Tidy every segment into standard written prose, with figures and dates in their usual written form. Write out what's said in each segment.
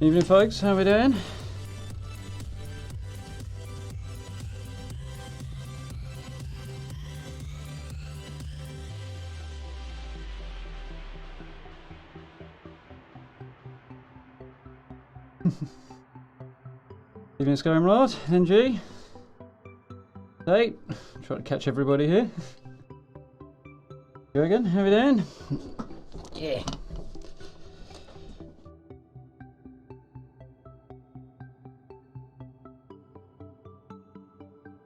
Evening folks, how we doing? Evening Skyrim Lord, NG. Hey, trying to catch everybody here. You again, how we doing? Yeah.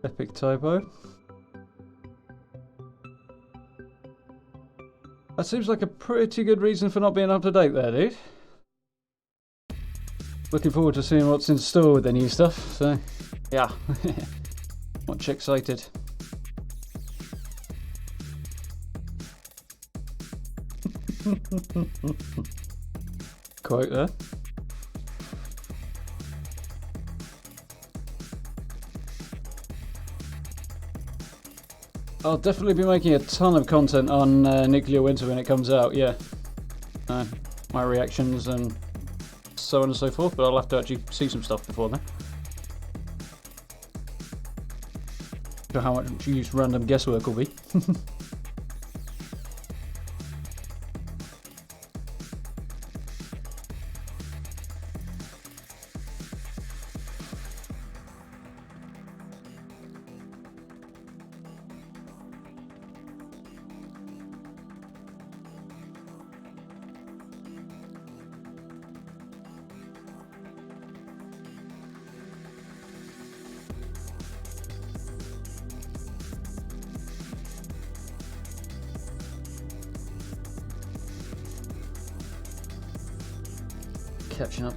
Epic typo. That seems like a pretty good reason for not being up to date there, dude. Looking forward to seeing what's in store with the new stuff, so yeah. Much excited. Quote there. I'll definitely be making a ton of content on Nuclear Winter when it comes out, yeah. My reactions and so on and so forth, but I'll have to actually see some stuff before then. So how much use random guesswork will be.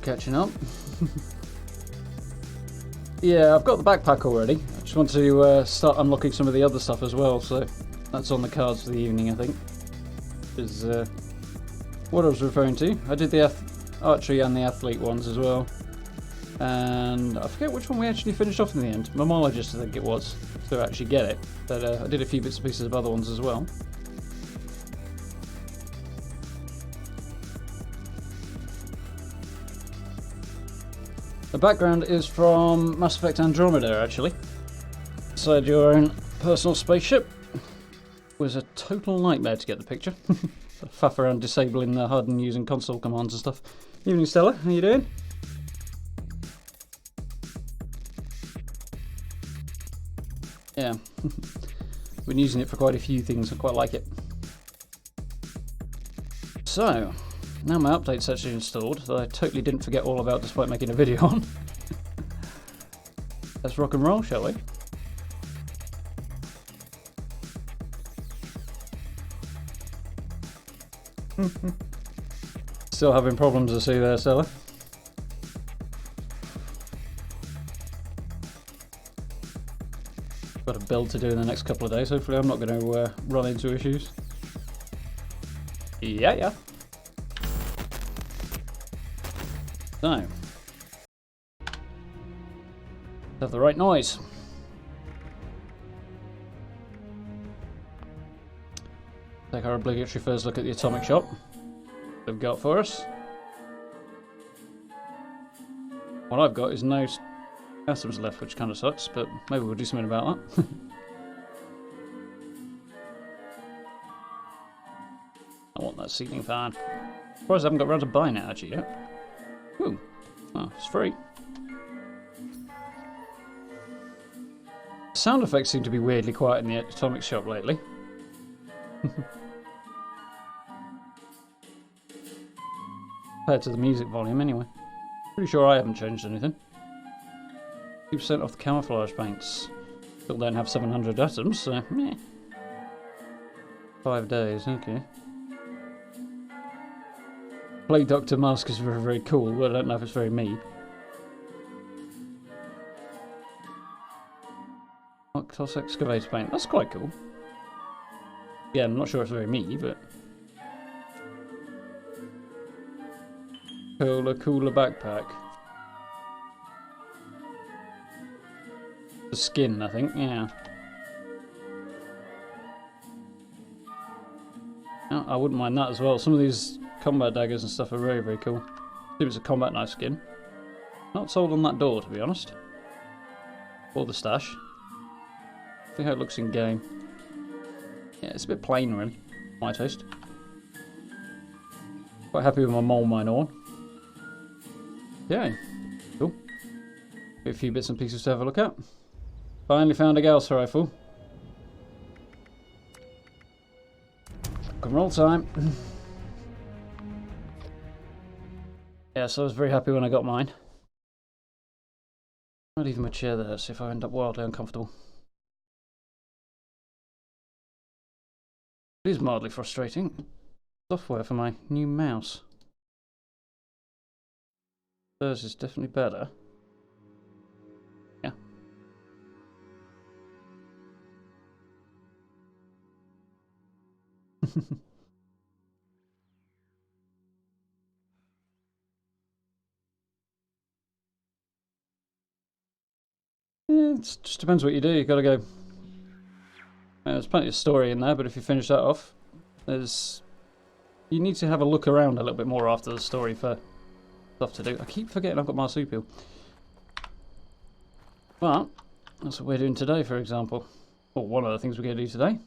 Catching up. Yeah, I've got the backpack already. I just want to start unlocking some of the other stuff as well, so that's on the cards for the evening, I think. Is what I was referring to. I did the archery and the athlete ones as well. And I forget which one we actually finished off in the end. Mammologist, I think it was, to actually get it. But I did a few bits and pieces of other ones as well. The background is from Mass Effect Andromeda, actually. Inside your own personal spaceship. It was a total nightmare to get the picture. Faff around disabling the HUD and using console commands and stuff. Evening, Stella. How you doing? Yeah. Been using it for quite a few things. I quite like it. So, now my update's actually installed, that I totally didn't forget all about despite making a video on. Let's rock and roll, shall we? Still having problems to see there, Stella. Got a build to do in the next couple of days. Hopefully I'm not going to run into issues. Yeah. So. Have the right noise. Take our obligatory first look at the atomic shop they've got for us. What I've got is no atoms left, which kind of sucks, but maybe we'll do something about that. I want that ceiling fan. Surprised I haven't got around to buying it actually yet. Ooh. Oh, it's free. Sound effects seem to be weirdly quiet in the atomic shop lately. Compared to the music volume anyway. Pretty sure I haven't changed anything. 2% off the camouflage paints. Still don't have 700 atoms, so meh. 5 days, okay. Plague Doctor mask is very, very cool, but I don't know if it's very me. Arktos excavator paint, that's quite cool. Yeah, I'm not sure it's very me, but... Cooler backpack. The skin, I think, yeah. Oh, I wouldn't mind that as well. Some of these combat daggers and stuff are very, very cool. I think it's a combat knife skin. Not sold on that door, to be honest. Or the stash. See how it looks in game. Yeah, it's a bit plain, really. My taste. Quite happy with my mole mine on. Yeah, cool. A few bits and pieces to have a look at. Finally found a Gauss rifle. Rock and roll time. Yeah, so I was very happy when I got mine. Not even my chair there, see if I end up wildly uncomfortable. It is mildly frustrating. Software for my new mouse. Hers is definitely better. Yeah. Yeah, it just depends what you do. You gotta go. There's plenty of story in there, but if you finish that off, you need to have a look around a little bit more after the story for stuff to do. I keep forgetting I've got marsupial. But that's what we're doing today, for example. Or one of the things we're going to do today.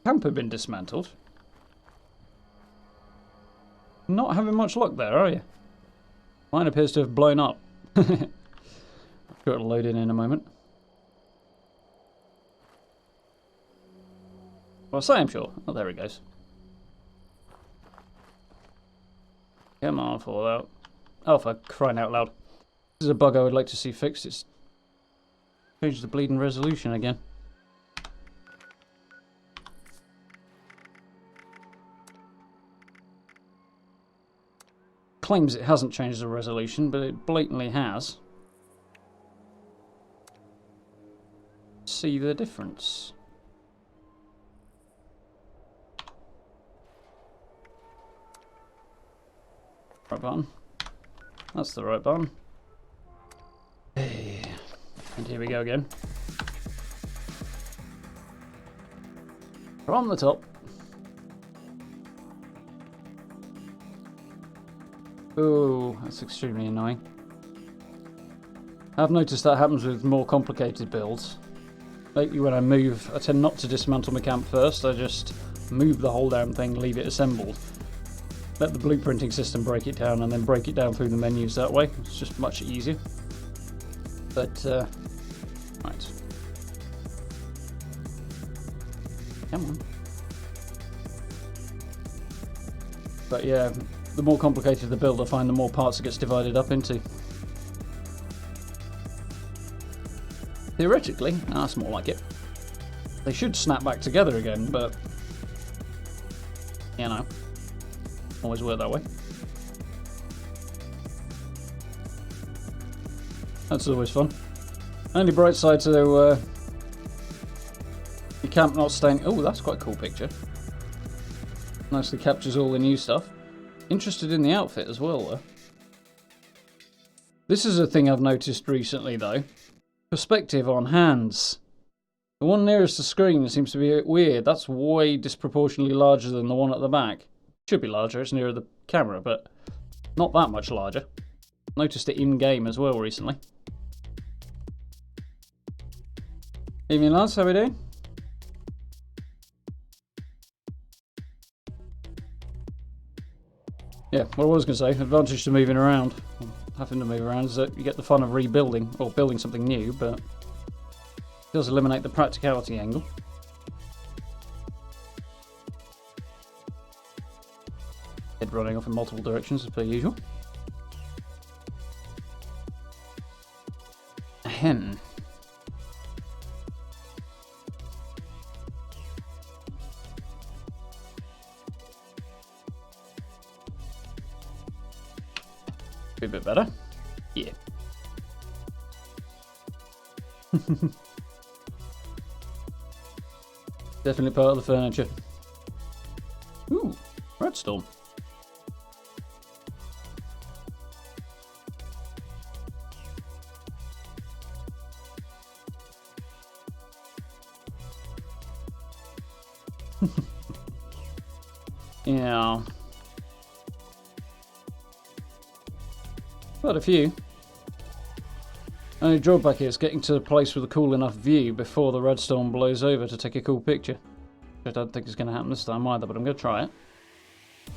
Camp had been dismantled. Not having much luck there, are you? Mine appears to have blown up. I'm sure it'll load in a moment. Well, I say I'm sure. Oh, there it goes. Come on, Fallout. Oh, for crying out loud. This is a bug I would like to see fixed. It's changed the bleeding resolution again. Claims it hasn't changed the resolution, but it blatantly has. See the difference. Right button. That's the right button. Hey. And here we go again. From the top. Oh, that's extremely annoying. I've noticed that happens with more complicated builds. Lately when I move, I tend not to dismantle my camp first, I just move the whole damn thing, leave it assembled. Let the blueprinting system break it down and then break it down through the menus that way. It's just much easier. But, right. Come on. But yeah, the more complicated the build, I find the more parts it gets divided up into. Theoretically, that's more like it. They should snap back together again, but you know, always work that way. That's always fun. Only bright side to your camp not staying. Oh, that's quite a cool picture. Nicely captures all the new stuff. Interested in the outfit as well, though. This is a thing I've noticed recently, though. Perspective on hands. The one nearest the screen seems to be a bit weird. That's way disproportionately larger than the one at the back. Should be larger, it's nearer the camera, but not that much larger. Noticed it in-game as well recently. Evening lads, how are we doing? Yeah, what I was going to say, advantage to moving around, having to move around, is that you get the fun of rebuilding, or building something new, but it does eliminate the practicality angle. Head running off in multiple directions as per usual. Ahem. Be a bit better. Yeah. Definitely part of the furniture. Ooh, redstone. Yeah. Quite a few. Only drawback here is getting to a place with a cool enough view before the redstone blows over to take a cool picture. I don't think it's going to happen this time either, but I'm going to try it.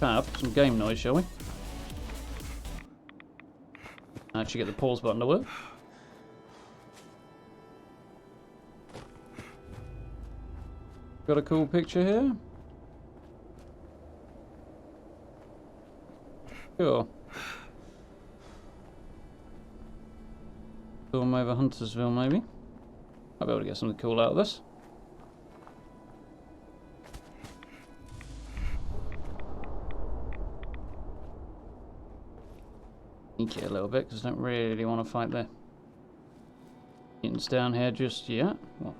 Have some game noise, shall we? Actually get the pause button to work. Got a cool picture here. Cool. Storm over Huntersville, maybe. I'll be able to get something cool out of this. Sneak it a little bit, because I don't really want to fight the mutants down here just yet. Well,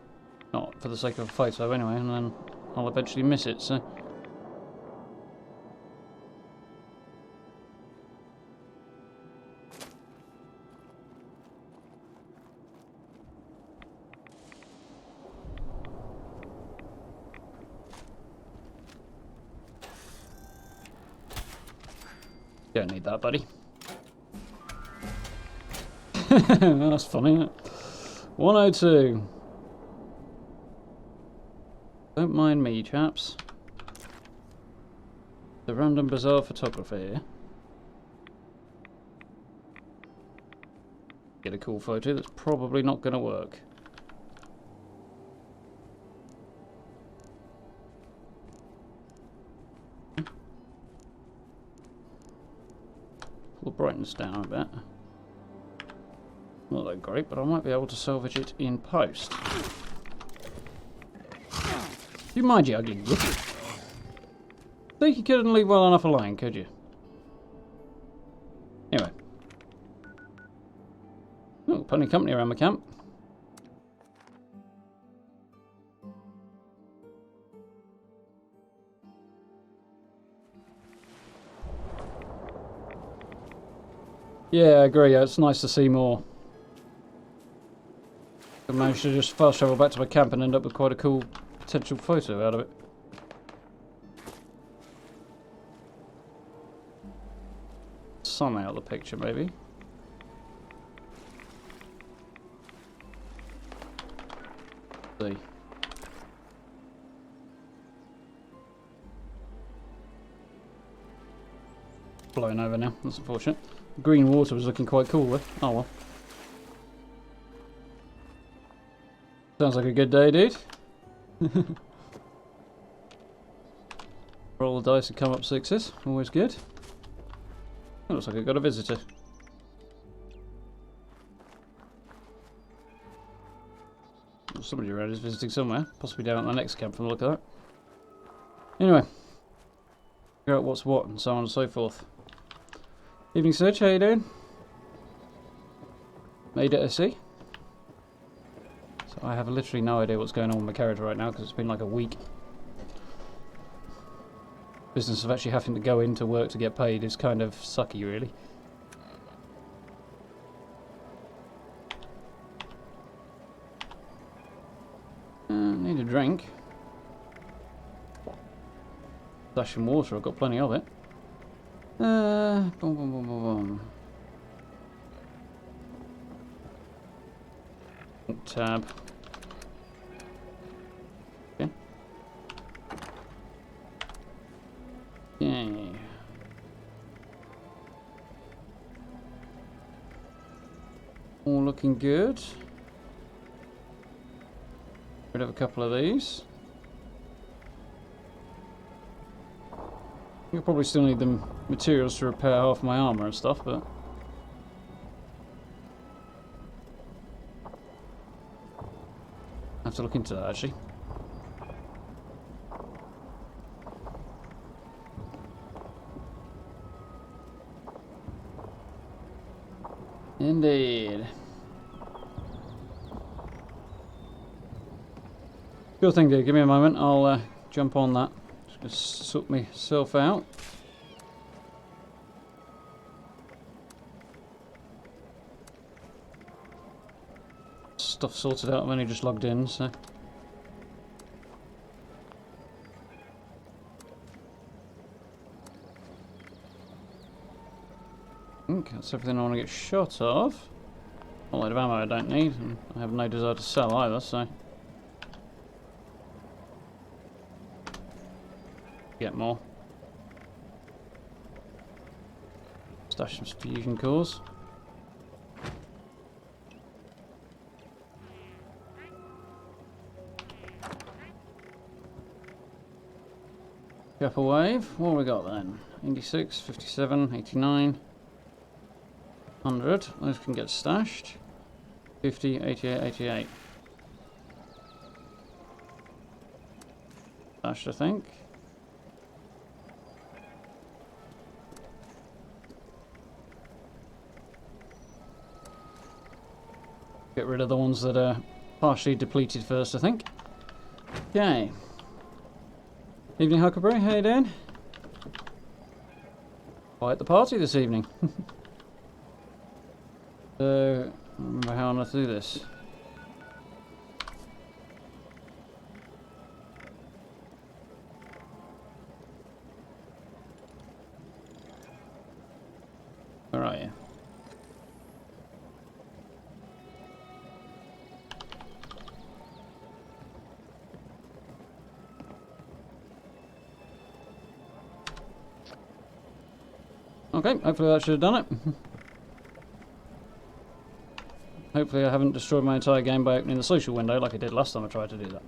not for the sake of a photo anyway, and then I'll eventually miss it, so... Don't need that, buddy. That's funny, isn't it? 102. Don't mind me, chaps. The random bizarre photographer here. Get a cool photo that's probably not going to work. Pull the brightness down a bit. Not that great, but I might be able to salvage it in post. You mind you ugly git. Think you couldn't leave well enough alone, could you? Anyway. Oh, plenty of company around my camp. Yeah, I agree. It's nice to see more. I managed to just fast travel back to my camp and end up with quite a cool potential photo out of it. sun out of the picture, maybe. Let's see. Blowing over now. That's unfortunate. Green water was looking quite cool, though. Oh well. Sounds like a good day, dude. Roll the dice and come up sixes. Always good. Oh, looks like I've got a visitor. Somebody around is visiting somewhere. Possibly down at the next camp from the look of that. Anyway. Figure out what's what and so on and so forth. Evening, Serge. How you doing? Made it, I see. So I have literally no idea what's going on with my character right now because it's been like a week. Business of actually having to go into work to get paid is kind of sucky, really. Need a drink. Dash some water, I've got plenty of it. Boom, boom, boom, boom, boom. Tab. Okay. Yay. All looking good. Rid of a couple of these. You'll probably still need the materials to repair half my armor and stuff, but I have to look into that actually. Indeed. Sure thing, dude. Give me a moment. I'll jump on that. Just gonna sort myself out. Stuff sorted out. I've only just logged in, so. I think that's everything I want to get shot of. A load of ammo I don't need, and I have no desire to sell either, so. Get more. Stash some fusion cores. Upper wave. What have we got then? 86, 57, 89, 100. Those can get stashed. 50, 88, 88. Stashed, I think. Get rid of the ones that are partially depleted first, I think. Okay. Evening, Huckleberry. How you doing? Quite the party this evening. So, I don't remember how I'm going to do this. Where are you? Okay, hopefully that should have done it. Hopefully I haven't destroyed my entire game by opening the social window like I did last time I tried to do that.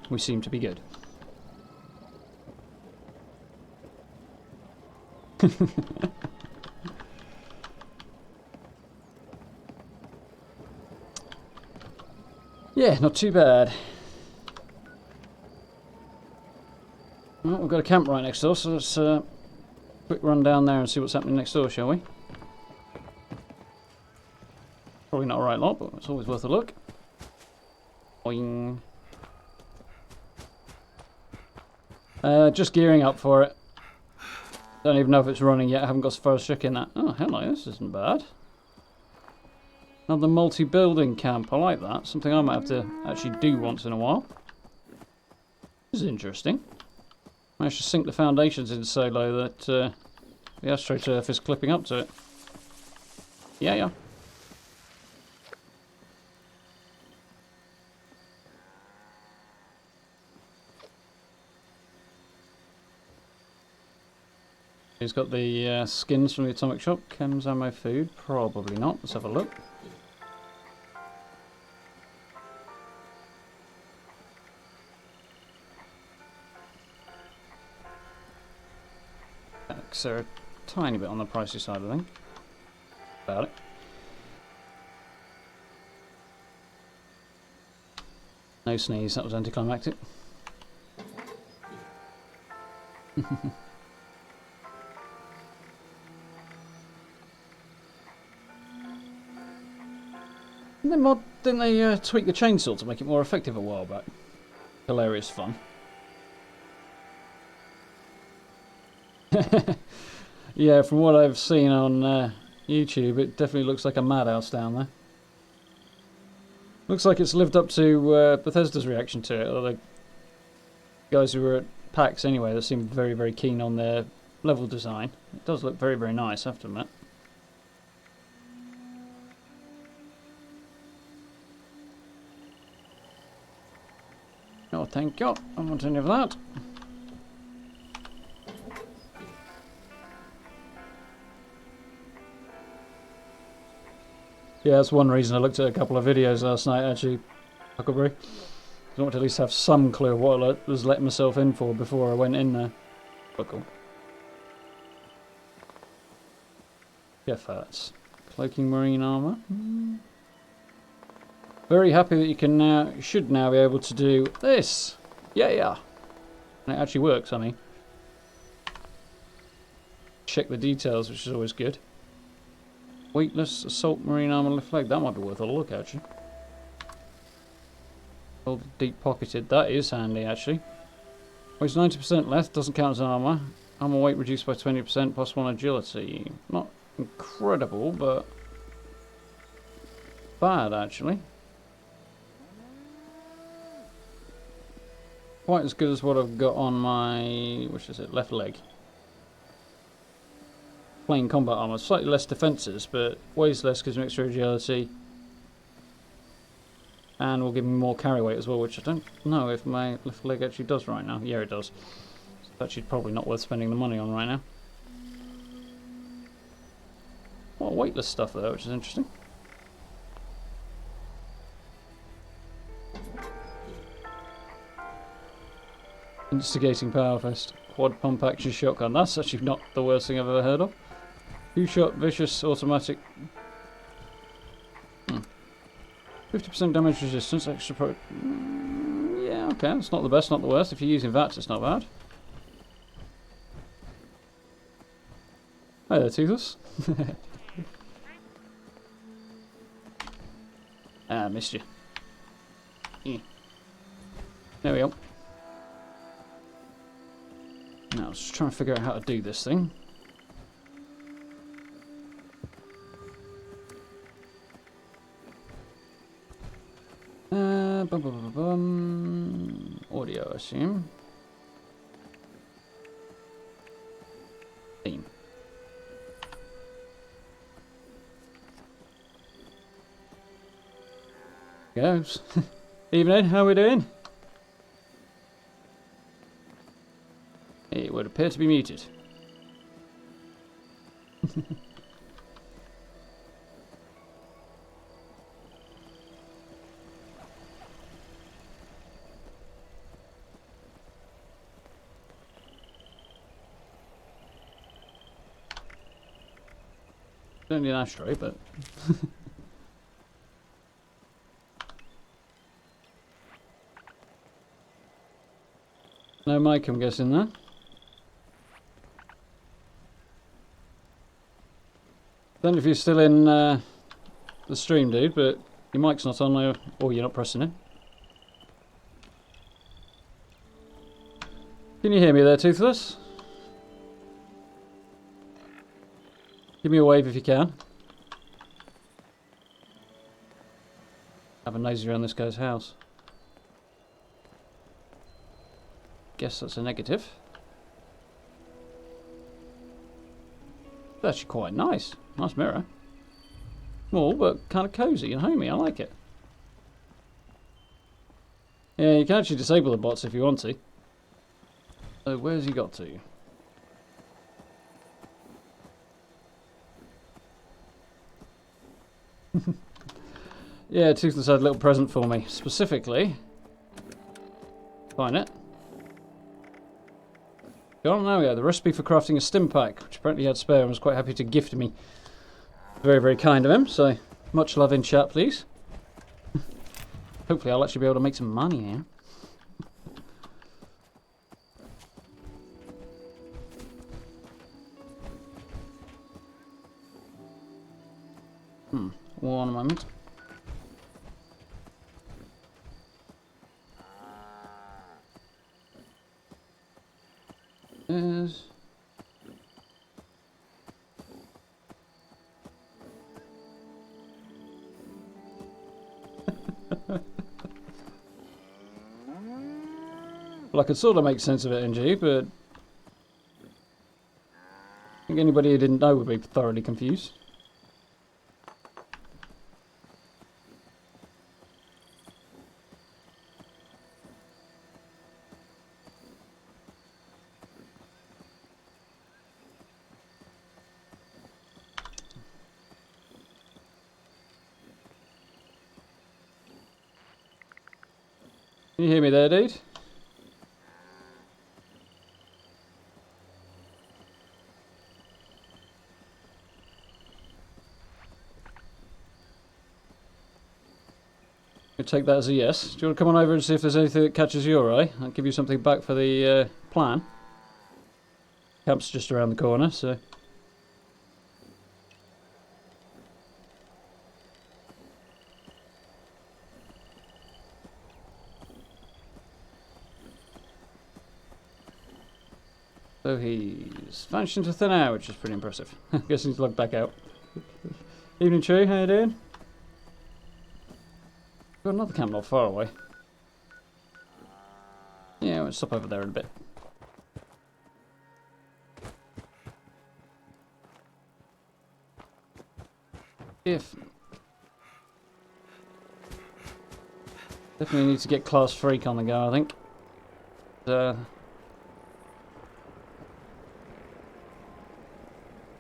We seem to be good. Yeah, not too bad. Well, we've got a camp right next door, so let's quick run down there and see what's happening next door, shall we? Probably not a right lot, but it's always worth a look. Boing. Just gearing up for it. Don't even know if it's running yet. I haven't got as far as checking that. Oh, hello, this isn't bad. Another multi-building camp. I like that. Something I might have to actually do once in a while. This is interesting. Managed to sink the foundations in so low that The astroturf is clipping up to it. Yeah. He's got the skins from the atomic shop. Chems ammo food. Probably not. Let's have a look. They're a tiny bit on the pricey side, I think. About it. No sneeze, that was anticlimactic. Didn't they tweak the chainsaw to make it more effective a while back? Hilarious fun. Yeah, from what I've seen on YouTube, it definitely looks like a madhouse down there. Looks like it's lived up to Bethesda's reaction to it. Or the guys who were at PAX anyway, they seemed very, very keen on their level design. It does look very, very nice, I have to admit. Oh, thank God. I don't want any of that. Yeah, that's one reason I looked at a couple of videos last night, actually, Huckleberry. I want to at least have some clue of what I was letting myself in for before I went in there. Buckle. Jeff hats. Cloaking marine armour. Very happy that you can now, should now be able to do this. Yeah. And it actually works, I mean. Check the details, which is always good. Weightless assault marine armor lift leg. That might be worth a look, actually. All deep pocketed. That is handy, actually. Weighs 90% less. Doesn't count as armor. Armor weight reduced by 20%. Plus 1 agility. Not incredible, but bad, actually. Quite as good as what I've got on my, which is it, left leg. Plain combat armor, slightly less defences, but weighs less, gives me extra agility, and will give me more carry weight as well, which I don't know if my left leg actually does right now. Yeah, it does. So actually probably not worth spending the money on right now. Well, weightless stuff though, which is interesting. Instigating power fest. Quad pump action shotgun. That's actually not the worst thing I've ever heard of. Two-shot vicious automatic. 50% damage resistance, extra pro. Yeah, okay, it's not the best, not the worst. If you're using VATS, it's not bad. Hi there, Toothless. Ah, missed you. Yeah. There we go. Now, I was just trying to figure out how to do this thing. Audio, I assume. Theme. Goes. Evening, how are we doing? It would appear to be muted. Don't need an asteroid, but no mic, I'm guessing there. Don't know if you're still in the stream, dude, but your mic's not on there, or you're not pressing it. Can you hear me there, Toothless? Give me a wave if you can. Have a nosy around this guy's house. Guess that's a negative. That's actually quite nice. Nice mirror. Small, but kind of cozy and homey. I like it. Yeah, you can actually disable the bots if you want to. So where's he got to? Yeah, Toothless had a little present for me. Specifically, find it. Oh, there we go. The recipe for crafting a stim pack, which apparently he had spare and was quite happy to gift me. Very, very kind of him. So, much love in chat, please. Hopefully I'll actually be able to make some money here. One moment. Yes. Well, I could sort of make sense of it, NG, but I think anybody who didn't know would be thoroughly confused. Can you hear me there, dude? We'll take that as a yes. Do you want to come on over and see if there's anything that catches your eye? I'll give you something back for the plan. Camp's just around the corner, so... So he's vanished into thin air, which is pretty impressive. I guess he's logged back out. Evening, Chew. How you doing? Got another camp not far away. Yeah, we'll stop over there in a bit. If... Definitely need to get Class Freak on the go, I think.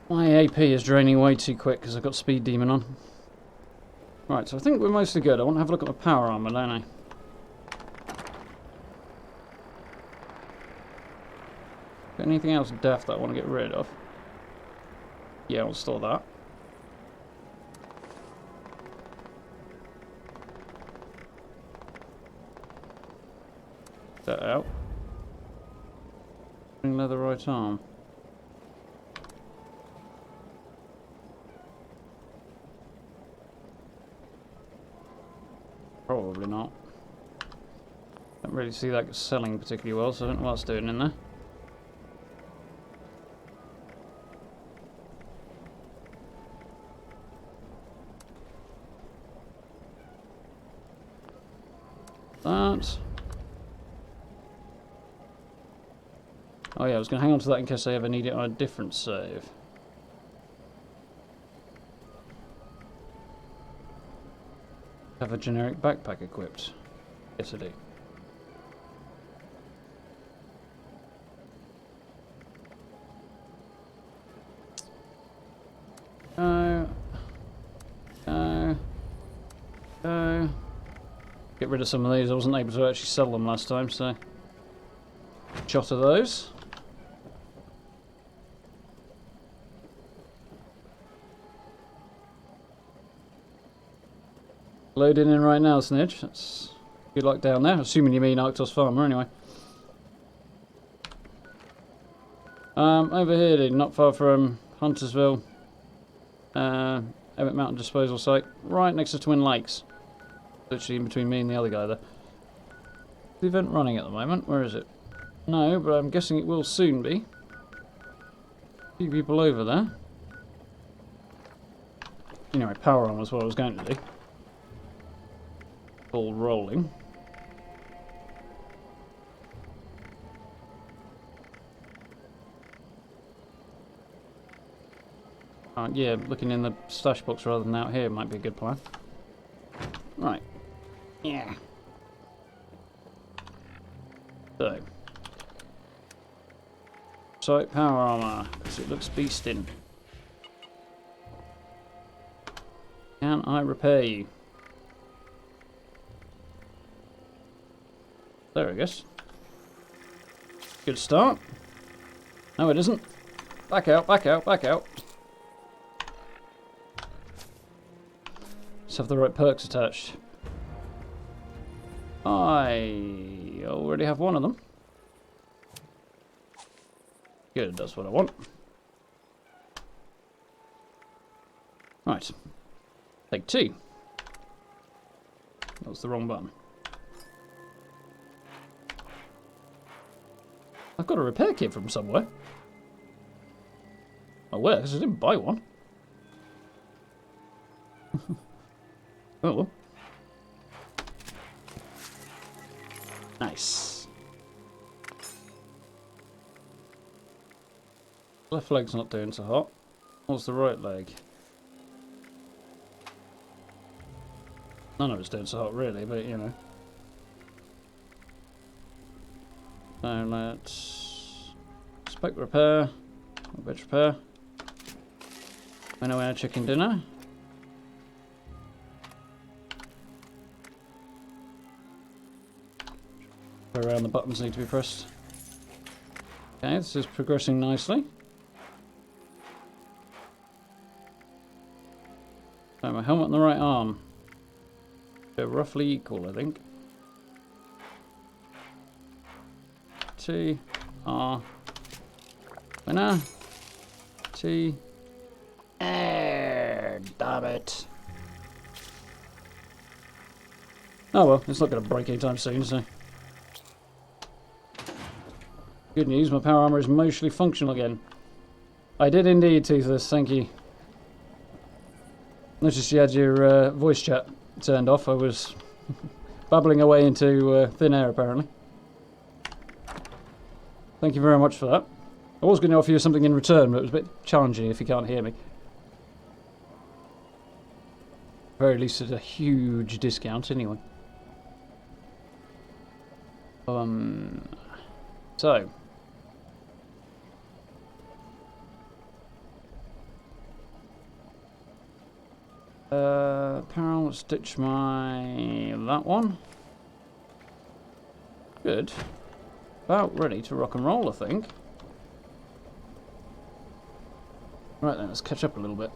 My AP is draining way too quick because I've got Speed Demon on. Right, so I think we're mostly good. I want to have a look at my power armor, don't I? Got anything else daft that I want to get rid of? Yeah, I'll store that. That out. Bring leather right arm. Probably not. Don't really see that selling particularly well, so I don't know what it's doing in there. That. Oh yeah, I was going to hang on to that in case I ever need it on a different save. Have a generic backpack equipped. Yes, I do. Get rid of some of these. I wasn't able to actually sell them last time, so... Shot of those. Loading in right now, Snidge. That's good luck down there. Assuming you mean Arktos Farmer, anyway. Over here, dude, not far from Huntersville. Emmett Mountain Disposal Site. Right next to Twin Lakes. Literally in between me and the other guy there. The event running at the moment. Where is it? No, but I'm guessing it will soon be. A few people over there. Anyway, power on was what I was going to do. All rolling. Yeah, looking in the stash box rather than out here might be a good plan. Right. Yeah. So. Sight power armor, because it looks beastin'. Can I repair you? There it goes. Good start. No, it isn't. Back out, back out, back out. Let's have the right perks attached. I already have one of them. Good, that's what I want. Right. Take 2. That was the wrong button. I've got a repair kit from somewhere. Oh, where? Because I didn't buy one. Oh, well. Nice. Left leg's not doing so hot. What's the right leg? None of it's doing so hot, really, but you know. So let's spec repair, bitch repair. Winner chicken dinner. Go around, the buttons need to be pressed. Okay, this is progressing nicely. So my helmet on the right arm. They're roughly equal, I think. T R winner T. Damn it. Oh well, it's not going to break anytime soon, so. Good news, my power armor is mostly functional again. I did indeed, Toothless, thank you. Noticed you had your voice chat turned off. I was babbling away into thin air, apparently. Thank you very much for that. I was going to offer you something in return, but it was a bit challenging if you can't hear me. At the very least, it's a huge discount, anyway. So. Apparel, let's ditch that one. Good. About ready to rock and roll, I think. Right then, let's catch up a little bit.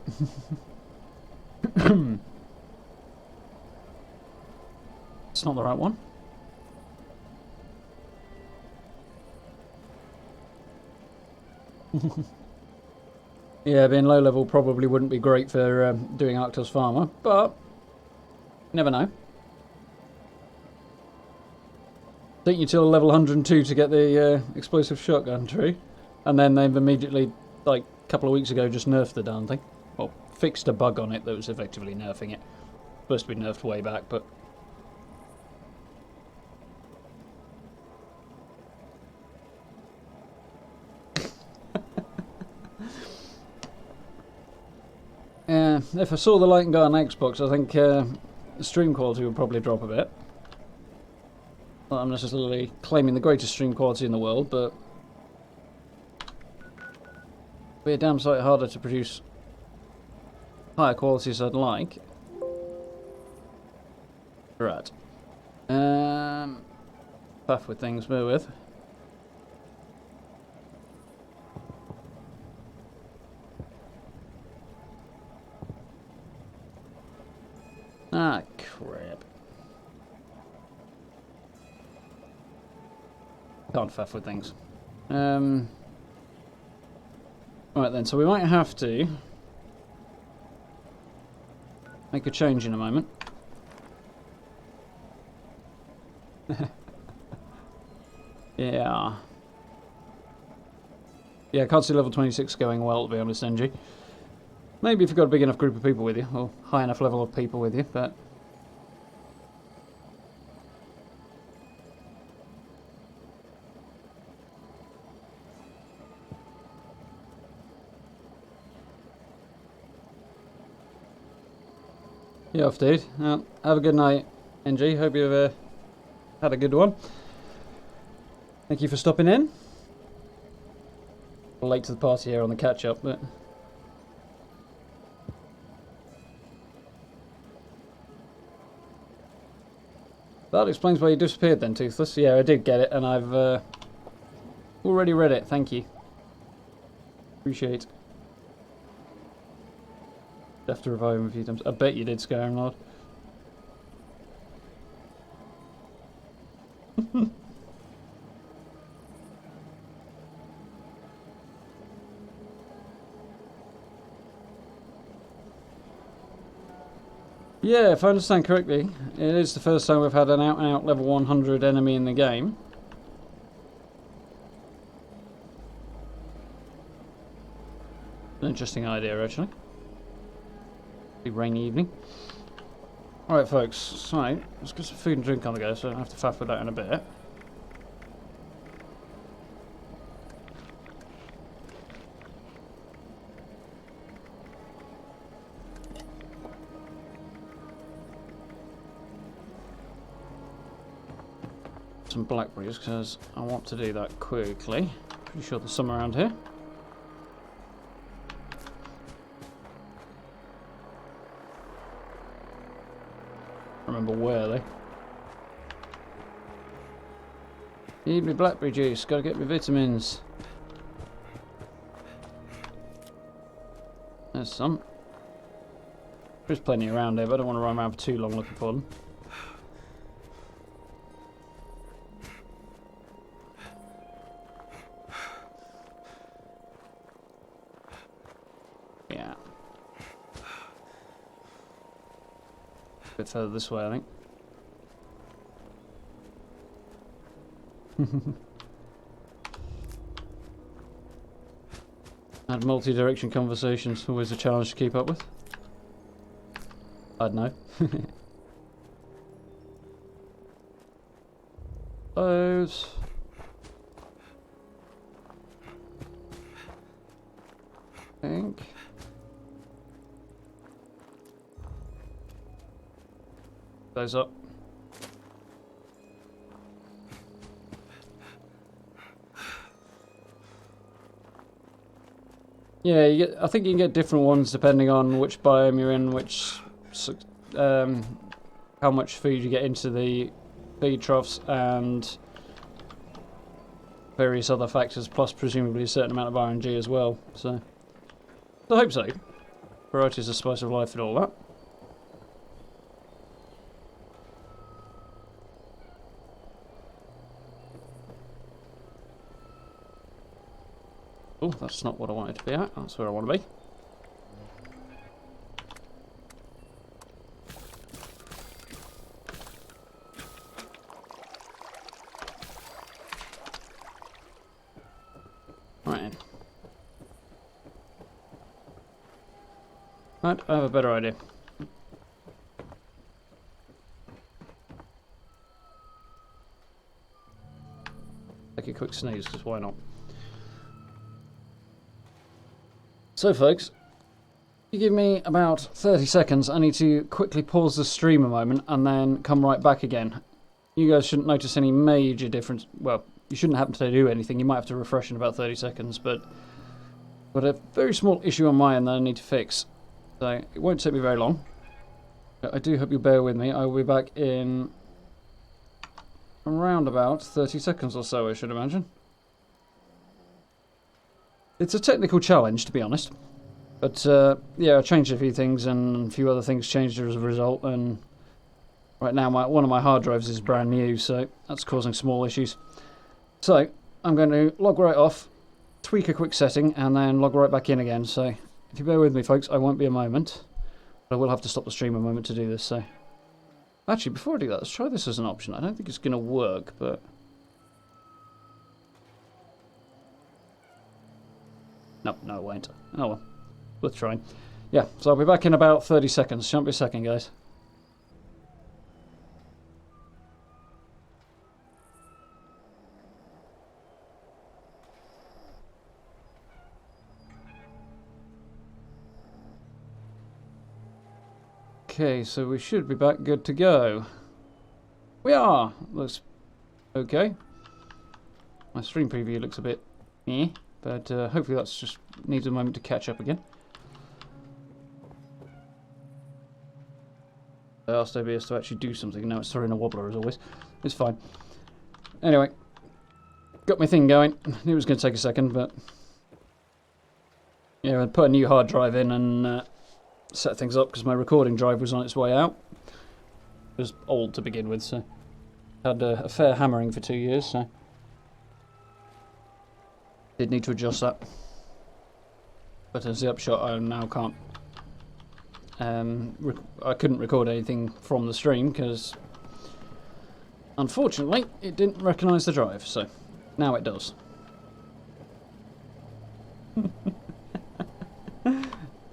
It's not the right one. Yeah, being low level probably wouldn't be great for doing Arktos Farmer, but you never know. Take you till level 102 to get the explosive shotgun tree, and then they've immediately, like a couple of weeks ago, just nerfed the darn thing. Well, fixed a bug on it that was effectively nerfing it. Supposed to be nerfed way back, but. If I saw the light and go on Xbox, I think the stream quality would probably drop a bit. Not I'm necessarily claiming the greatest stream quality in the world, but it'd be a damn sight harder to produce higher quality as I'd like. Right. Puff with things, bear with. Ah, crap. Can't faff with things. Right then, so we might have to make a change in a moment. Yeah. Yeah, I can't see level 26 going well, to be honest, NG. Maybe if you've got a big enough group of people with you, or high enough level of people with you, but... You off, dude. Have a good night, NG. Hope you've had a good one. Thank you for stopping in. Late to the party here on the catch-up, but... That explains why you disappeared then, Toothless. Yeah, I did get it, and I've already read it. Thank you. Appreciate. Have to revive him a few times. I bet you did, Skyrim Lord. Yeah, if I understand correctly, it is the first time we've had an out-and-out level 100 enemy in the game. An interesting idea, actually. Big rainy evening. Alright, folks, so let's get some food and drink on the go, so I don't have to faff with that in a bit. Some blackberries, because I want to do that quickly. Pretty sure there's some around here. Remember where they. Need me blackberry juice, gotta get me vitamins. There's some. There's plenty around here, but I don't want to run around for too long looking for them. Yeah. A bit further this way, I think. And multi-direction conversations, always a challenge to keep up with. I'd know. Those. I think. Those up. Yeah, I think you can get different ones depending on which biome you're in, how much food you get into the feed troughs, and various other factors, plus presumably a certain amount of RNG as well. So I hope so. Variety is a spice of life and all that. Oh, that's not what I wanted to be at. That's where I want to be. Right. Right, I have a better idea. Take a quick sneeze, because why not? So folks, you give me about 30 seconds. I need to quickly pause the stream a moment and then come right back again. You guys shouldn't notice any major difference. Well, you shouldn't happen to do anything. You might have to refresh in about 30 seconds, but a very small issue on my end that I need to fix. So it won't take me very long. But I do hope you'll bear with me. I will be back in around about 30 seconds or so, I should imagine. It's a technical challenge, to be honest. But, yeah, I changed a few things, and a few other things changed as a result, and right now one of my hard drives is brand new, so that's causing small issues. So, I'm going to log right off, tweak a quick setting, and then log right back in again. So, if you bear with me, folks, I won't be a moment. But I will have to stop the stream a moment to do this, so... Actually, before I do that, let's try this as an option. I don't think it's going to work, but... No, it won't. Oh well. Worth trying. Yeah, so I'll be back in about 30 seconds. Shan't be a second, guys. Okay, so we should be back good to go. We are! Looks okay. My stream preview looks a bit but hopefully that's just needs a moment to catch up again. I asked OBS to actually do something, now it's throwing a wobbler as always. It's fine. Anyway, got my thing going. Knew it was going to take a second, but yeah, I put a new hard drive in and set things up because my recording drive was on its way out. It was old to begin with, so had a fair hammering for 2 years, so did need to adjust that. But as the upshot, I now can't. I couldn't record anything from the stream because, unfortunately, it didn't recognise the drive. So now it does.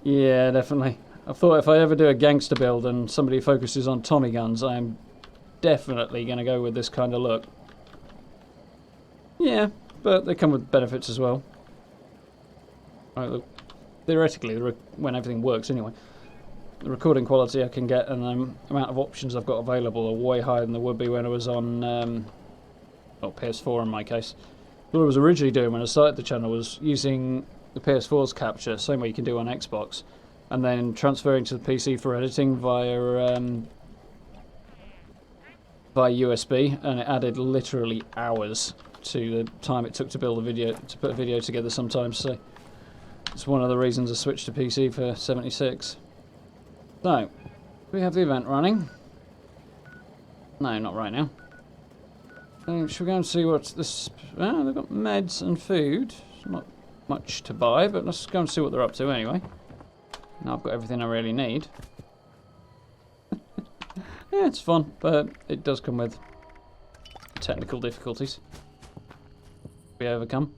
Yeah, definitely. I thought if I ever do a gangster build and somebody focuses on Tommy guns, I'm definitely going to go with this kind of look. Yeah, but they come with benefits as well. Right, look, theoretically, when everything works anyway, the recording quality I can get and the amount of options I've got available are way higher than they would be when I was on well, PS4 in my case. What I was originally doing when I started the channel was using the PS4's capture, same way you can do on Xbox, and then transferring to the PC for editing via USB, and it added literally hours to the time it took to build a video, to put a video together sometimes. So it's one of the reasons I switched to PC for 76. So, we have the event running. No, not right now. Should we go and see what's this? Well, they've got meds and food. It's not much to buy, but let's go and see what they're up to anyway. Now I've got everything I really need. Yeah, it's fun, but it does come with technical difficulties. We overcome.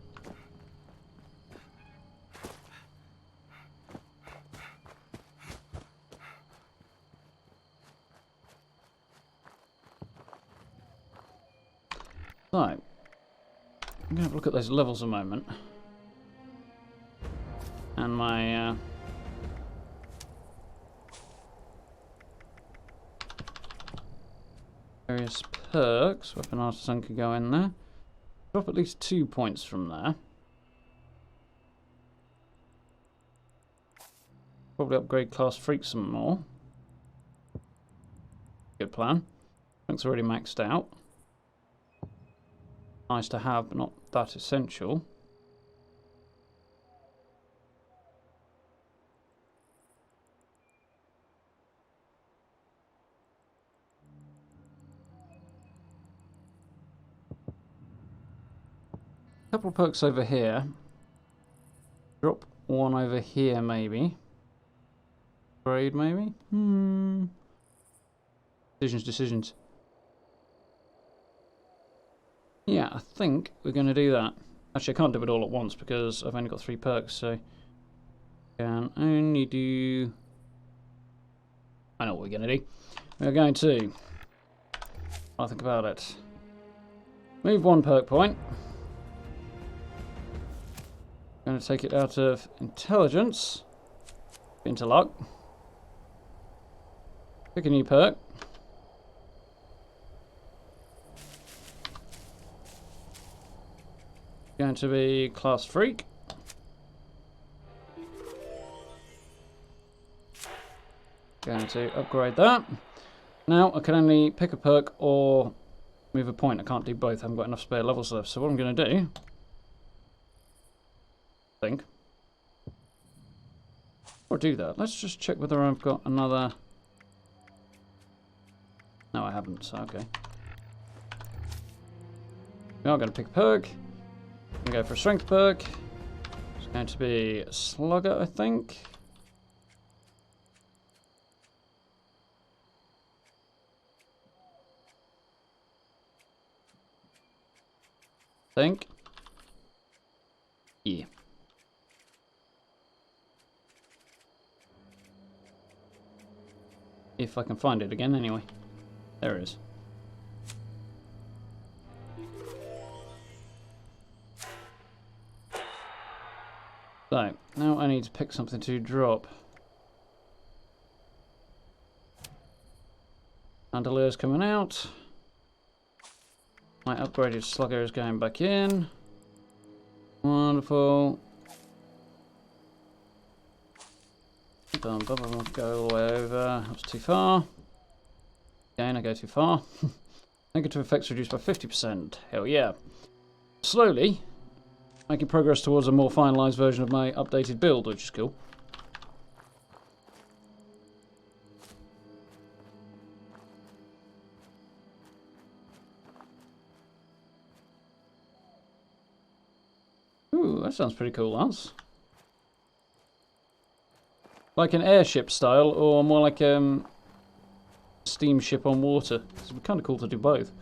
So, I'm going to have a look at those levels a moment. And my various perks. Weapon Artisan could go in there. Drop at least 2 points from there. Probably upgrade Class Freak some more. Good plan. Looks already maxed out. Nice to have, but not that essential. Couple of perks over here. Drop one over here, maybe. Grade, maybe? Decisions. Yeah, I think we're going to do that. Actually, I can't do it all at once because I've only got 3 perks, so can only do... I know what we're going to do. We're going to... I'll think about it. Move 1 perk point. Going to take it out of intelligence into luck. Pick a new perk. Going to be Class Freak. Going to upgrade that. Now I can only pick a perk or move a point. I can't do both. I haven't got enough spare levels left. So what I'm going to do, I think, or do that. Let's just check whether I've got another. No, I haven't. So okay. We are going to pick a perk. I'm going to go for a strength perk. It's going to be a slugger, I think. Yeah. If I can find it again, anyway. There it is. So, now I need to pick something to drop. Chandelier's coming out. My upgraded slugger is going back in. Wonderful. Go all the way over. That's too far. Again, I go too far. Negative effects reduced by 50%. Hell yeah. Slowly making progress towards a more finalised version of my updated build, which is cool. Ooh, that sounds pretty cool, Lance. Like an airship style, or more like steamship on water. It's kind of cool to do both.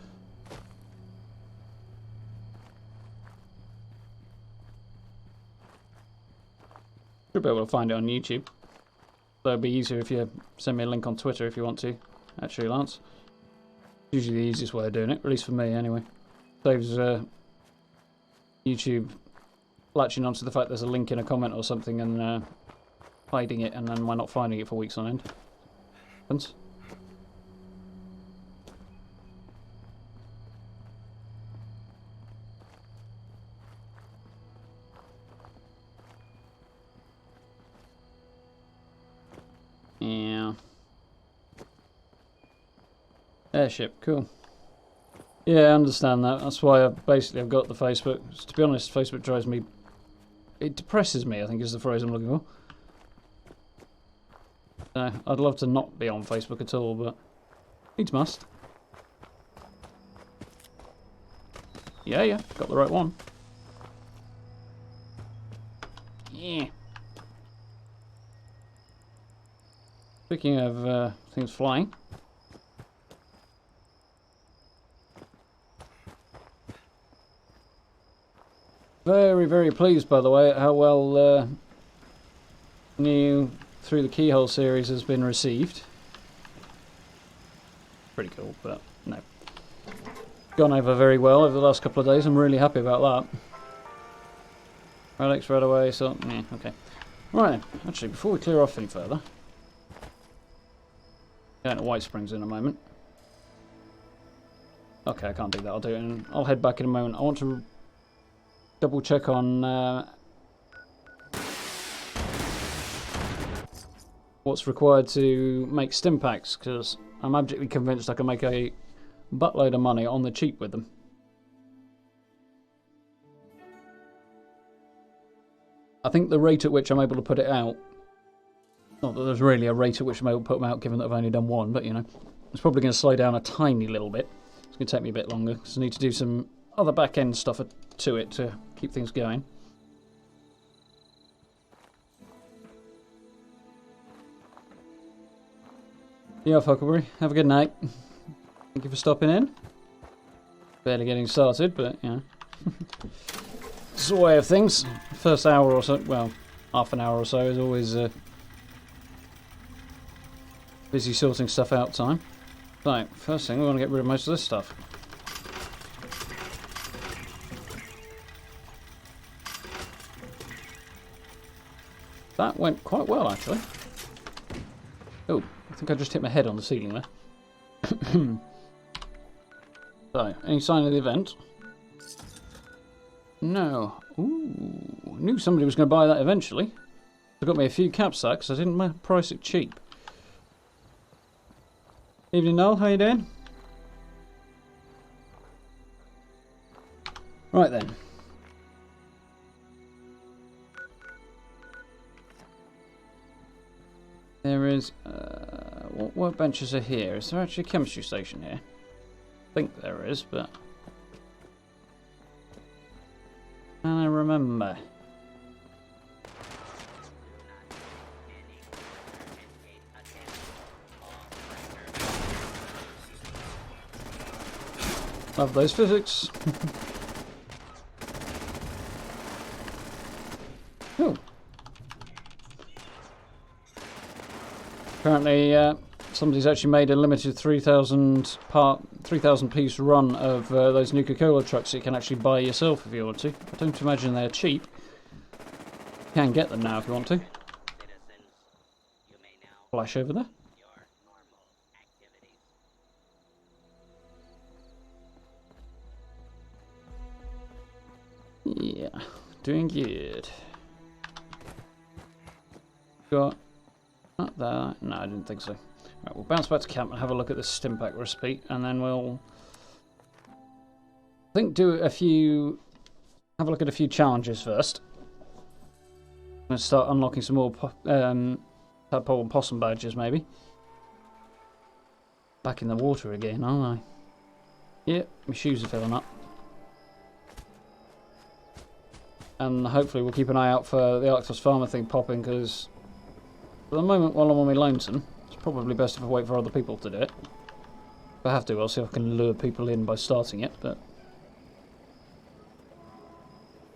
Should be able to find it on YouTube. So it'd be easier if you send me a link on Twitter if you want to. Actually, Lance. Usually the easiest way of doing it, at least for me anyway. Saves YouTube latching onto the fact there's a link in a comment or something and hiding it, and then we're not finding it for weeks on end. Happens. Yeah. Airship, cool. Yeah, I understand that. That's why I've got the Facebook. To be honest, Facebook drives me... It depresses me, I think is the phrase I'm looking for. I'd love to not be on Facebook at all, but needs must. Yeah, got the right one. Yeah. Speaking of things flying. Very, very pleased, by the way, at how well new Through the Keyhole series has been received. Pretty cool, but no. Gone over very well over the last couple of days. I'm really happy about that. Relics right away, so yeah, okay. Right then, actually, before we clear off any further, going to White Springs in a moment. Okay, I can't do that. I'll do it, and I'll head back in a moment. I want to double check on what's required to make stim packs, because I'm absolutely convinced I can make a buttload of money on the cheap with them. I think the rate at which I'm able to put it out, not that there's really a rate at which I'm able to put them out given that I've only done one, but you know, it's probably going to slow down a tiny little bit. It's going to take me a bit longer because I need to do some other back end stuff to it to keep things going. Yeah, Huckleberry, have a good night. Thank you for stopping in. Barely getting started, but you know. It's the way of things. First hour or so, well, half an hour or so is always busy sorting stuff out time. Right, first thing, we want to get rid of most of this stuff. That went quite well, actually. Oh, I think I just hit my head on the ceiling there. So, any sign of the event? No. Ooh, knew somebody was going to buy that eventually. I got me a few cap sacks. I didn't price it cheap. Evening, Noel. How you doing? Right then. There is... what workbenches are here? Is there actually a chemistry station here? I think there is, but... Can I remember? Love those physics. Oh. Apparently, somebody's actually made a limited 3,000 piece run of those Nuka-Cola trucks that you can actually buy yourself if you want to. I don't imagine they're cheap. You can get them now if you want to. Flash over there. Yeah, doing good. Got not that. No, I didn't think so. Right, we'll bounce back to camp and have a look at this stim pack recipe, and then we'll, I think, have a look at a few challenges first. I'm going to start unlocking some more tadpole and possum badges, maybe. Back in the water again, aren't I? Yep, my shoes are filling up. And hopefully we'll keep an eye out for the Arktos farmer thing popping, because for the moment, while I'm on my lonesome, it's probably best if I wait for other people to do it. If I have to, I'll see if I can lure people in by starting it, but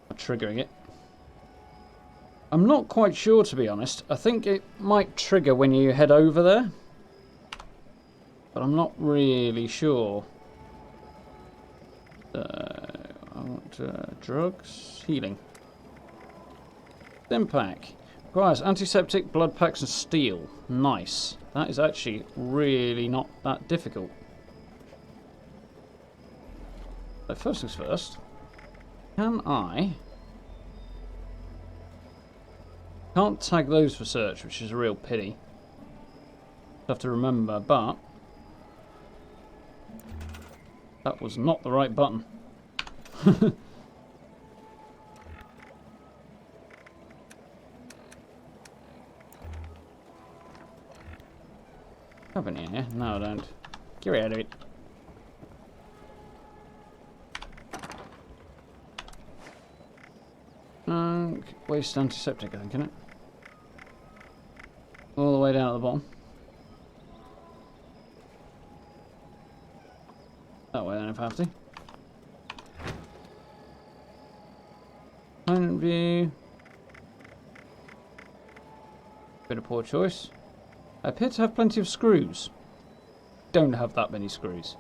not triggering it. I'm not quite sure, to be honest. I think it might trigger when you head over there, but I'm not really sure. I want drugs, healing. Stim pack. Requires antiseptic, blood packs and steel. Nice. That is actually really not that difficult. So first things first. Can I... Can't tag those for search, which is a real pity. Have to remember, but... That was not the right button. Have any in here? No, I don't. Get out of it. Waste antiseptic, I think, isn't it? All the way down at the bottom. That way then, if I have to. Component view. Bit of poor choice. I appear to have plenty of screws. Don't have that many screws.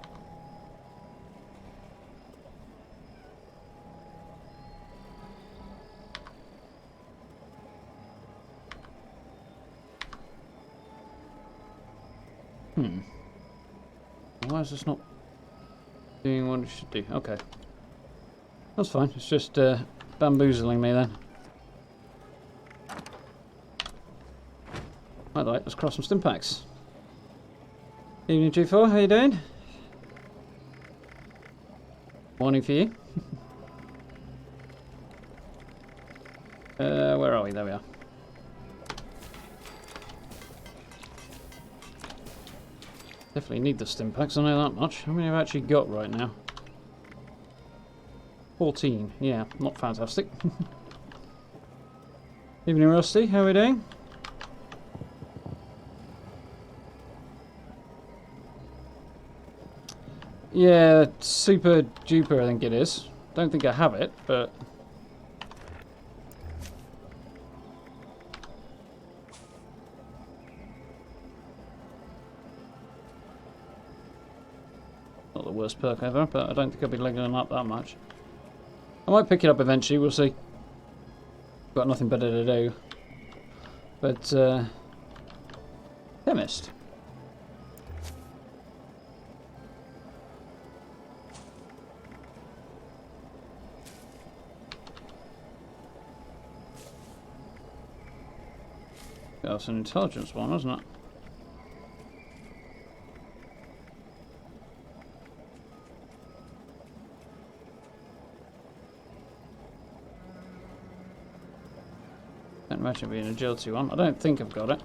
Why is this not doing what it should do? Okay. That's fine. It's just bamboozling me then. By the way, let's cross some stim packs. Evening G4, how you doing? Morning for you. Where are we? There we are. Definitely need the stim packs, I know that much. How many have I actually got right now? 14. Yeah, not fantastic. Evening Rusty, how are we doing? Yeah, super duper I think it is. Don't think I have it, but... Not the worst perk ever, but I don't think I'll be leveling up that much. I might pick it up eventually, we'll see. Got nothing better to do. But, chemist. That's an intelligence one, isn't it? Can't imagine it being an agility one. I don't think I've got it.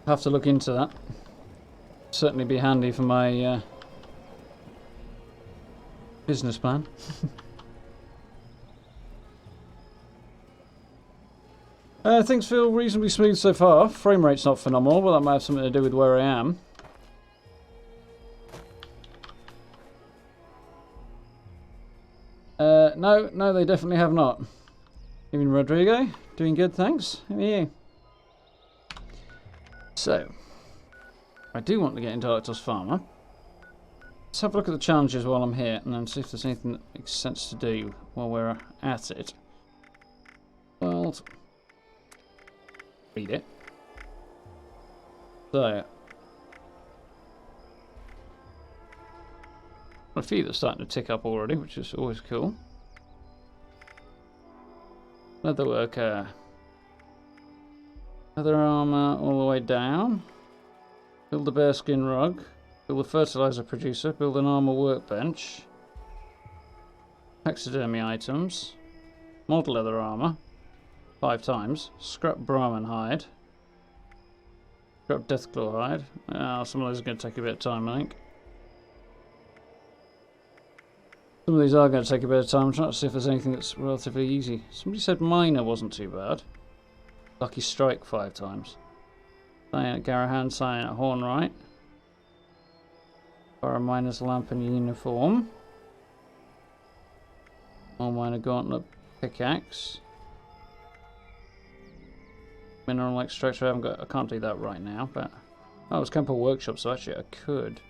Have to look into that. Certainly be handy for my business plan. Things feel reasonably smooth so far. Frame rate's not phenomenal, but that might have something to do with where I am. No, they definitely have not. Even Rodrigo, doing good, thanks. How are you? So, I do want to get into Arktos Farmer. Let's have a look at the challenges while I'm here, and then see if there's anything that makes sense to do while we're at it. Well, read it. So, a few that's starting to tick up already, which is always cool. Leatherworker. Leather armor all the way down. Build a bearskin rug. Build a fertilizer producer. Build an armor workbench. Taxidermy items. Mod leather armor. 5 times. Scrap Brahmin hide. Scrap Deathclaw hide. Some of those are going to take a bit of time, I think. Some of these are going to take a bit of time. I'm trying to see if there's anything that's relatively easy. Somebody said miner wasn't too bad. Lucky strike 5 times. Cyan at Garahan, cyan at Hornwright. Fire miner's lamp and uniform. More miner gauntlet pickaxe. Mineral extractor. I can't do that right now, but oh, it's c.a.m.p workshop, so actually I could.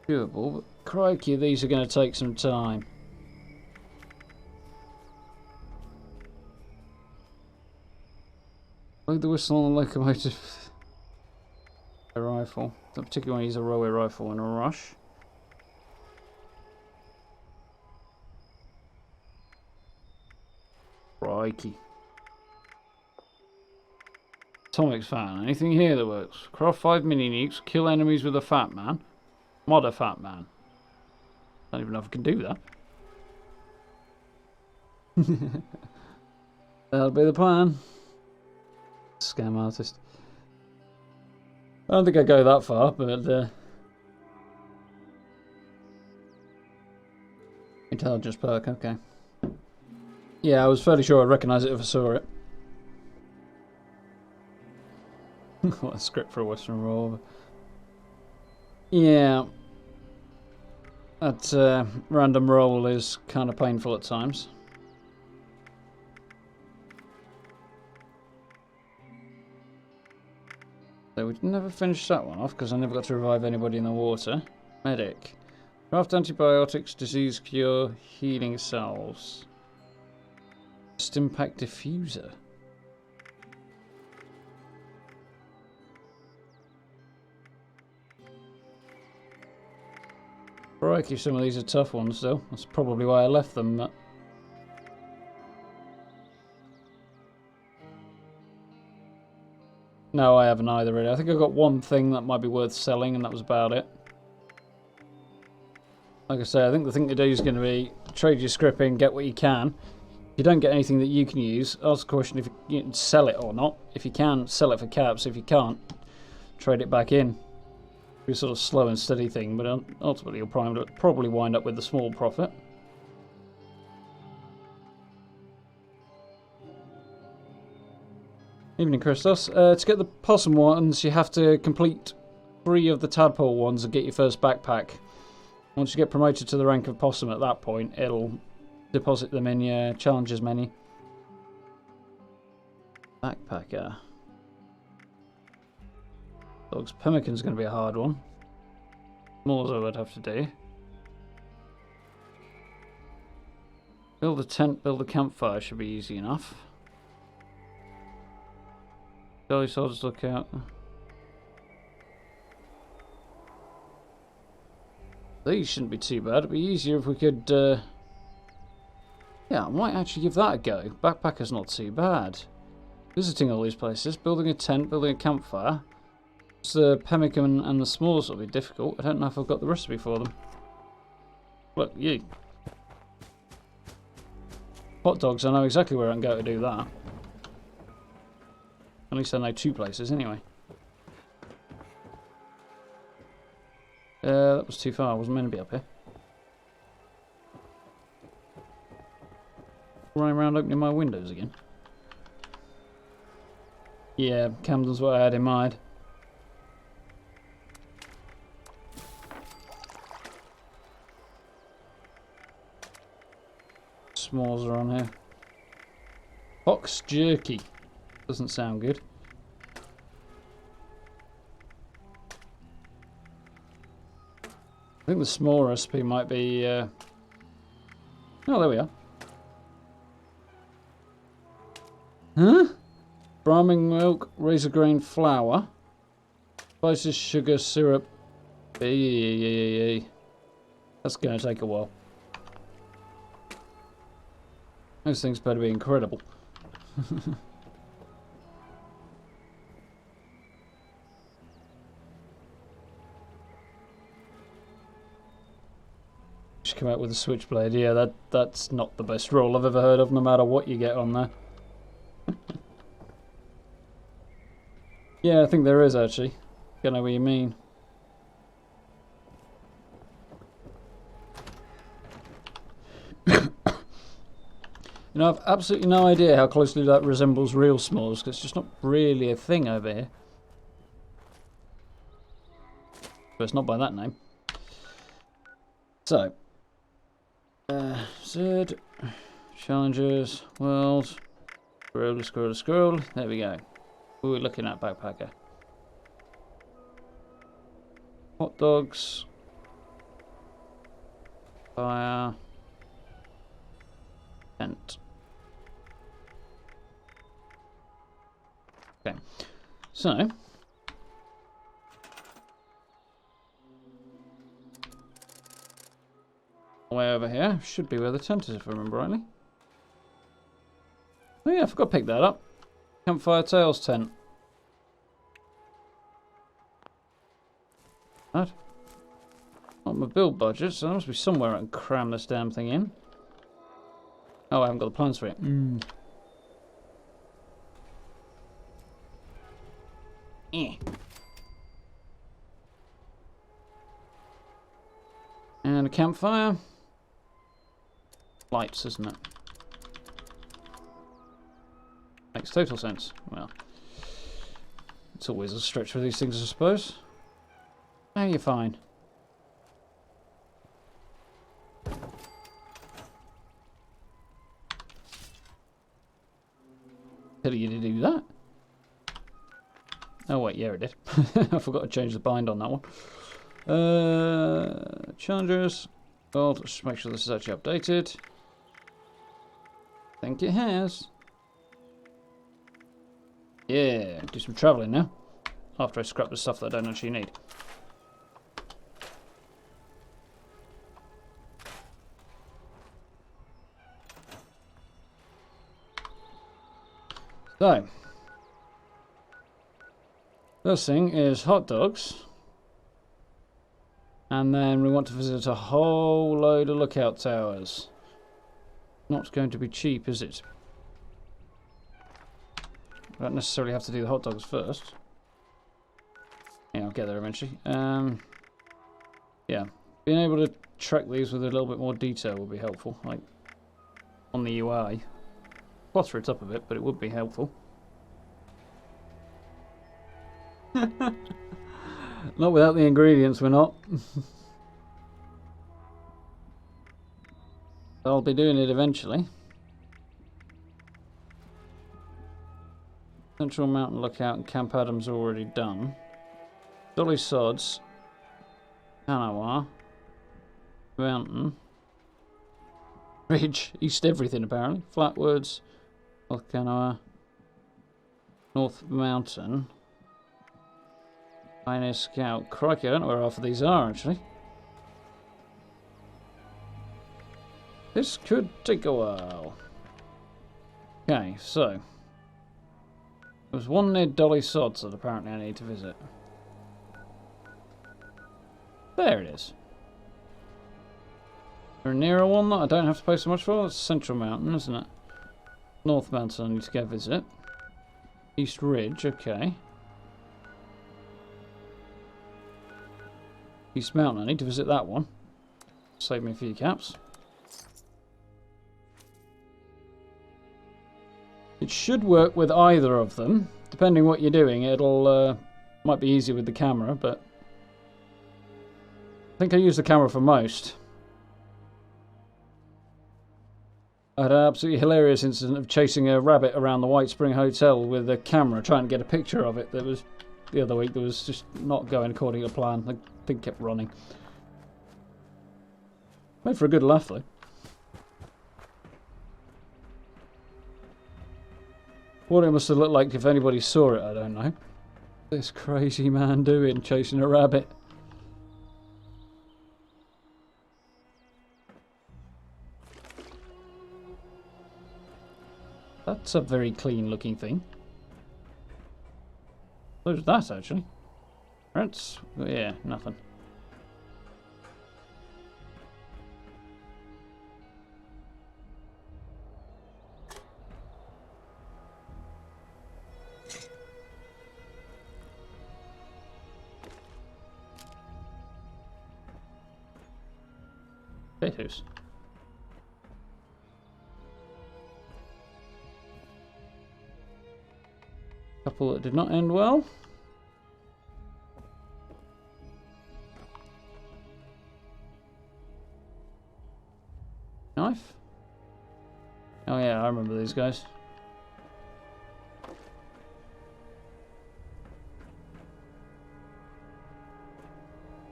Doable, but crikey, these are going to take some time. Load the whistle on the locomotive. A rifle. Don't particularly want to use a railway rifle in a rush. Crikey. Atomic's fan. Anything here that works? Craft 5 mini nukes. Kill enemies with a fat man. Mod a fat man. Don't even know if I can do that. That'll be the plan. Scam artist. I don't think I go that far, but intelligence perk, okay. Yeah, I was fairly sure I'd recognise it if I saw it. What a script for a Western roll. Yeah. That random roll is kind of painful at times. So we never finished that one off because I never got to revive anybody in the water. Medic. Craft antibiotics, disease cure, healing salves. Just impact diffuser. Crikey, some of these are tough ones though. That's probably why I left them. But no, I haven't either really. I think I got one thing that might be worth selling and that was about it. Like I say, I think the thing to do is going to be trade your script in, get what you can. If you don't get anything that you can use, ask the question if you can sell it or not. If you can, sell it for caps. If you can't, trade it back in. Be a sort of slow and steady thing, but ultimately you'll probably wind up with a small profit. Evening, Christos. To get the Possum ones, you have to complete 3 of the Tadpole ones and get your first backpack. Once you get promoted to the rank of Possum at that point, it'll deposit them in your challenges menu. Backpacker. Dog's Pemmican's going to be a hard one. More so I'd have to do. Build a tent, build a campfire should be easy enough. Jolly Swords look out. These shouldn't be too bad. It'd be easier if we could... yeah, I might actually give that a go. Backpacker's not too bad. Visiting all these places, building a tent, building a campfire. The pemmican and the s'mores will be difficult. I don't know if I've got the recipe for them. Look, you. Hot dogs, I know exactly where I can go to do that. At least I know 2 places anyway. That was too far. I wasn't meant to be up here. Running around opening my windows again. Yeah, Camden's what I had in mind. S'mores are on here. Fox jerky. Doesn't sound good. I think the small recipe might be... Oh, there we are. Huh? Brahming milk, razor grain flour, spices, sugar, syrup. That's going to take a while. Those things better be incredible. Just come out with a switchblade. Yeah, that's not the best roll I've ever heard of, no matter what you get on there. Yeah, I think there is actually. I know what you mean. You know, I've absolutely no idea how closely that resembles real s'mores, because it's just not really a thing over here. But it's not by that name. So. Z. Challengers. World. Scroll. There we go. Who are we looking at, backpacker? Hot dogs. Fire. Tent. Okay, so way over here should be where the tent is, if I remember rightly. Oh yeah, I forgot to pick that up. Campfire Tales tent. That. Not my build budget, so there must be somewhere I can cram this damn thing in. Oh, I haven't got the plans for it. And a campfire. Lights, isn't it? Makes total sense. Well, it's always a stretch for these things, I suppose. Oh, you're fine. Tell you to do that. Oh wait, yeah, it did. I forgot to change the bind on that one. Challengers. Well, just make sure this is actually updated. I think it has. Yeah, do some travelling now. After I scrap the stuff that I don't actually need. So, first thing is hot dogs. And then we want to visit a whole load of lookout towers. Not going to be cheap, is it? I don't necessarily have to do the hot dogs first. Yeah, I'll get there eventually. Yeah, being able to track these with a little bit more detail would be helpful. Like, on the UI. Clutter it up a bit, but it would be helpful. Not without the ingredients, we're not. I'll be doing it eventually. Central Mountain Lookout and Camp Adams already done. Dolly Sods. Kanawha. Mountain. Ridge. East everything apparently. Flatwoods. North Kanawha. North Mountain. Pioneer Scout. Crikey, I don't know where half of these are actually. This could take a while. Okay, so. There's one near Dolly Sods that apparently I need to visit. There it is. Is there a nearer one that I don't have to pay so much for? It's Central Mountain, isn't it? North Mountain I need to go visit. East Ridge, okay. East Mountain, I need to visit that one. Save me a few caps. It should work with either of them. Depending what you're doing, it'll might be easier with the camera, but I think I use the camera for most. I had an absolutely hilarious incident of chasing a rabbit around the White Spring Hotel with a camera, trying to get a picture of it. That was the other week. That was just not going according to plan. The thing kept running. Made for a good laugh, though. What it must have looked like if anybody saw it, I don't know. This crazy man doing, chasing a rabbit. That's a very clean looking thing. There's that, actually. That's, yeah, nothing. Potatoes. Couple that did not end well. Knife? Oh yeah, I remember these guys.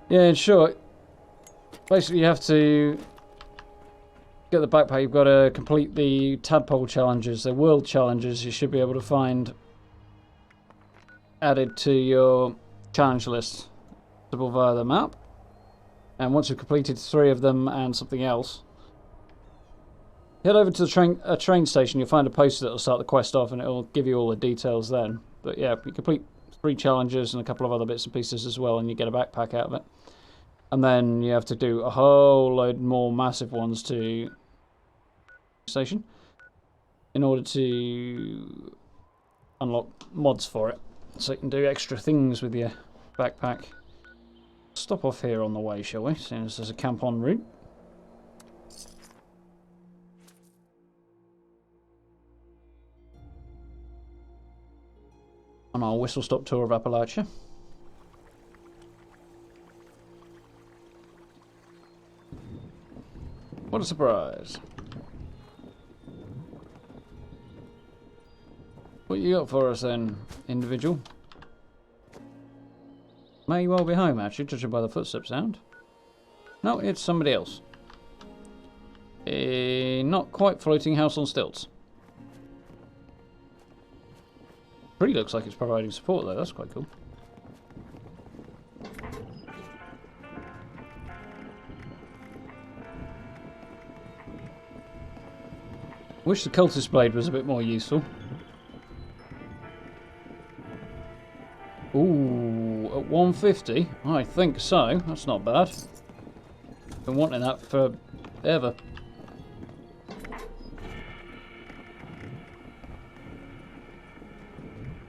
Yeah, in short, basically you have to get the backpack. You've got to complete the tadpole challenges, the world challenges. You should be able to find added to your challenge list via the map. And once you've completed 3 of them and something else, head over to the train station. You'll find a poster that will start the quest off, and it will give you all the details then. But yeah, you complete 3 challenges and a couple of other bits and pieces as well, and you get a backpack out of it. And then you have to do a whole load more massive ones to station in order to unlock mods for it, so you can do extra things with your backpack. Stop off here on the way, shall we? Seeing as there's a camp en route. On our whistle-stop tour of Appalachia. What a surprise. What you got for us then, individual? May well be home, actually, judging by the footstep sound. No, it's somebody else. A not quite floating house on stilts. Pretty looks like it's providing support though, that's quite cool. Wish the cultist blade was a bit more useful. Ooh, at 150? I think so. That's not bad. Been wanting that for ever.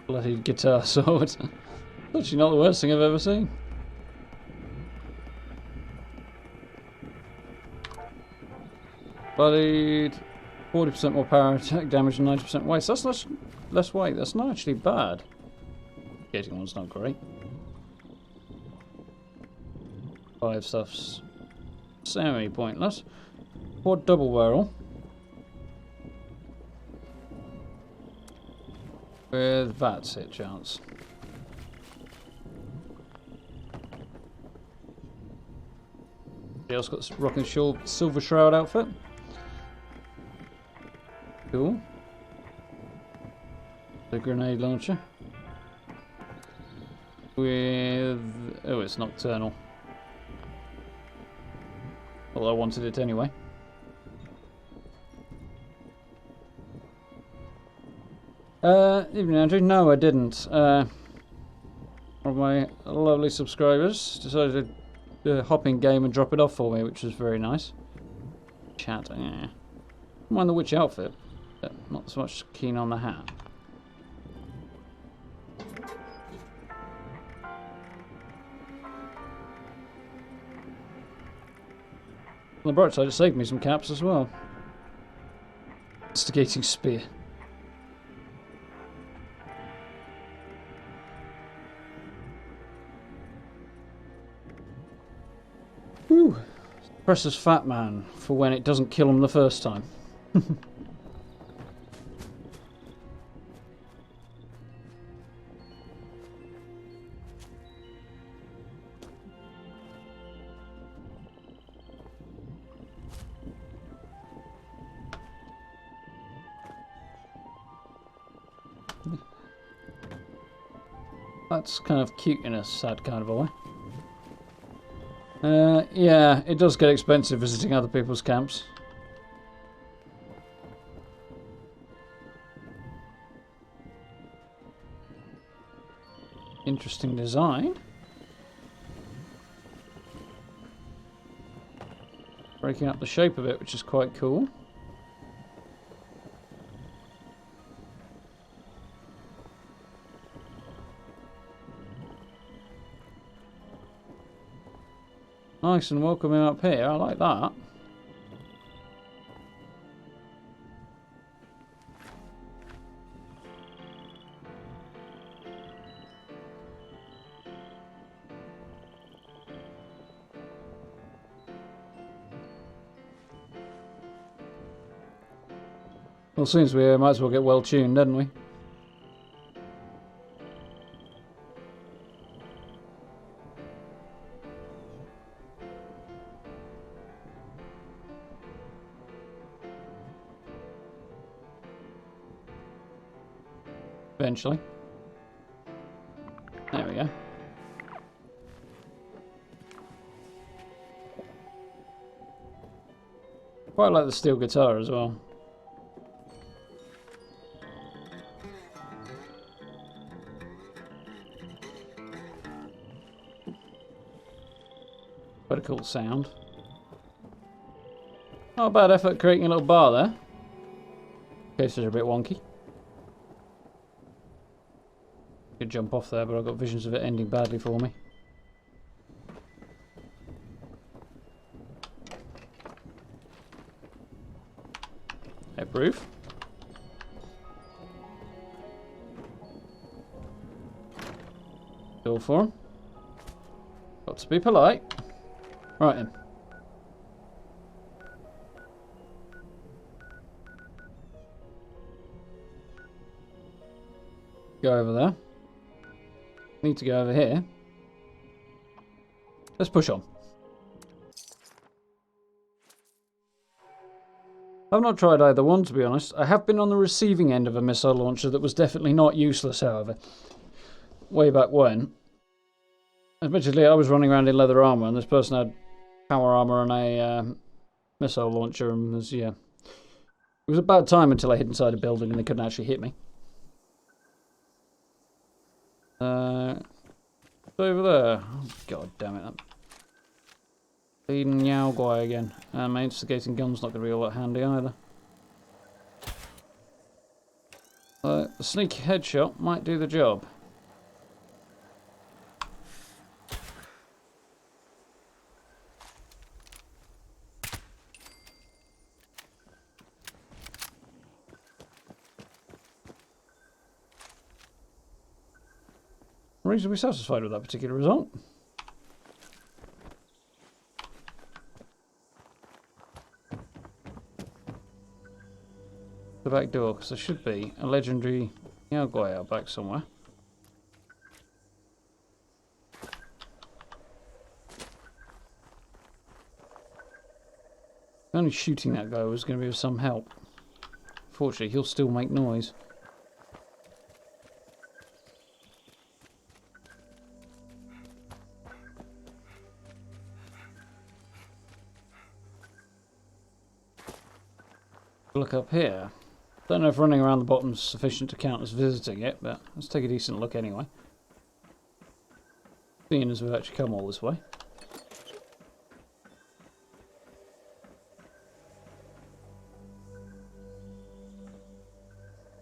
Bloody guitar sword. Actually not the worst thing I've ever seen. Bloodied. 40% more power, attack damage, and 90% weight. So that's less weight. That's not actually bad. Getting one's not great. 5 stuff's semi-pointless. Quad double barrel. With VATS hit chance. Somebody else got this rocking silver shroud outfit. Cool. The grenade launcher. With... oh, it's nocturnal. Well, I wanted it anyway. Evening, Andrew. No, I didn't. One of my lovely subscribers decided to hop in game and drop it off for me, which was very nice. Chat. Don't mind the witch outfit, but not so much keen on the hat. On the bright side, it saved me some caps as well. Instigating spear. Whew. Presses Fat Man for when it doesn't kill him the first time. That's kind of cute in a sad kind of a way. Yeah, it does get expensive visiting other people's camps. Interesting design. Breaking up the shape of it, which is quite cool. Nice and welcoming up here, I like that. Well, seems we might as well get well tuned, don't we? Eventually. There we go. Quite like the steel guitar as well. Quite a cool sound. Not a bad effort creating a little bar there. Cases are a bit wonky. Could jump off there, but I've got visions of it ending badly for me. Approve. Go for him. Got to be polite. Right then. Go over there. Need to go over here. Let's push on. I've not tried either one, to be honest. I have been on the receiving end of a missile launcher that was definitely not useless, however. Way back when. Admittedly, I was running around in leather armour, and this person had power armour and a missile launcher, and was, yeah. It was a bad time until I hid inside a building and they couldn't actually hit me. Over there. Oh, God damn it. That bleeding Yao guy again. My instigating gun's not going to be all that handy either. The sneaky headshot might do the job. Reasonably satisfied with that particular result. The back door, because there should be a legendary Yao guy out back somewhere. Only shooting that guy was going to be of some help. Fortunately, he'll still make noise. Look up here. Don't know if running around the bottom is sufficient to count as visiting it, but let's take a decent look anyway. Seeing as we've actually come all this way.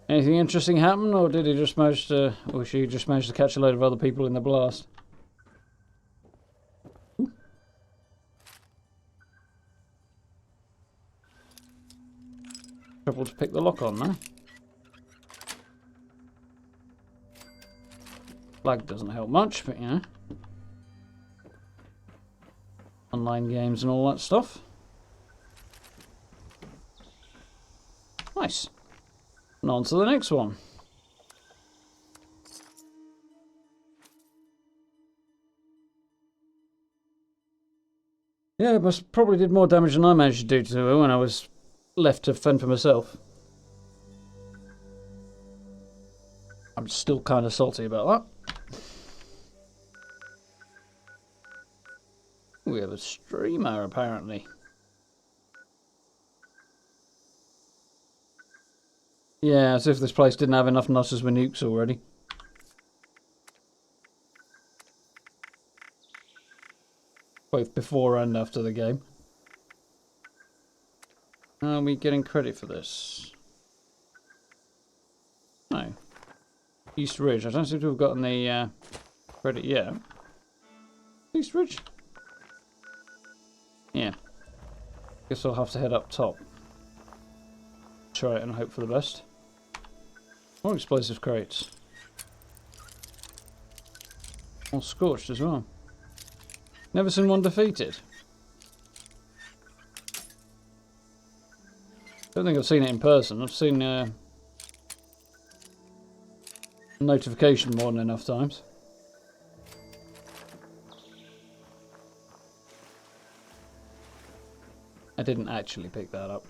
Anything interesting happen, or did he just manage to, or she just managed to catch a load of other people in the blast? Ooh. Trouble to pick the lock on now. Lag doesn't help much, but you know. Online games and all that stuff. Nice. And on to the next one. Yeah, but probably did more damage than I managed to do to her when I was left to fend for myself. I'm still kind of salty about that. We have a streamer, apparently. Yeah, as if this place didn't have enough nutters with nukes already. Both before and after the game. Are we getting credit for this? No. East Ridge. I don't seem to have gotten the credit yet. East Ridge? Yeah. Guess I'll have to head up top. Try it and hope for the best. More explosive crates. More scorched as well. Never seen one defeated. Don't think I've seen it in person. I've seen notification more than enough times. I didn't actually pick that up.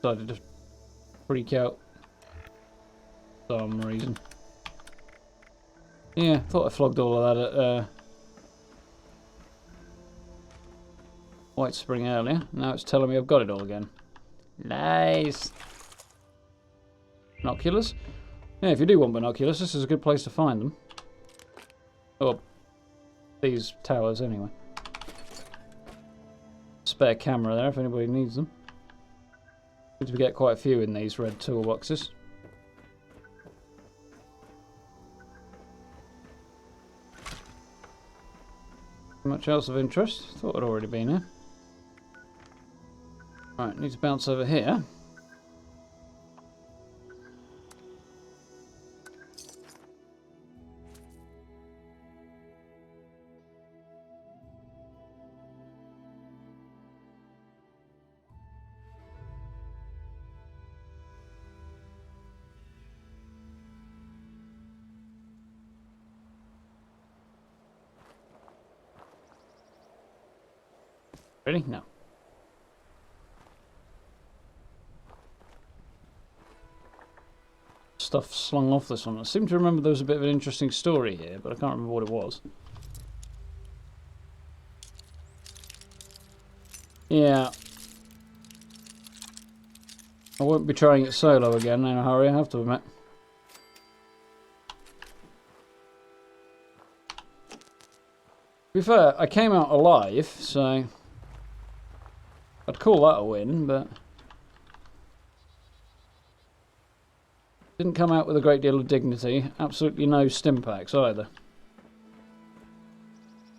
Decided to freak out for some reason. Yeah, thought I flogged all of that at White Spring earlier. Now it's telling me I've got it all again. Nice. Binoculars? Yeah, if you do want binoculars, this is a good place to find them. Or these towers, anyway. Spare camera there if anybody needs them. Seems to get quite a few in these red toolboxes. Much else of interest? Thought I'd already been here. Right, need to bounce over here. Ready? No. Stuff slung off this one. I seem to remember there was a bit of an interesting story here, but I can't remember what it was. Yeah. I won't be trying it solo again in a hurry, I have to admit. To be fair, I came out alive, so I'd call that a win, but didn't come out with a great deal of dignity. Absolutely no stim packs either.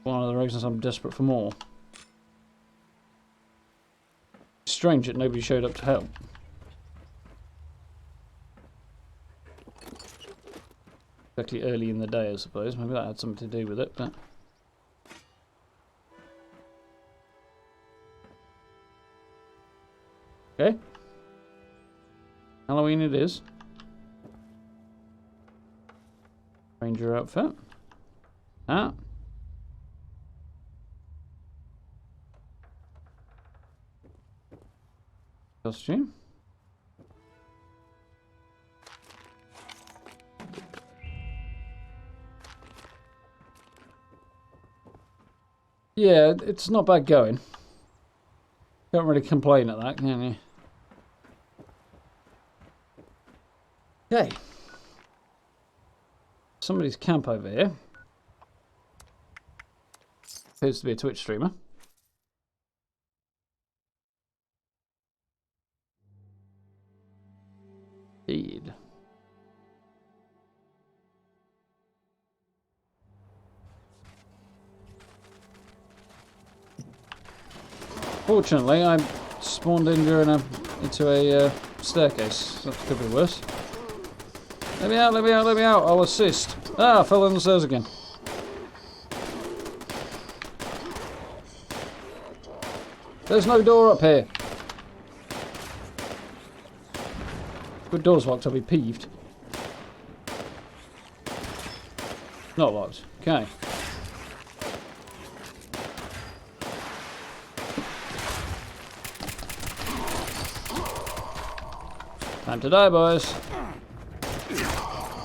One of the reasons I'm desperate for more. Strange that nobody showed up to help. Exactly early in the day, I suppose. Maybe that had something to do with it, but okay. Halloween it is. Ranger outfit. Ah. Costume. Yeah, it's not bad going. Can't really complain at that, can you? Okay. Somebody's camp over here. Appears to be a Twitch streamer. Indeed. Fortunately, I spawned in during into a staircase. That could be worse. Let me out, let me out, let me out. I'll assist. Ah, I fell on the stairs again. There's no door up here. Good door's locked, I'll be peeved. Not locked. Okay. Time to die, boys.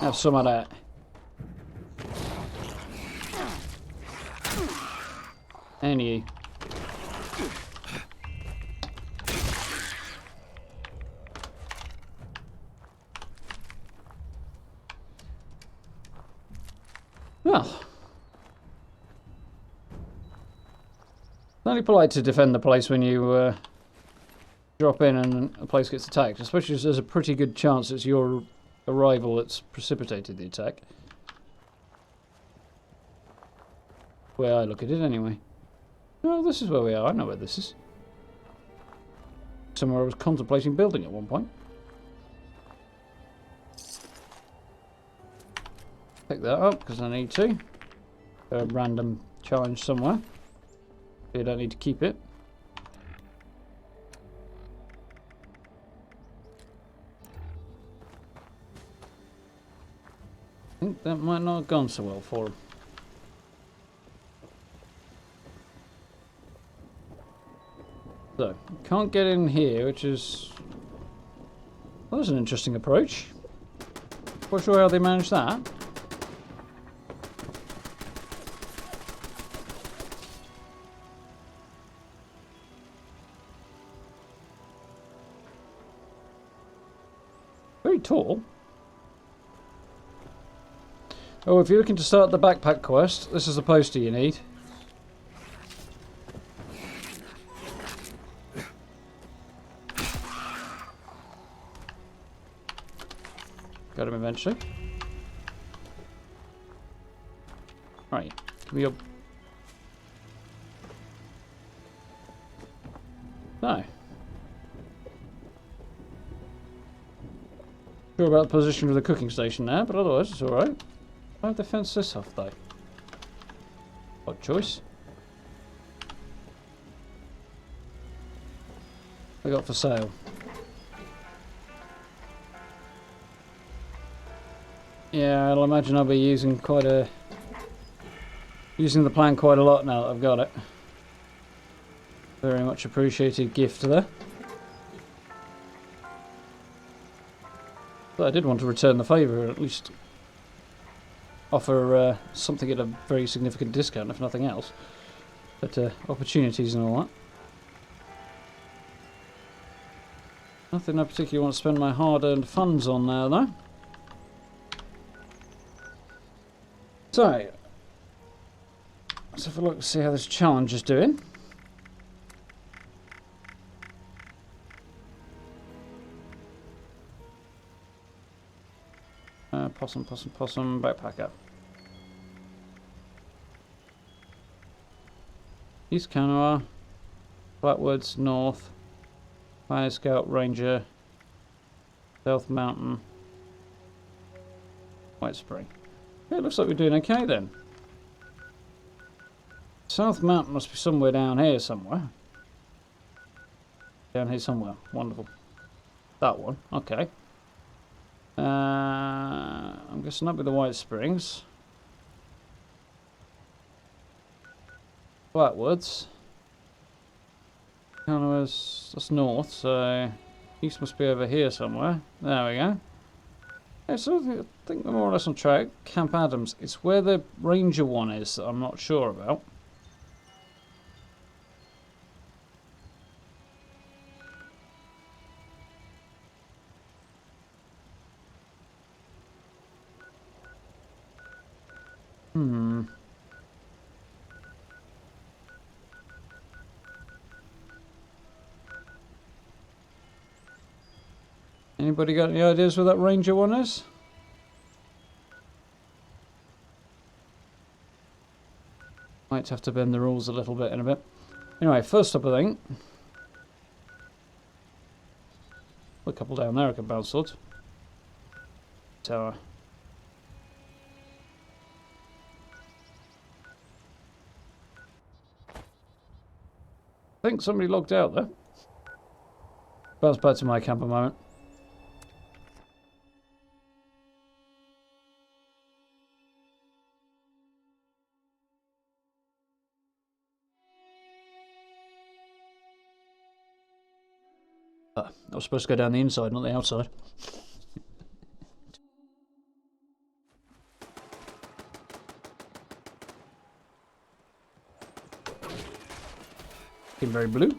Have some of that. Any. Well, it's only polite to defend the place when you drop in and a place gets attacked, especially as there's a pretty good chance it's your arrival that's precipitated the attack. The way I look at it, anyway. No, this is where we are. I know where this is. Somewhere I was contemplating building at one point. Pick that up because I need to. A random challenge somewhere. You don't need to keep it. I think that might not have gone so well for him. So, can't get in here, which is... Well, that's an interesting approach. Not sure how they managed that. Very tall. Oh, if you're looking to start the backpack quest, this is the poster you need. Got him eventually. Right, give me your... No. Sure about the position of the cooking station there, but otherwise it's alright. Why have they fenced this off though? Odd choice. I got for sale. Yeah, I'll imagine I'll be using the plan quite a lot now that I've got it. Very much appreciated gift there. But I did want to return the favour, or at least offer something at a very significant discount, if nothing else. But opportunities and all that. Nothing I particularly want to spend my hard-earned funds on now, though. So, let's have a look and see how this challenge is doing. Possum, backpacker. East Canoa, Flatwoods, North, Fire Scout, Ranger, South Mountain, White Spring. Yeah, it looks like we're doing okay then. South Mountain must be somewhere down here somewhere. Down here somewhere. Wonderful. That one. Okay. I'm guessing up with the White Springs. Flatwoods. That's north, so east must be over here somewhere. There we go. Yeah, so I think we're more or less on track. Camp Adams. It's where the Ranger one is that I'm not sure about. Anybody got any ideas where that Ranger one is? Might have to bend the rules a little bit in a bit. Anyway, first up I think. A couple down there I can bounce swords. Tower. I think somebody logged out there. Bounce back to my camp a moment. I was supposed to go down the inside, not the outside. Looking very blue.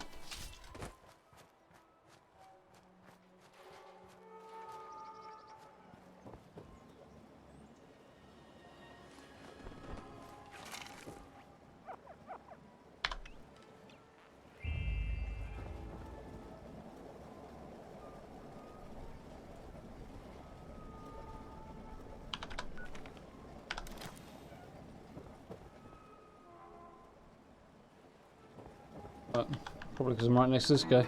But probably because I'm right next to this guy.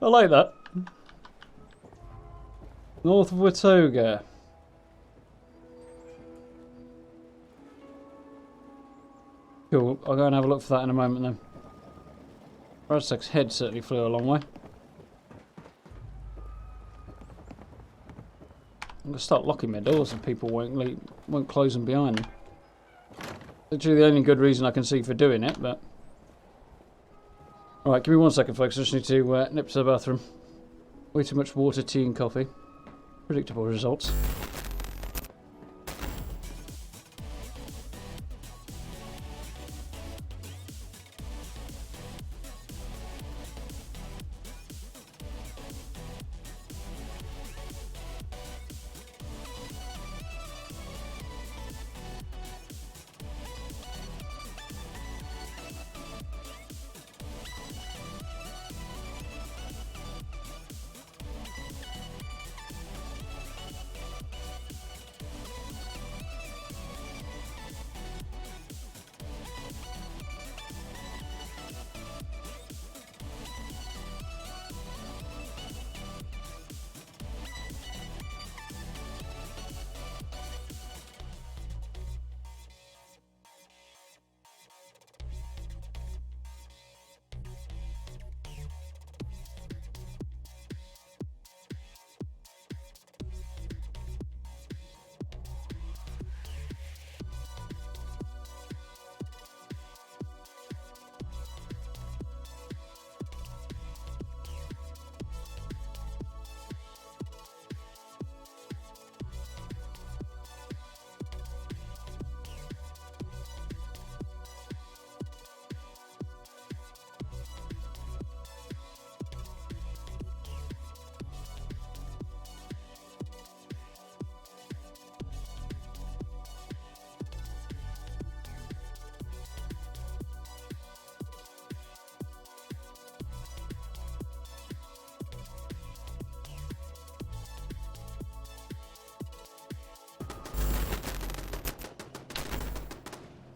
I like that. North of Watoga. Cool, I'll go and have a look for that in a moment then. Radsek's head certainly flew a long way. I'm going to start locking my doors if people won't close them behind them. Literally the only good reason I can see for doing it, but... Alright, give me 1 second folks, I just need to nip to the bathroom. Way too much water, tea and coffee. Predictable results.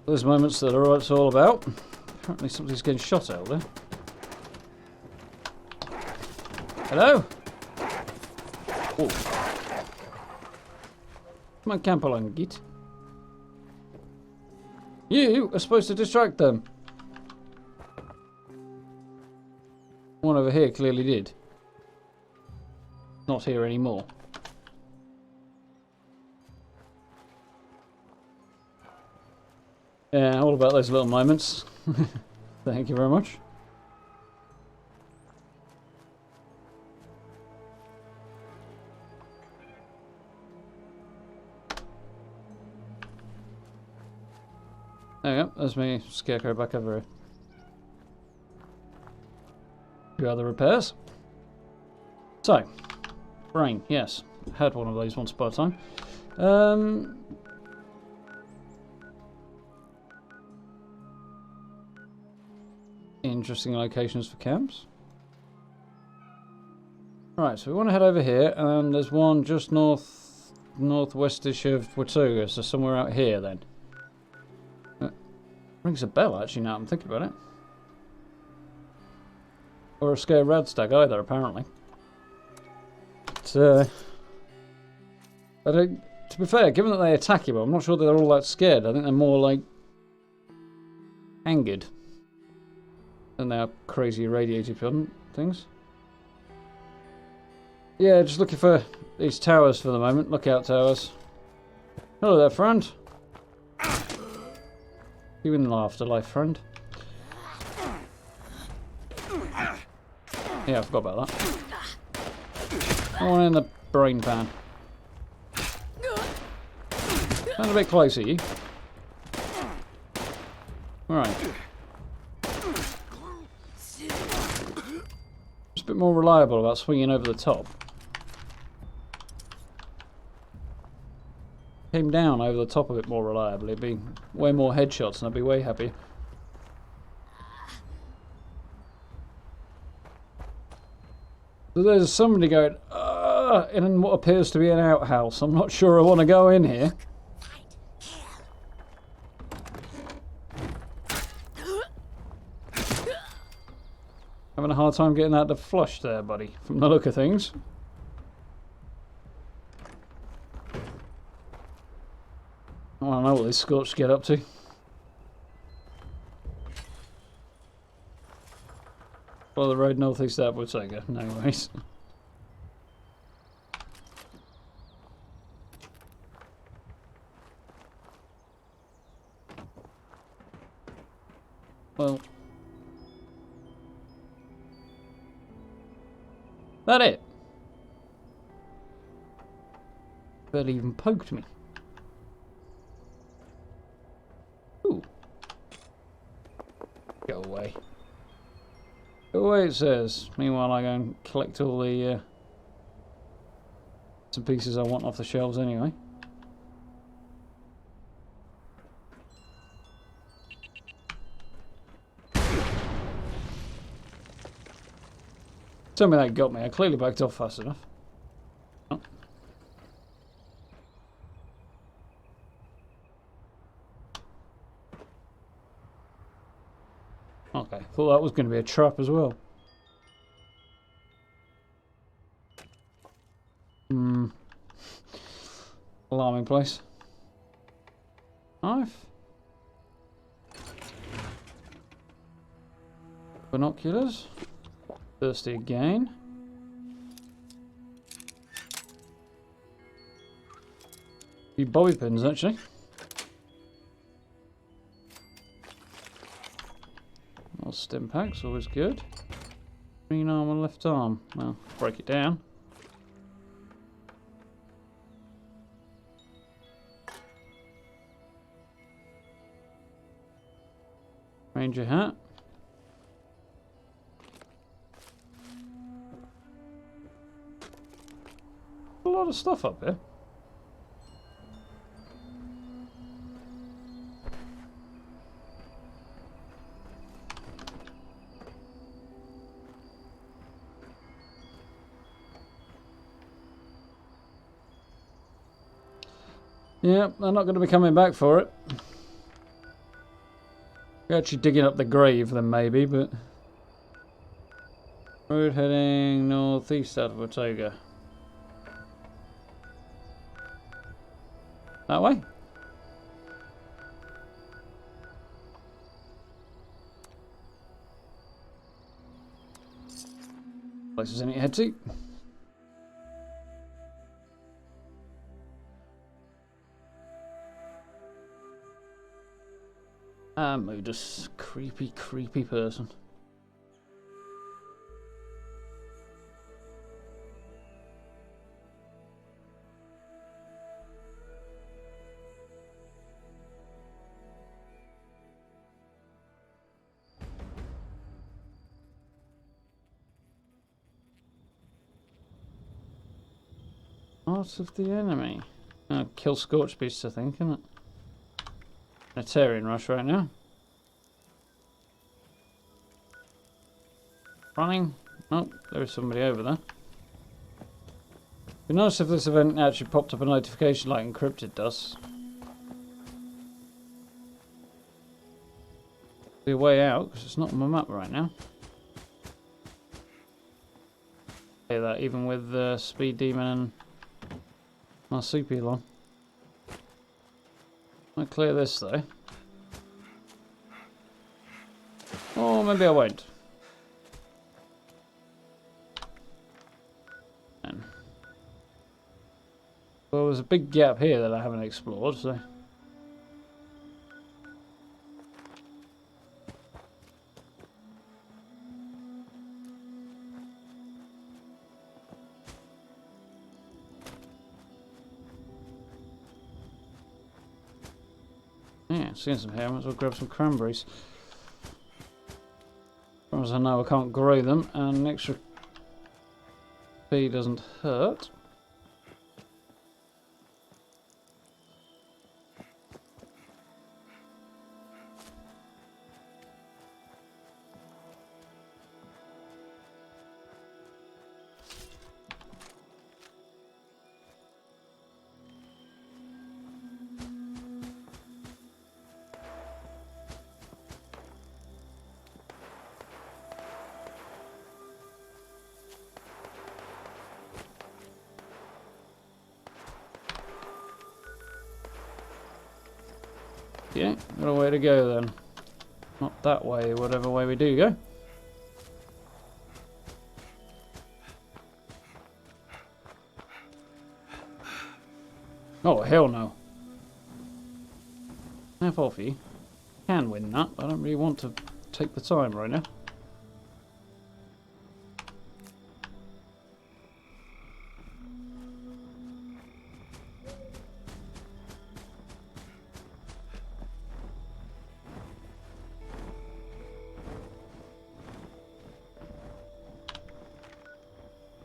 Those moments that are what it's all about. Apparently somebody's getting shot out there. Hello? Oh. Come on, camp along, git. You are supposed to distract them. One over here clearly did. Not here anymore. Yeah, all about those little moments. Thank you very much. There we go, there's me scarecrow back over here. Few other repairs. So, brain, yes. Had one of those once upon a time. Interesting locations for camps. Right, so we want to head over here, and there's one just northwestish of Watoga, so somewhere out here then. Rings a bell actually now I'm thinking about it. Or a scare radstag either, apparently. But, to be fair, given that they attack you, I'm not sure they're all that scared. I think they're more like angered than they are crazy irradiated things. Yeah, just looking for these towers for the moment. Lookout towers. Hello there, friend. You in the afterlife, friend. Yeah, I forgot about that. I want in the brain pan. Stand a bit closer, you. Alright. Just a bit more reliable about swinging over the top. Came down over the top a bit more reliably. It'd be way more headshots and I'd be way happier. So there's somebody going in what appears to be an outhouse. I'm not sure I want to go in here. Having a hard time getting that to flush there, buddy, from the look of things. I don't know what this Scorch get up to. Follow the road northeast outwards, I go. No worries. Well. That it? Barely even poked me. Ooh. Go away. Go away, it says. Meanwhile, I go and collect all the some pieces I want off the shelves anyway. Tell me that got me. I clearly backed off fast enough. Oh. Okay, thought that was going to be a trap as well. Alarming place. Knife. Binoculars. Thirsty again. Few bobby pins actually. More stim packs, always good. Green arm and left arm. Well, break it down. Ranger hat. A lot of stuff up here. Yeah, they're not going to be coming back for it. We're actually digging up the grave then maybe, but... Road heading northeast out of Watoga. That way? Places in it head to. Modus. Creepy, creepy person. Heart of the enemy. Kill Scorch Beast, I think, isn't it? A Tarian rush right now. Running. Oh, there is somebody over there. Be nice if this event actually popped up a notification like Encrypted does. Be a way out because it's not on my map right now. Say that even with Speed Demon and Marsupial on. I'll clear this though. Or maybe I won't. And Well, there's a big gap here that I haven't explored, so... Yeah, seeing some here, I might as well grab some cranberries. As far as I know, I can't grow them, and an extra bee doesn't hurt. Yeah, got a way to go then. Not that way, whatever way we do go. Oh, hell no. Half off you. Can win that, but I don't really want to take the time right now.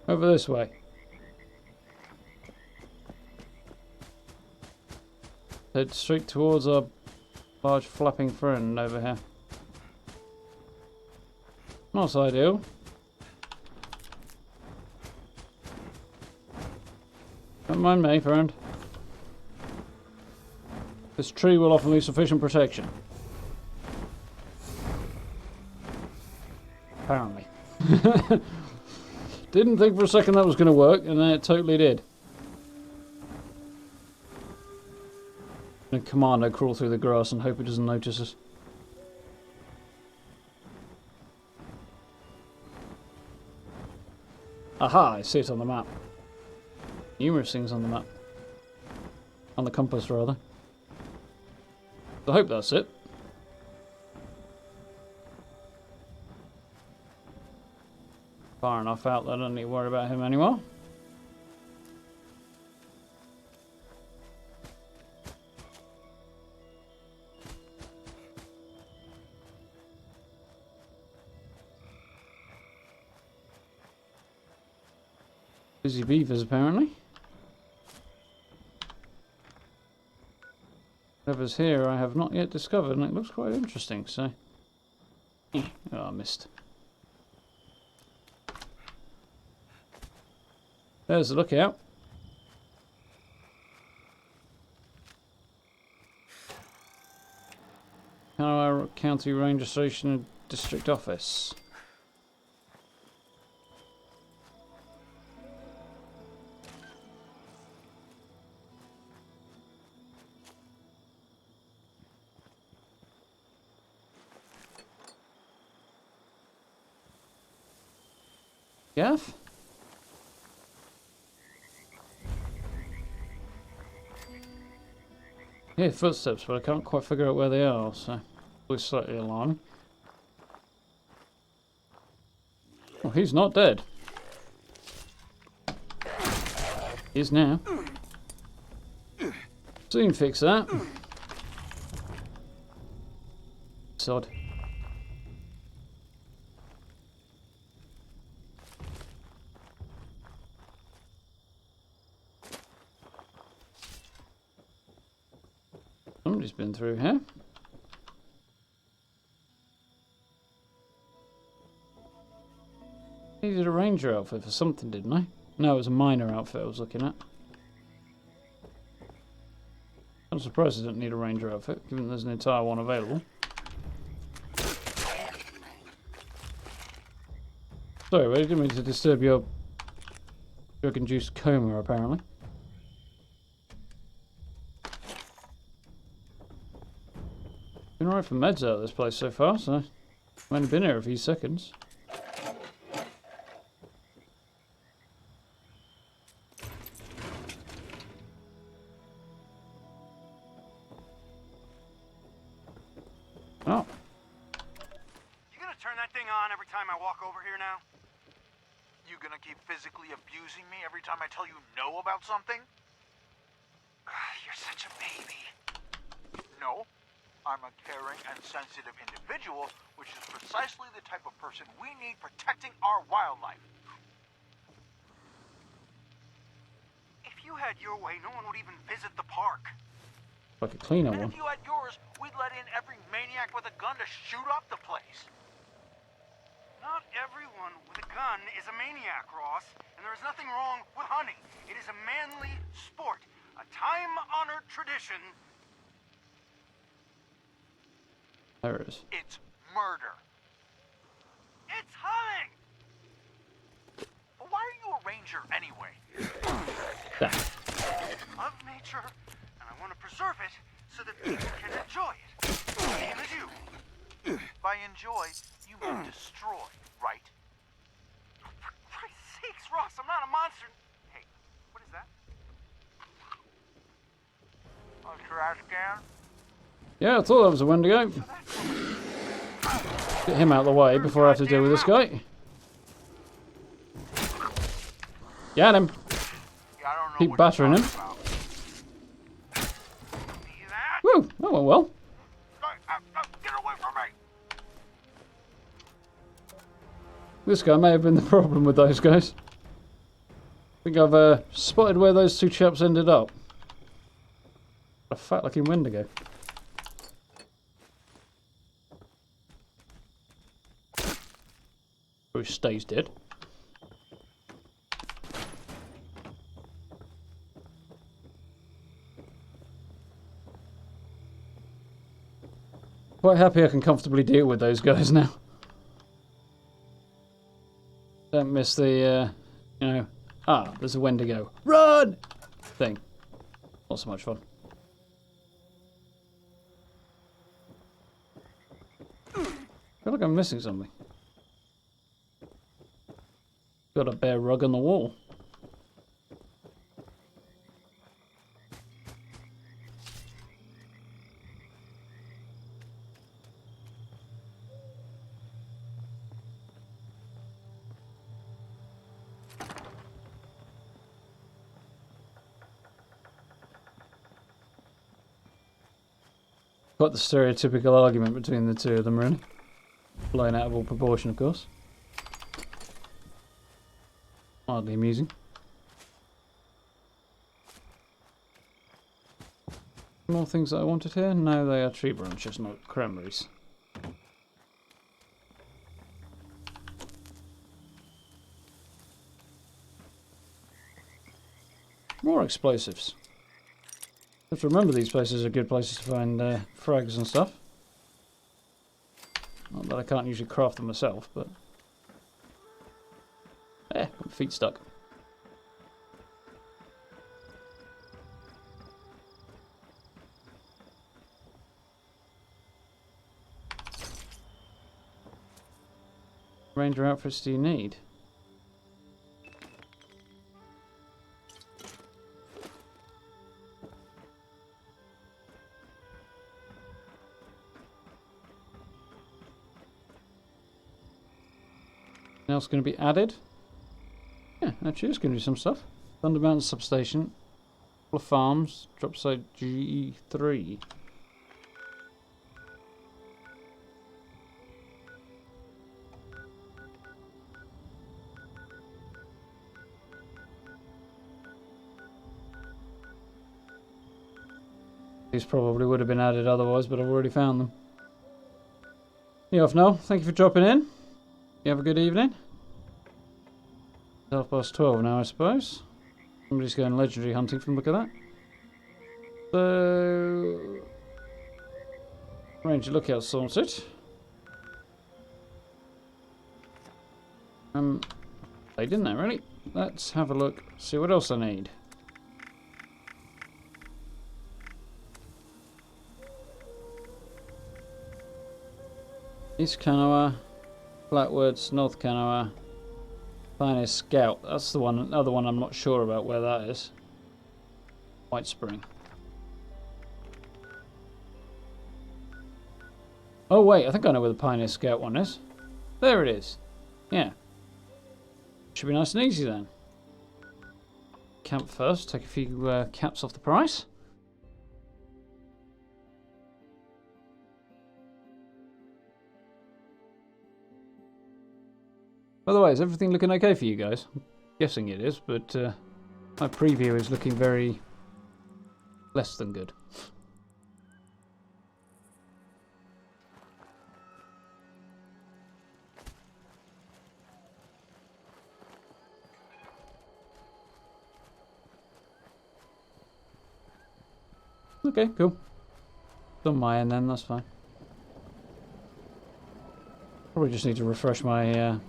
Over this way. Head straight towards our large flapping friend over here. Not ideal. Don't mind me, friend. This tree will offer me sufficient protection. Apparently. Didn't think for a second that was going to work, and then it totally did. And Commando crawl through the grass and hope it doesn't notice us. Aha, I see it on the map. Numerous things on the map. On the compass, rather. I hope that's it. Far enough out that I don't need to worry about him anymore. Busy beavers, apparently. Whatever's here I have not yet discovered, and it looks quite interesting, so... Oh, I missed. There's the lookout. Carlisle County Ranger Station and District Office. Gaff? Yeah, footsteps, but I can't quite figure out where they are, so we're slightly alarming. Oh, he's not dead. He is now. Soon fix that. Sod. Somebody's been through here. Needed a ranger outfit for something, didn't I? No, it was a miner outfit I was looking at. I'm surprised I didn't need a ranger outfit, given there's an entire one available. Sorry, I didn't mean to disturb your drug-induced coma, apparently. Been alright for meds out of this place so far, so I've only been here a few seconds. Oh. You gonna turn that thing on every time I walk over here now? You gonna keep physically abusing me every time I tell you no about something? You're such a baby. No. I'm a caring and sensitive individual, which is precisely the type of person we need protecting our wildlife. If you had your way, no one would even visit the park. Like a cleaner And one. if you had yours, we'd let in every maniac with a gun to shoot up the place. Not everyone with a gun is a maniac, Ross. And there is nothing wrong with hunting. It is a manly sport. A time-honored tradition. There it is. It's murder. It's hunting! But why are you a ranger anyway? There. I love nature, and I want to preserve it so that people can enjoy it. Same as you. By enjoy, you mean destroy, right? For Christ's sakes, Ross, I'm not a monster. Hey, what is that? A trash can? Yeah, I thought that was a Wendigo. Get him out of the way before I have to deal with this guy. Get him. Yeah, I don't know Keep what battering you're him. talking about. See that? Woo! That went well. Get away from me! This guy may have been the problem with those guys. I think I've spotted where those two chaps ended up. A fat looking Wendigo. Who stays dead. Quite happy I can comfortably deal with those guys now. Don't miss the, you know, there's a Wendigo. Run! Thing. Not so much fun. I feel like I'm missing something. Got a bare rug on the wall. Quite the stereotypical argument between the two of them, really. Blown out of all proportion, of course. Hardly amusing. More things that I wanted here? No, they are tree branches, not cranberries. More explosives. Have to remember these places are good places to find frags and stuff. Not that I can't usually craft them myself, but... got my feet stuck. Ranger outfits do you need? Anything else going to be added? Yeah, actually there's going to be some stuff. Thunder Mountain Substation, couple of farms, drop site G3. These probably would have been added otherwise, but I've already found them. You off now? Thank you for dropping in. You have a good evening. It's 12:30 now, I suppose. Somebody's going legendary hunting from the look of that. So... Ranger lookout sorted. They didn't they, really? Let's have a look, see what else I need. East Kanoa, Flatwoods, North Kanoa, Pioneer Scout. That's the one, other one I'm not sure about where that is. White Spring. Oh wait, I think I know where the Pioneer Scout one is. There it is. Yeah. Should be nice and easy then. Camp first, take a few caps off the price. By the way, is everything looking okay for you guys? I'm guessing it is, but my preview is looking very less than good. Okay, cool. It's on my end then, that's fine. Probably just need to refresh my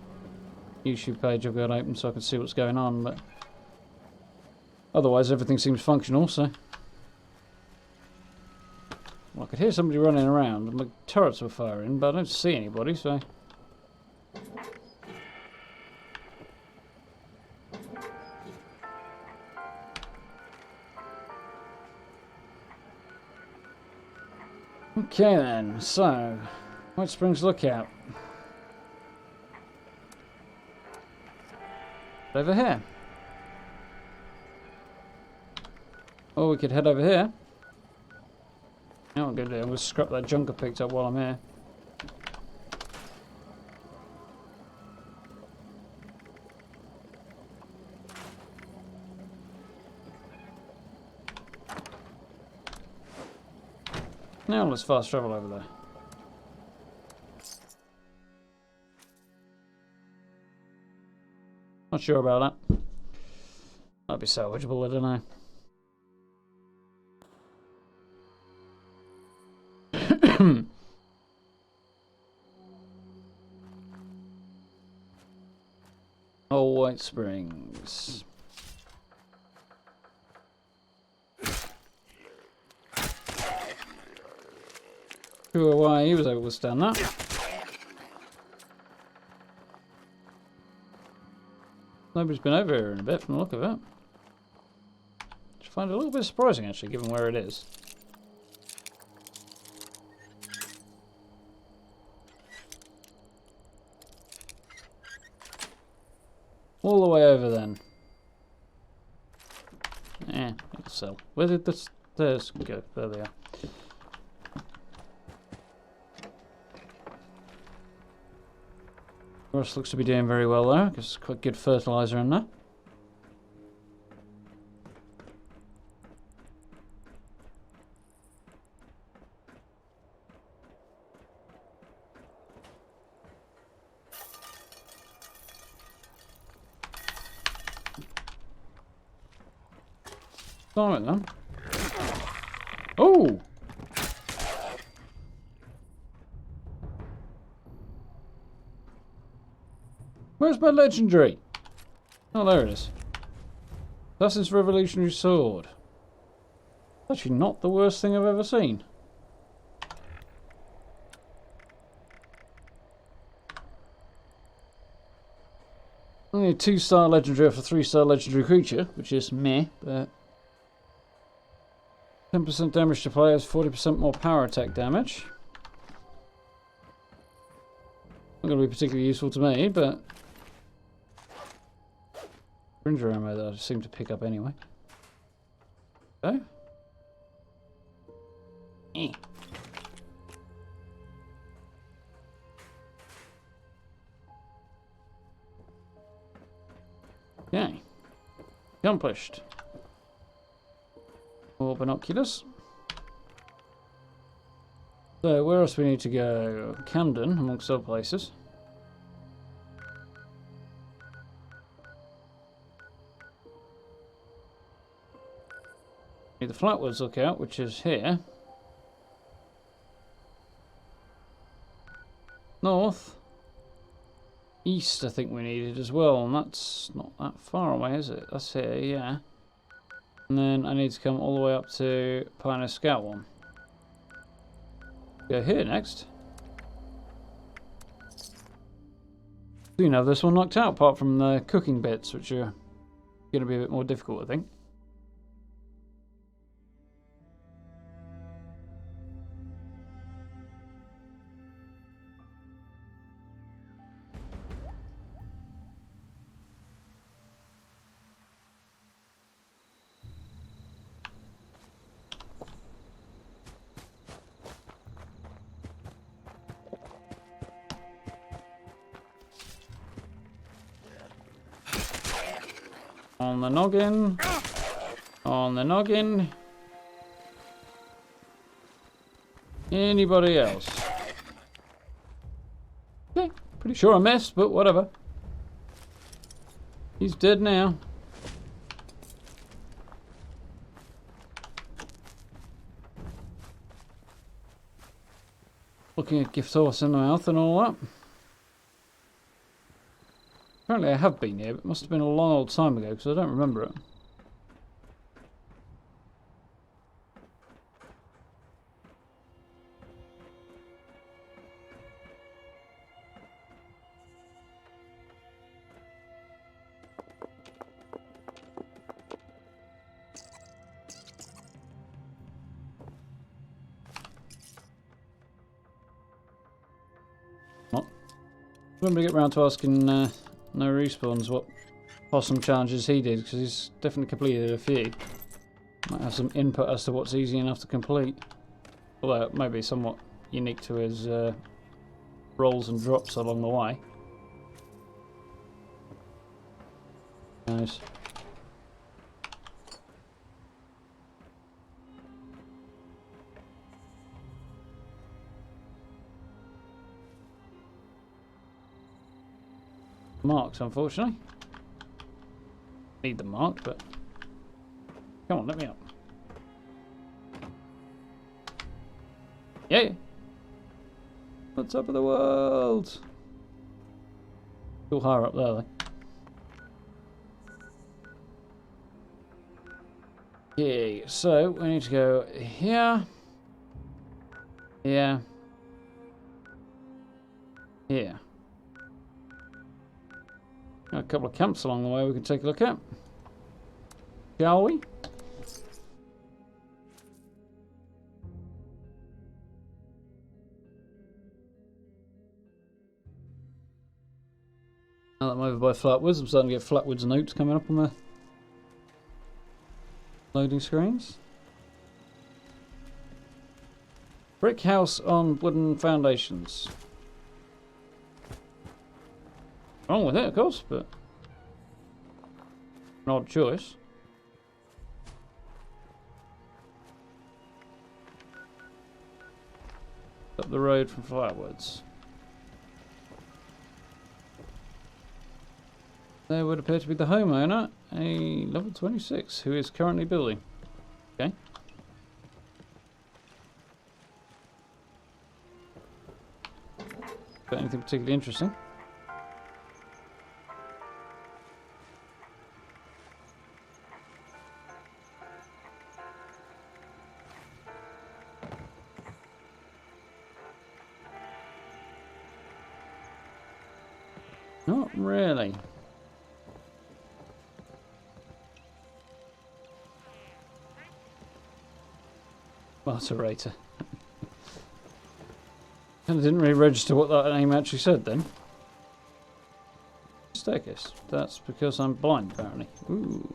YouTube page I've got open so I can see what's going on, but otherwise everything seems functional, so. Well, I could hear somebody running around and the turrets were firing, but I don't see anybody, so. Okay then, so White Springs Lookout. Over here. Or we could head over here. Now I'm going to scrap that junk I picked up while I'm here. Now let's fast travel over there. Not sure about that. That'd be salvageable, I don't know. Oh, White Springs. Sure why he was able to stand that. Nobody's been over here in a bit from the look of it. Which I find it a little bit surprising actually, given where it is. All the way over then. It'll sell. Where did the stairs go? There they are. Ross looks to be doing very well there, because it's quite good fertilizer in there. Damn it then. Oh! Where's my legendary? Oh, there it is. Assassin's Revolutionary Sword. Actually not the worst thing I've ever seen. Only a 2-star legendary off a 3-star legendary creature, which is meh, but 10% damage to players, 40% more power attack damage. Not going to be particularly useful to me, but Ranger ammo that I seem to pick up anyway. So. Okay. Accomplished. More binoculars. So, where else we need to go? Camden, amongst other places. Need the Flatwoods Lookout, which is here. North. East, I think we needed as well, and that's not that far away, is it? That's here, yeah. And then I need to come all the way up to Pioneer Scout one. Go here next. So you know, this one knocked out, apart from the cooking bits, which are going to be a bit more difficult, I think. On the noggin. On the noggin. Anybody else? Okay, pretty sure I missed, but whatever. He's dead now. Looking at gift horse in the mouth and all that. Apparently I have been here, but it must have been a long old time ago because I don't remember it. What? When we get round to asking No Respawns what Possum challenges he did, because he's definitely completed a few. Might have some input as to what's easy enough to complete. Although it may be somewhat unique to his rolls and drops along the way. Nice. Marks, unfortunately. Need them marked, but come on, let me up. Yeah. On top of the world. Still higher up there, though. Okay, so we need to go here. Here. Here. A couple of camps along the way we can take a look at. Shall we? Now that I'm over by Flatwoods, I'm starting to get Flatwoods notes coming up on the loading screens. Brick house on wooden foundations. Wrong with it, of course, but an odd choice. Up the road from Flatwoods. There would appear to be the homeowner, a level 26, who is currently building. Okay. Got anything particularly interesting? Not really. Moderator. And I didn't really register what that name actually said then. Staircase. That's because I'm blind, apparently. Ooh.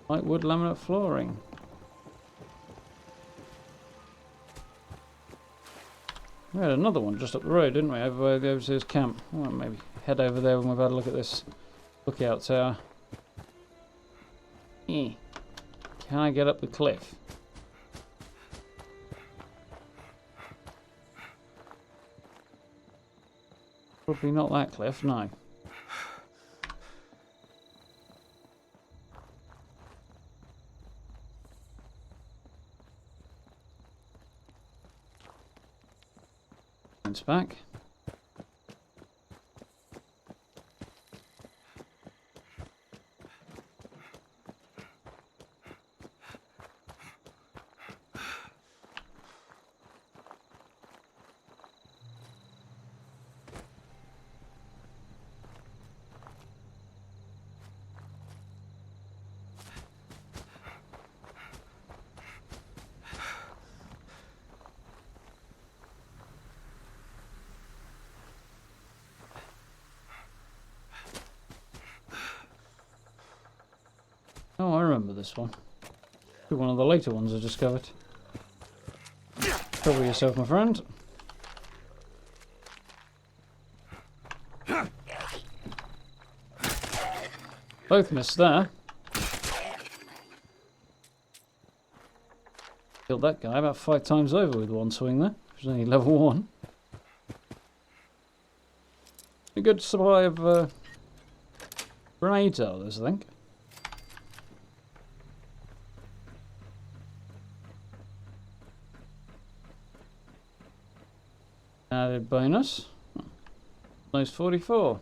Light wood laminate flooring. We had another one just up the road, didn't we? Over by the overseer's camp. Well, maybe head over there when we've had a look at this lookout tower. Can I get up the cliff? Probably not that cliff, no. It's back. Oh, I remember this one. One of the later ones I discovered. Cover yourself, my friend. Both missed there. Killed that guy about 5 times over with one swing there. It was only level 1. A good supply of grenades out of this, I think. Added bonus. Nice 44.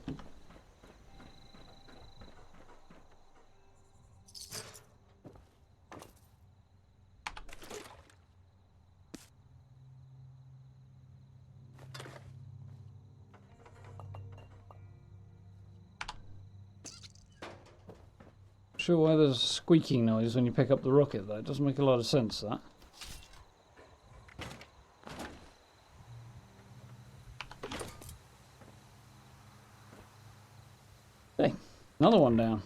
Sure why there's a squeaking noise when you pick up the rocket though. It doesn't make a lot of sense, that. Hey, another one down.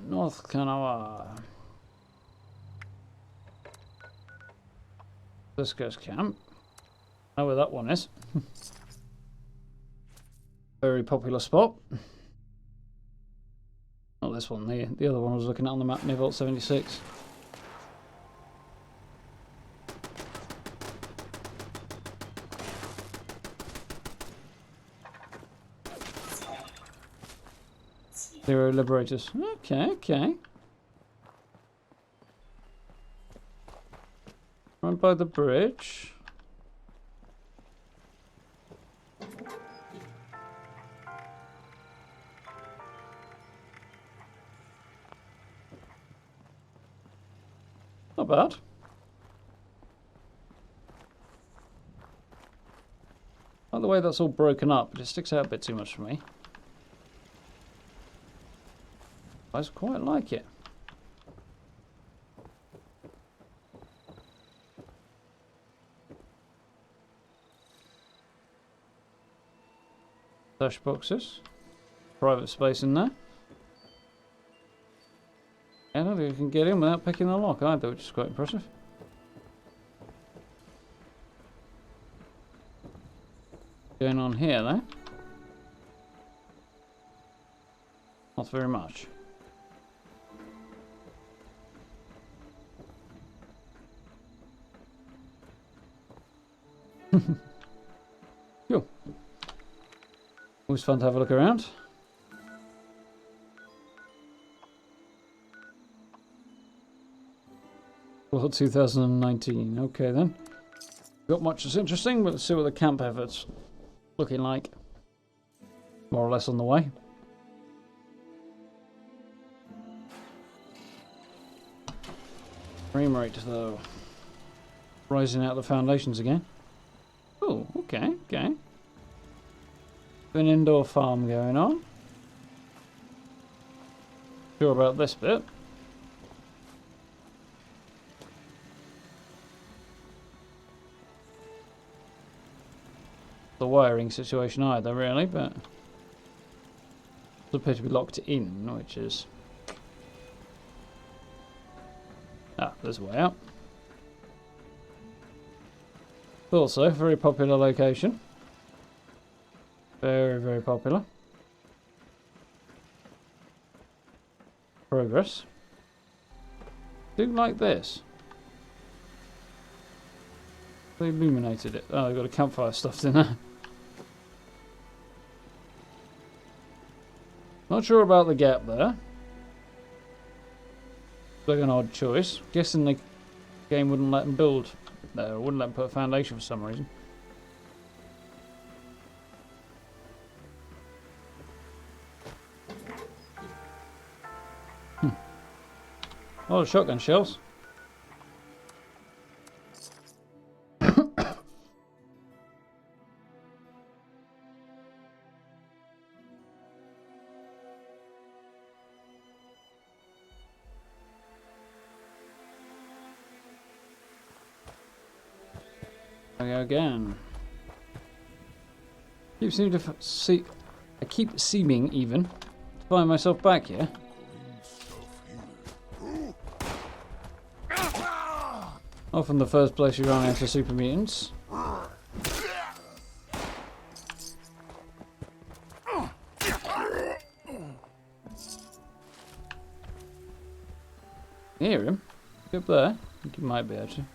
North Kanawa. This goes camp. I know where that one is. Very popular spot. Not this one, the other one I was looking at on the map near Vault 76. Zero Liberators. Okay, okay. Right by the bridge. Not bad. By the way, that's all broken up, but it sticks out a bit too much for me. I quite like it. Dash boxes. Private space in there. I don't think you can get in without picking the lock either, which is quite impressive. Going on here though. Not very much. Cool. Always fun to have a look around. Well, 2019. Okay then. Got much that's interesting, but let's see what the camp effort's looking like. More or less on the way. Frame rate though. Rising out of the foundations again. Oh, okay, okay. An indoor farm going on. Sure about this bit. The wiring situation either, really, but it appears to be locked in, which is... Ah, there's a way out. Also, very popular location. Very, very popular. Progress. Do like this. They illuminated it. Oh, they've got a campfire stuffed in there. Not sure about the gap there. Like an odd choice. Guessing the game wouldn't let them build there, or wouldn't let them put a foundation for some reason. A lot of shotgun shells. There we go again. Keep seeming to see. I keep seeming even to find myself back here. Often the first place you run into super mutants. Hear him? Up there. I think he might be actually.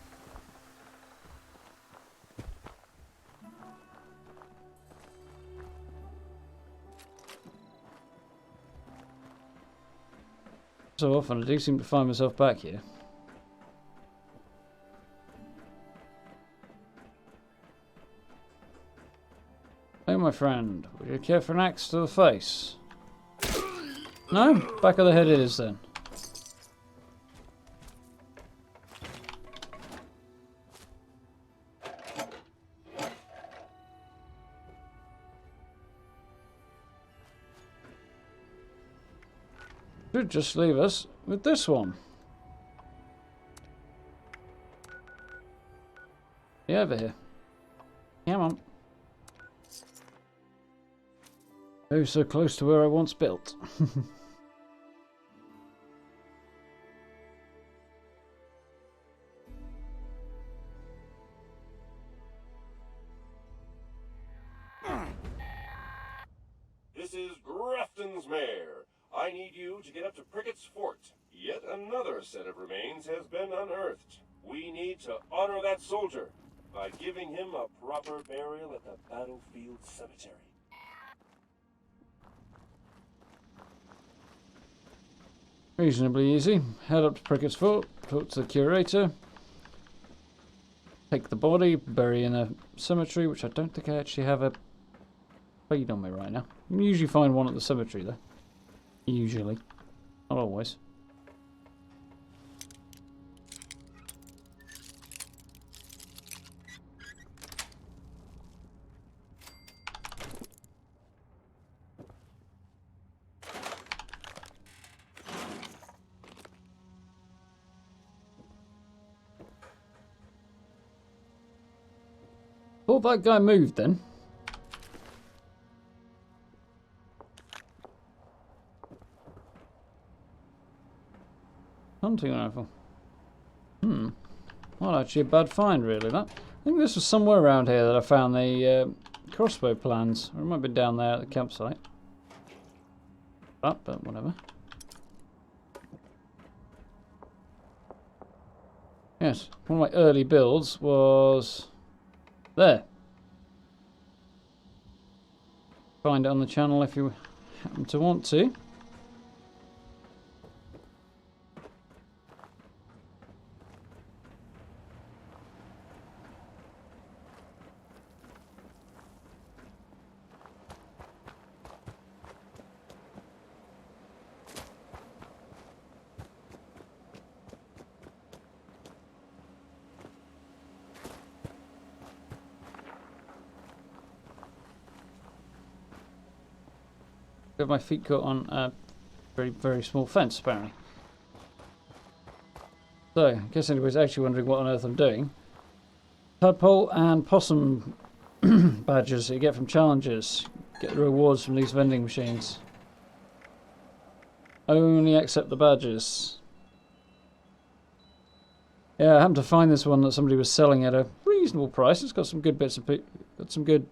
So often I do seem to find myself back here. Hey my friend, would you care for an axe to the face? No? Back of the head it is then. Should just leave us with this one. Yeah, over here. Come on. Oh, so close to where I once built. This is Grafton's Mare. I need you to get up to Prickett's Fort. Yet another set of remains has been unearthed. We need to honor that soldier by giving him a proper burial at the battlefield cemetery. Reasonably easy. Head up to Prickett's Fort, talk to the curator, take the body, bury in a cemetery, which I don't think I actually have a feed on me right now. You can usually find one at the cemetery though. Usually. Not always. Thought that guy moved then. Hunting rifle. Not actually a bad find really that. I think this was somewhere around here that I found the crossbow plans. Or it might be down there at the campsite. But whatever. Yes, one of my early builds was there. Find it on the channel if you happen to want to. Got my feet caught on a very, very small fence, apparently. So, I guess anybody's actually wondering what on earth I'm doing. Tadpole and possum badges that you get from challenges. Get the rewards from these vending machines. Only accept the badges. Yeah, I happened to find this one that somebody was selling at a reasonable price. It's got some good bits of got some good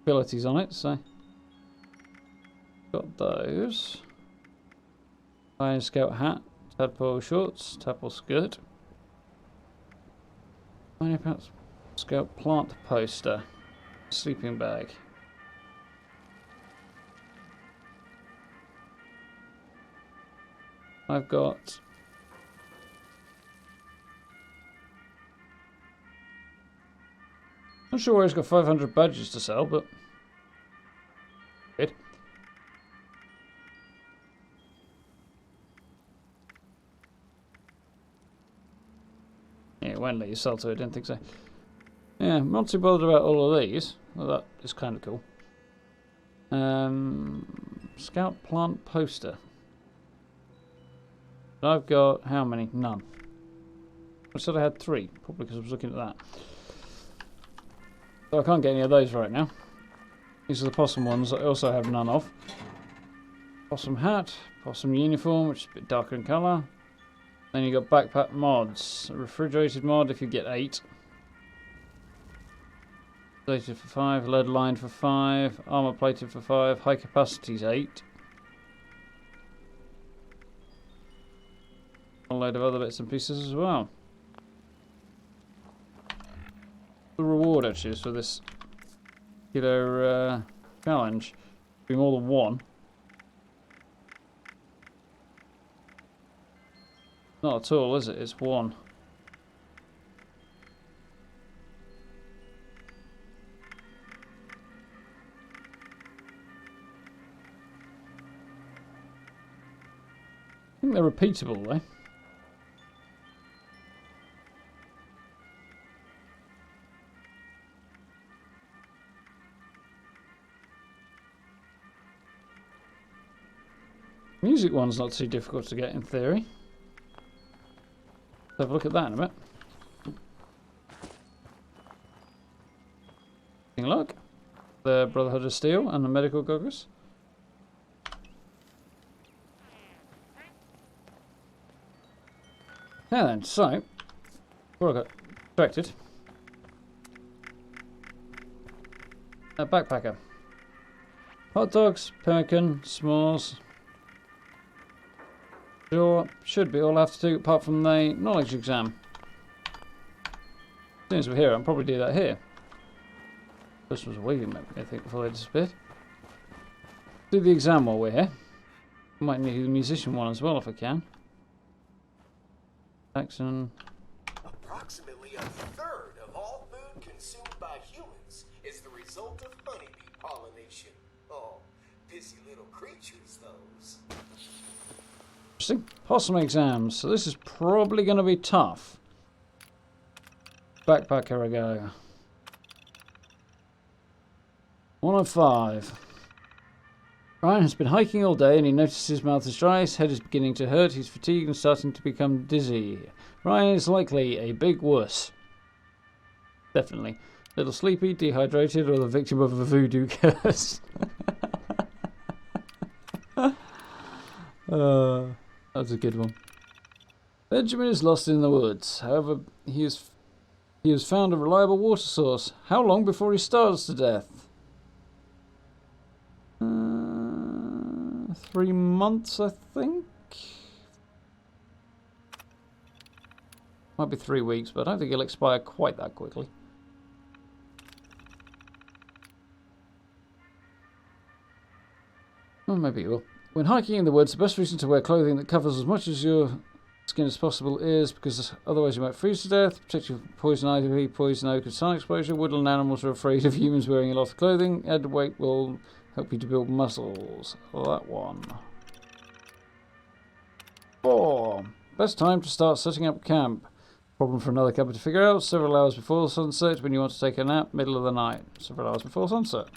abilities on it, so got those. Iron Scout hat, tadpole shorts, tadpole skirt. Iron Scout plant poster, sleeping bag. I've got not sure where he's got 500 badges to sell, but good. Yeah, it won't let you sell to it, I didn't think so. Yeah, I'm not too bothered about all of these. Well, that is kind of cool. Scout plant poster. I've got how many? None. I said I had 3, probably because I was looking at that. So I can't get any of those right now. These are the possum ones I also have none of. Possum hat, possum uniform, which is a bit darker in colour. Then you got backpack mods. A refrigerated mod if you get 8. Plated for 5, lead lined for 5, armour plated for 5, high capacity's 8. A load of other bits and pieces as well. The reward actually is for this particular challenge. Be more than 1. Not at all, is it? It's 1. I think they're repeatable though. Music one's not too difficult to get in theory. Let's have a look at that in a bit. Look, the Brotherhood of Steel and the medical goggles. Now then, so before I got distracted, a backpacker, hot dogs, pemmican, s'mores. Sure, should be all I have to do apart from the knowledge exam. As soon as we're here, I'll probably do that here. This was a waving map, I think, before they disappeared. Do the exam while we're here. Might need the musician one as well if I can. Jackson. Approximately a third of all food consumed by humans is the result of honeybee pollination. Oh, busy little creatures, those. Interesting. Possum exams. So this is probably going to be tough. Backpacker I go. 1 of 5. Ryan has been hiking all day and he notices his mouth is dry, his head is beginning to hurt, he's fatigued and starting to become dizzy. Ryan is likely a big wuss. Definitely. Little sleepy, dehydrated, or the victim of a voodoo curse. That's a good one. Benjamin is lost in the woods. However, he has found a reliable water source. How long before he starves to death? 3 months, I think. Might be 3 weeks, but I don't think it'll expire quite that quickly. Well, maybe it will. When hiking in the woods, the best reason to wear clothing that covers as much as your skin as possible is because otherwise you might freeze to death, protect you from poison ivy, poison oak, and sun exposure. Woodland animals are afraid of humans wearing a lot of clothing. Added weight will help you to build muscles. That one. 4. Best time to start setting up camp. Problem for another camper to figure out. Several hours before sunset when you want to take a nap. Middle of the night. Several hours before sunset.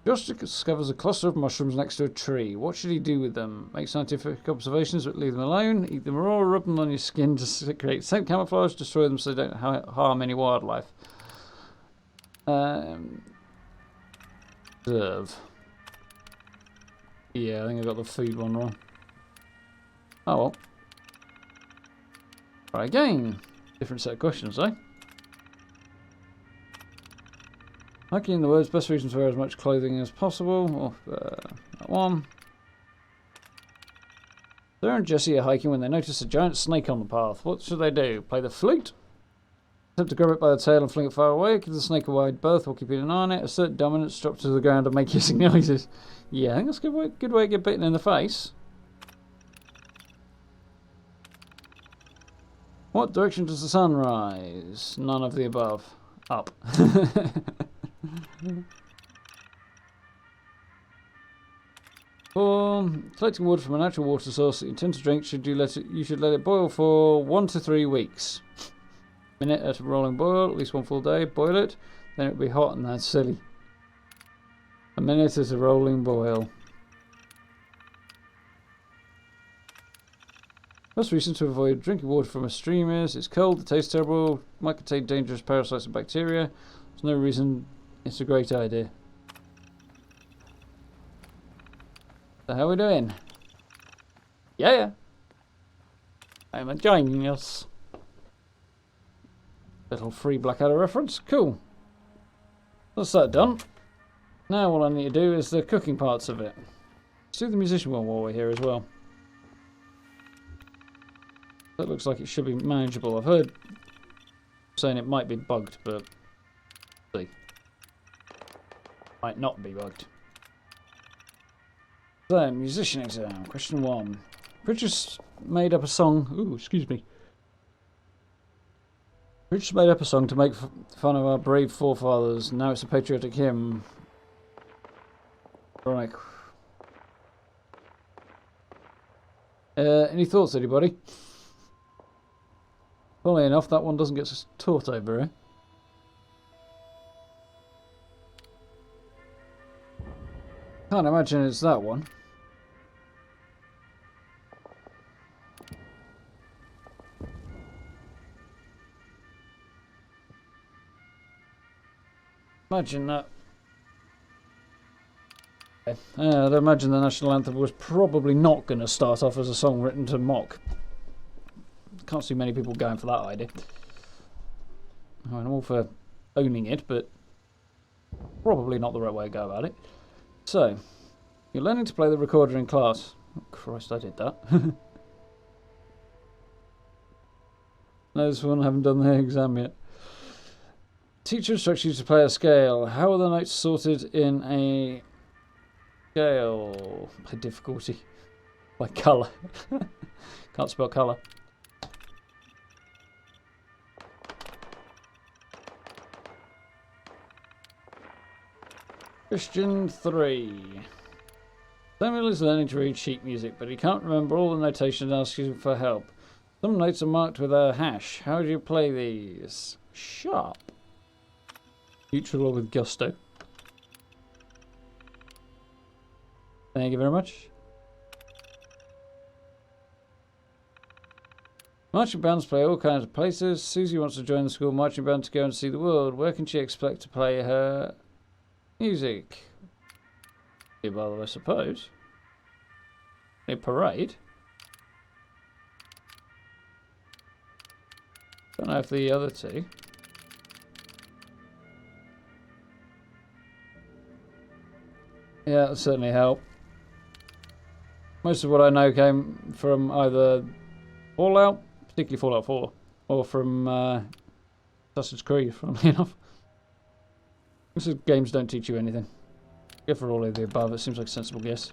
Josh discovers a cluster of mushrooms next to a tree. What should he do with them? Make scientific observations but leave them alone. Eat them raw, rub them on your skin to create scent camouflage, destroy them so they don't harm any wildlife. Observe. Yeah, I think I got the food one wrong. Oh well. Try again. Different set of questions, eh? Hiking in the woods, best reason to wear as much clothing as possible. That one. Sarah and Jesse are hiking when they notice a giant snake on the path. What should they do? Play the flute? Attempt to grab it by the tail and fling it far away. Give the snake a wide berth while keeping an eye on it. Assert dominance, drop to the ground and make hissing noises. Yeah, I think that's a good way to get bitten in the face. What direction does the sun rise? None of the above. Up. For collecting water from a natural water source that you intend to drink, you should let it boil for 1 to 3 weeks. Minute at a rolling boil, at least 1 full day. Boil it, then it'll be hot, and that's silly. A minute at a rolling boil. Most reason to avoid drinking water from a stream is it's cold, it tastes terrible, might contain dangerous parasites and bacteria. There's no reason it's a great idea. So how are we doing? Yeah. I'm enjoying this. Little free Blackadder reference. Cool. That's that done. Now what I need to do is the cooking parts of it. Let's do the musician one while we're here as well. That looks like it should be manageable. I've heard saying it might be bugged, but see. Might not be bugged. So, musician exam. Question 1. Pritchard's made up a song. Ooh, excuse me. Pritchard's made up a song to make fun of our brave forefathers. Now it's a patriotic hymn. Right. Any thoughts, anybody? Funnily enough, that one doesn't get taught over here. Can't imagine it's that one. Imagine that. I'd imagine the national anthem was probably not going to start off as a song written to mock. Can't see many people going for that idea. I mean, I'm all for owning it, but probably not the right way to go about it. So, you're learning to play the recorder in class. Oh, Christ, I did that. No, this one I haven't done the exam yet. Teacher instructs you to play a scale. How are the notes sorted in a scale? By difficulty. By colour. Can't spell colour. Question 3. Samuel is learning to read sheet music, but he can't remember all the notation and asks you for help. Some notes are marked with a hash. How do you play these? Sharp. Neutral or with gusto. Thank you very much. Marching bands play all kinds of places. Susie wants to join the school marching band to go and see the world. Where can she expect to play her music? Well, I suppose. A parade. Don't know if the other two. Yeah, that'll certainly help. Most of what I know came from either Fallout, particularly Fallout 4, or from Assassin's Creed, funnily enough. This is games don't teach you anything. Go for all of the above, it seems like a sensible guess.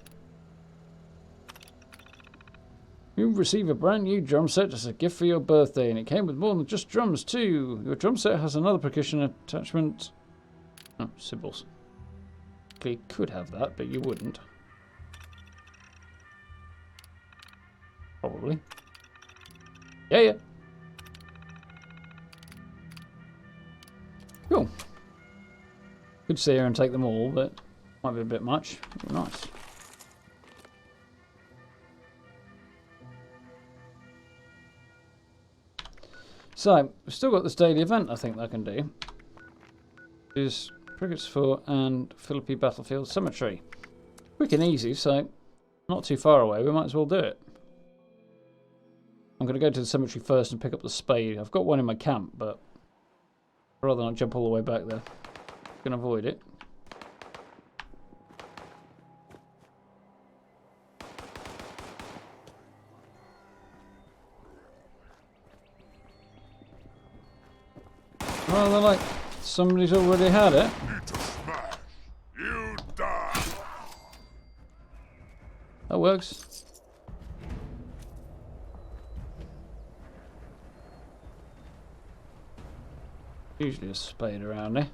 You receive a brand new drum set as a gift for your birthday, and it came with more than just drums too. Your drum set has another percussion attachment. Oh, cymbals. You could have that, but you wouldn't. Probably. Yeah. Cool. Could sit here and take them all, but might be a bit much. Nice. So, we've still got this daily event I think that I can do. Is Frigates Fort and Philippi Battlefield Cemetery. Quick and easy, so not too far away. We might as well do it. I'm going to go to the cemetery first and pick up the spade. I've got one in my camp, but I'd rather not jump all the way back there. Can avoid it. Well, they're like somebody's already had it. You die. That works. Usually a spade around there.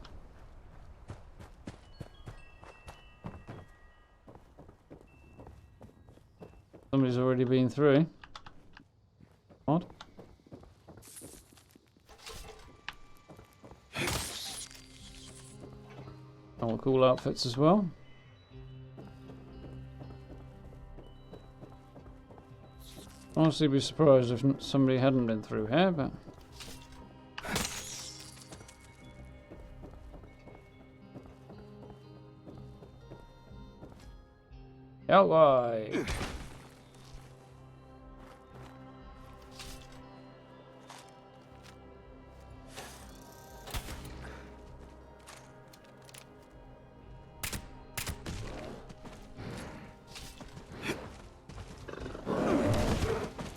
Somebody's already been through. What? All cool outfits as well. Honestly, be surprised if somebody hadn't been through here, but... Outway!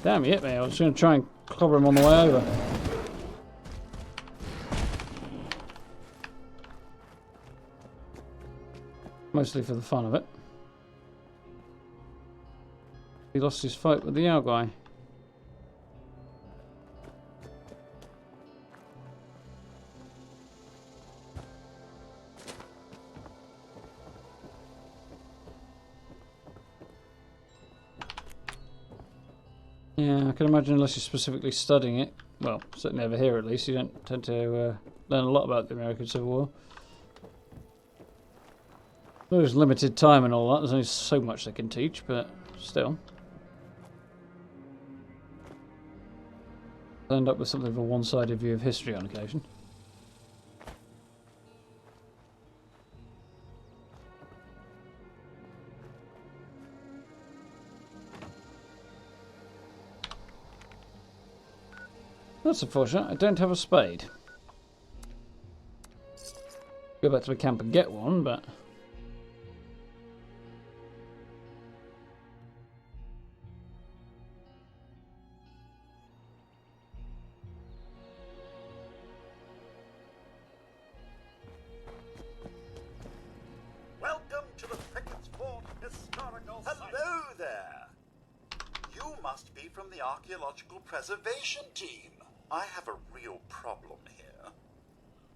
Damn, he hit me. I was going to try and clobber him on the way over. Mostly for the fun of it. He lost his fight with the owl guy. Yeah, I can imagine unless you're specifically studying it, well, certainly over here at least, you don't tend to learn a lot about the American Civil War. There's limited time and all that, there's only so much they can teach, but still. I'll end up with something of a one-sided view of history on occasion. That's unfortunate. I don't have a spade. Go back to the camp and get one, but... Welcome to the Pickett's Fort Historical Site. Hello there. You must be from the Archaeological Preservation Team. I have a real problem here.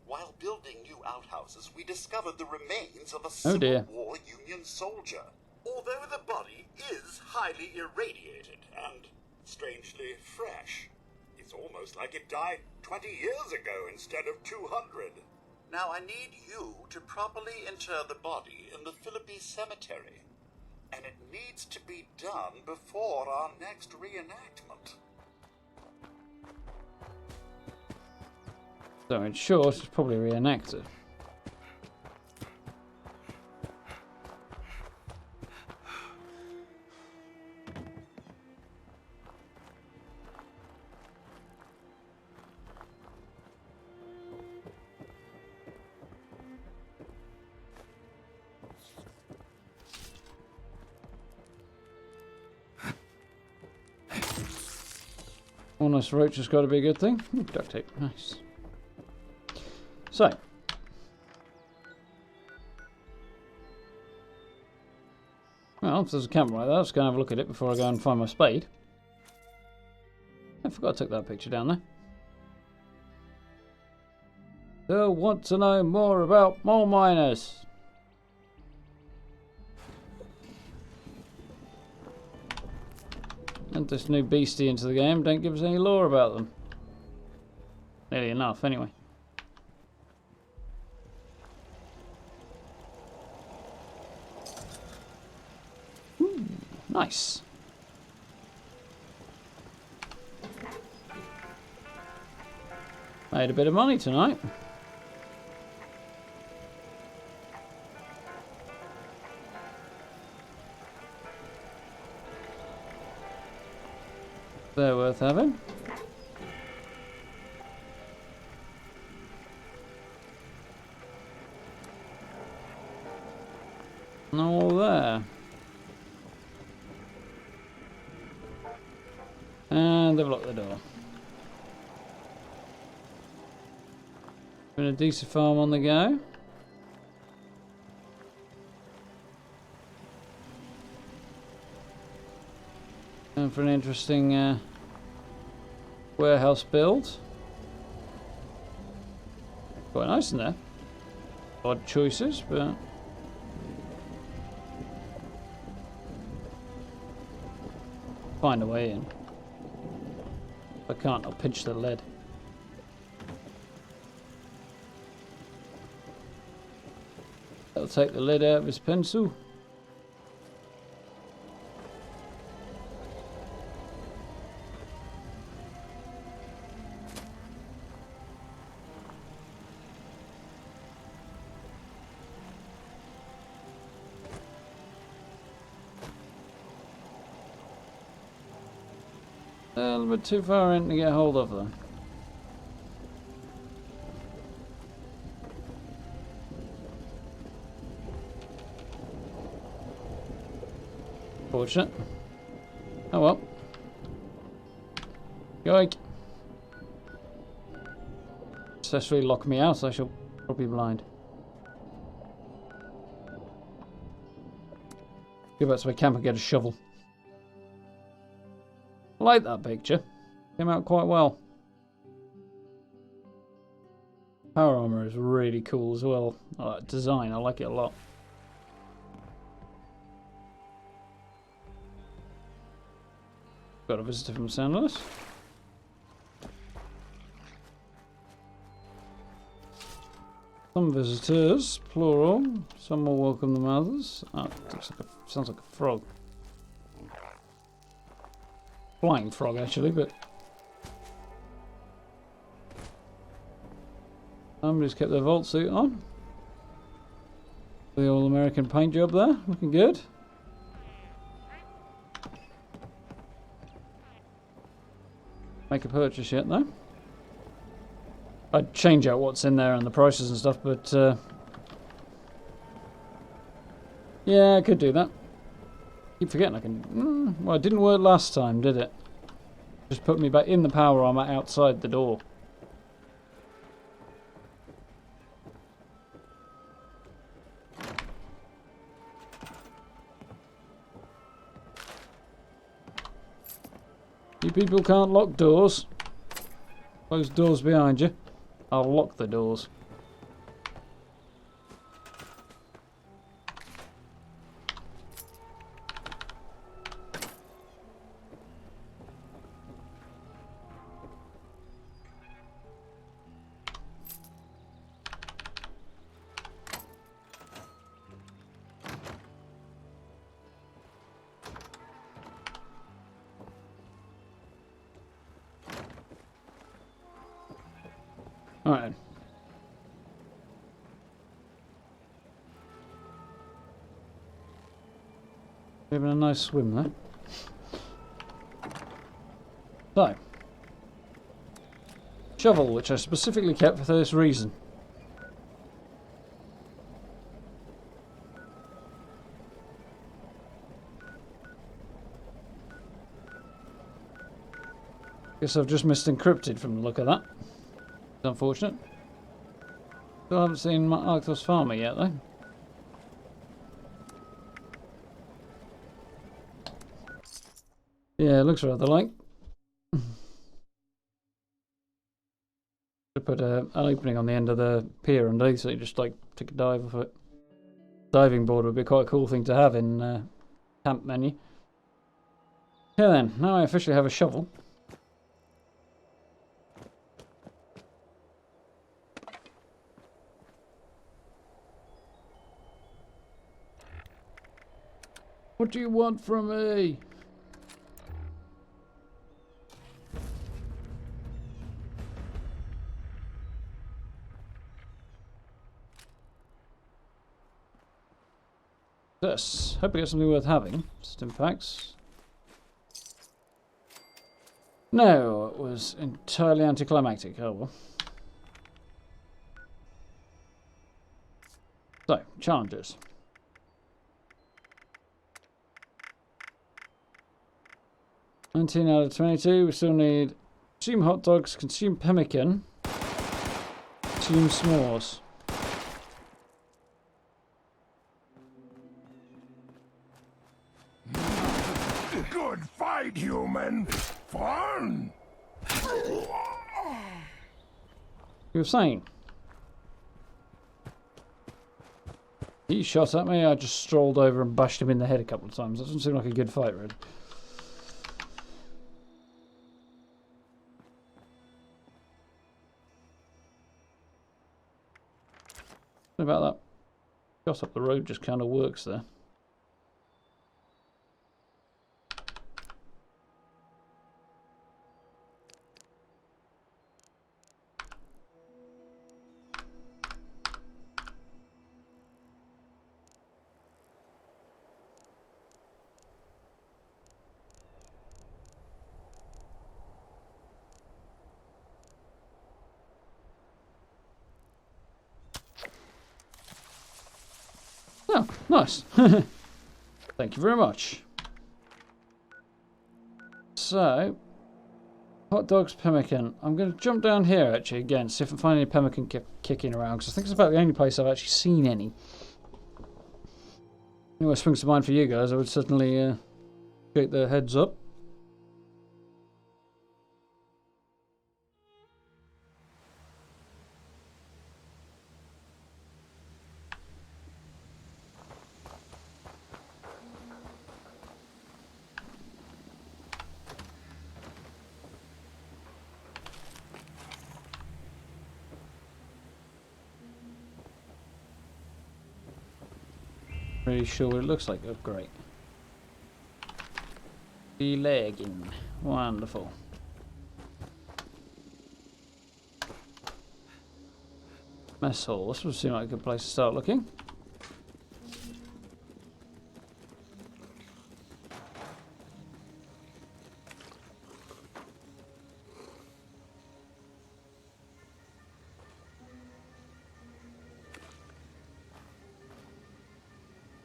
While building new outhouses, we discovered the remains of a Civil War Union soldier. Although the body is highly irradiated and strangely fresh, it's almost like it died 20 years ago instead of 200. Now I need you to properly inter the body in the Philippi cemetery, and it needs to be done before our next reenactment. So in short, it's probably reenacted. Honest roach has got to be a good thing. Ooh, duct tape, nice. So, well, if there's a camera like that, let's go and have a look at it before I go and find my spade. I forgot I took that picture down there. They'll want to know more about mole miners. And this new beastie into the game, don't give us any lore about them. Nearly enough, anyway. Nice. Made a bit of money tonight. They're worth having. All there. And they've locked the door. Been a decent farm on the go. And for an interesting warehouse build. Quite nice in there. Odd choices, but find a way in. If I can't, I'll pinch the lead. I'll take the lead out of his pencil. A little bit too far in to get hold of them. Fortunate. Oh well. Yoink. Successfully lock me out, I shall probably be blind. Go back to my camp and get a shovel. I like that picture. Came out quite well. Power armor is really cool as well. I like design, I like it a lot. Got a visitor from Sandless. Some visitors, plural. Some more welcome than others. Oh, sounds like a frog. Flying frog, actually, but somebody's kept their vault suit on. The all-American paint job there, looking good. Make a purchase yet, though. I'd change out what's in there and the prices and stuff, but yeah, I could do that. Keep forgetting I can. Well, it didn't work last time, did it? Just put me back in the power armor outside the door. You people can't lock doors. Close doors behind you. I'll lock the doors. Alright. Having a nice swim there. So. Shovel, which I specifically kept for this reason. Guess I've just missed encrypted from the look of that. It's unfortunate. Still haven't seen my Arktos farmer yet, though. Yeah, it looks rather like. Should put an opening on the end of the pier underneath so you just like take a dive off it. Diving board would be quite a cool thing to have in camp menu. Yeah then, now I officially have a shovel. What do you want from me? This. Hope I get something worth having. Stim packs. No, it was entirely anticlimactic. Oh well. So, challenges. $19 out of 22. We still need consume hot dogs, consume pemmican, consume s'mores. Good fight, human. Fun. You were saying? He shot at me, I just strolled over and bashed him in the head a couple of times. That doesn't seem like a good fight, really. What about that? Shot up the road just kind of works there. Oh, nice. Thank you very much. So, hot dogs, pemmican. I'm going to jump down here actually again, see if I can find any pemmican kicking around, because I think it's about the only place I've actually seen any. Anyway, springs to mind for you guys, I would certainly shake their heads up. Really sure what it looks like. Oh, great. The legging. Wonderful. Mess hall. This would seem like a good place to start looking.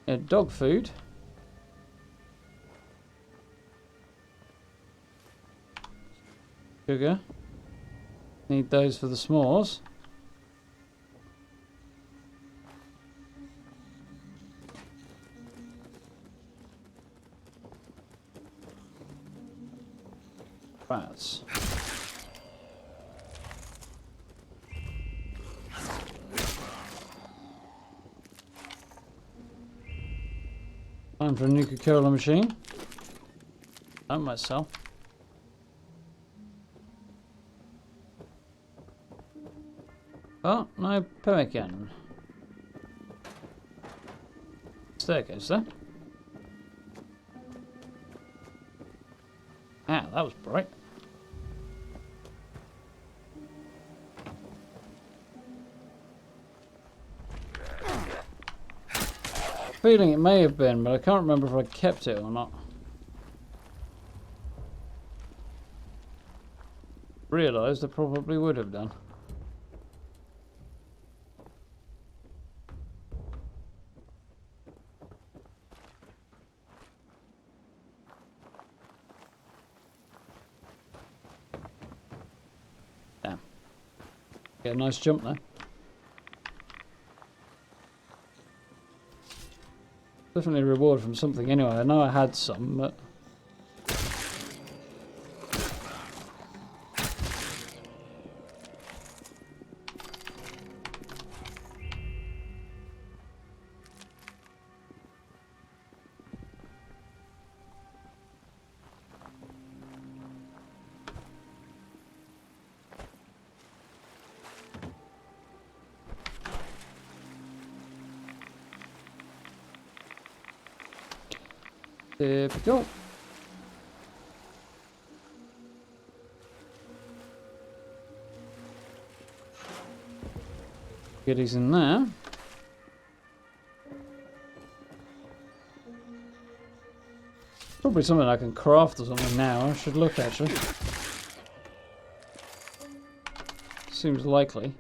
Yeah, dog food. Sugar. Need those for the s'mores. Rats. Time for a new Coca-Cola machine. That might sell. Oh, no pemmican. Staircase there. Ah, that was bright. Feeling it may have been, but I can't remember if I kept it or not. Realised I probably would have done. Damn. Get a nice jump there. Definitely a reward from something anyway. I know I had some, but... Typical. Goodies in there. Probably something I can craft or something now. I should look actually. Seems likely.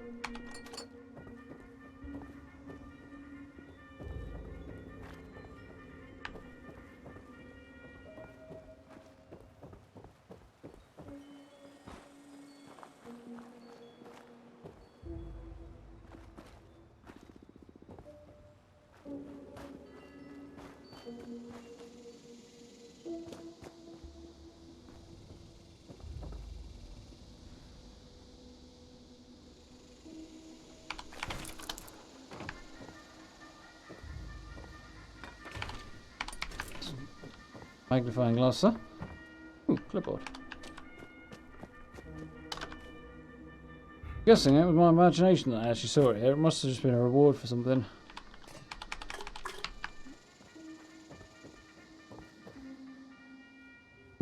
Magnifying glass there. Ooh, clipboard. Guessing it was my imagination that I actually saw it here. It must have just been a reward for something.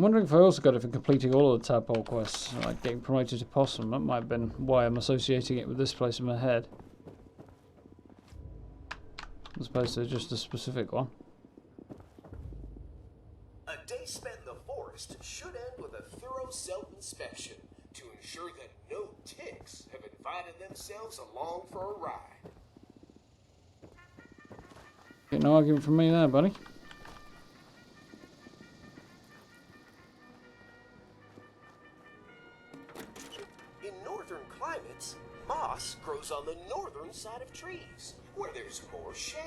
I'm wondering if I also got it for completing all of the tadpole quests, like getting promoted to Possum. That might have been why I'm associating it with this place in my head, as opposed to just a specific one. A day spent in the forest should end with a thorough self-inspection to ensure that no ticks have invited themselves along for a ride. Get no argument from me there, buddy. In northern climates, moss grows on the northern side of trees, where there's more shade.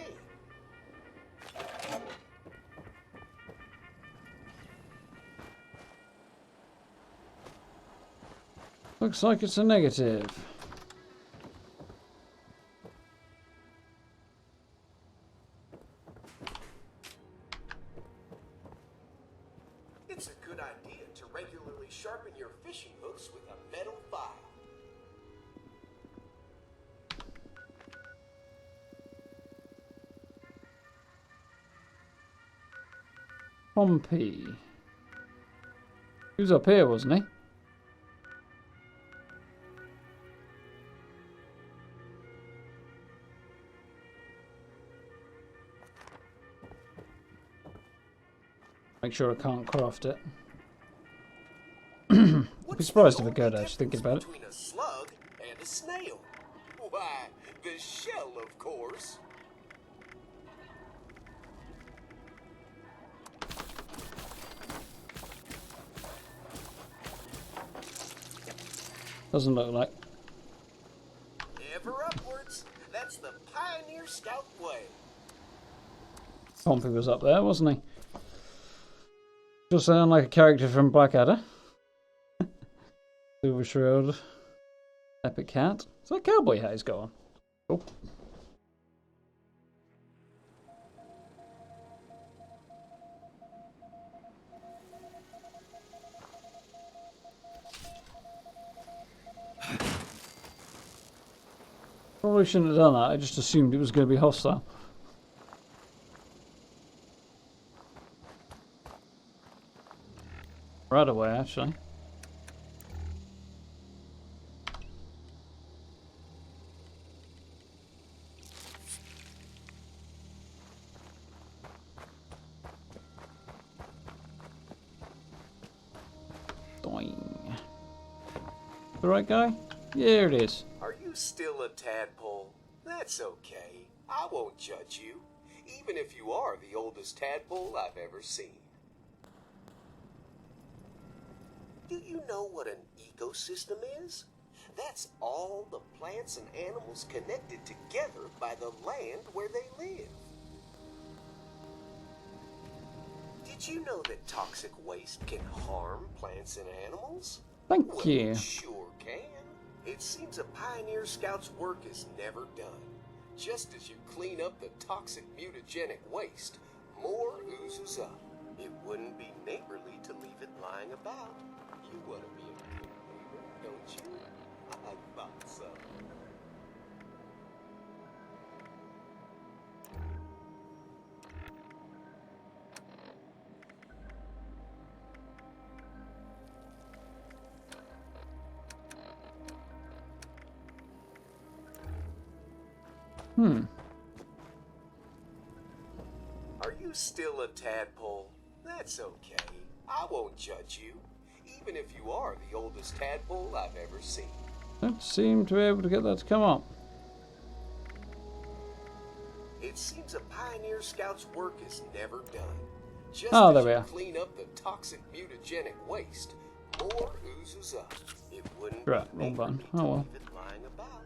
Looks like it's a negative. It's a good idea to regularly sharpen your fishing hooks with a metal file. Pompey. He was up here, wasn't he? Make sure I can't craft it. I'd be surprised if I could, actually, thinking about it. Between a slug and a snail. Why, the shell, of course. Doesn't look like. Ever upwards. That's the Pioneer Scout way. Pompey was up there, wasn't he? Does sound like a character from Blackadder. Silver Shroud. Epic hat. It's that cowboy hat he's got on. Cool. Probably shouldn't have done that. I just assumed it was going to be hostile. Right away, actually. Doing. The right guy? Yeah, it is. Are you still a tadpole? That's okay. I won't judge you, even if you are the oldest tadpole I've ever seen. Do you know what an ecosystem is? That's all the plants and animals connected together by the land where they live. Did you know that toxic waste can harm plants and animals? Thank Well, you. it sure can. It seems a Pioneer Scout's work is never done. Just as you clean up the toxic mutagenic waste, more oozes up. It wouldn't be neighborly to leave it lying about. You want to be a good neighbor, don't you? I thought so. Are you still a tadpole? That's okay. I won't judge you, even if you are the oldest tadpole I've ever seen. Don't seem to be able to get that to come up. It seems a Pioneer Scout's work is never done. Just Oh, as there we you are. clean up the toxic mutagenic waste, more oozes up. It wouldn't Right, be wrong button. neighborly to Oh well. leave it lying about.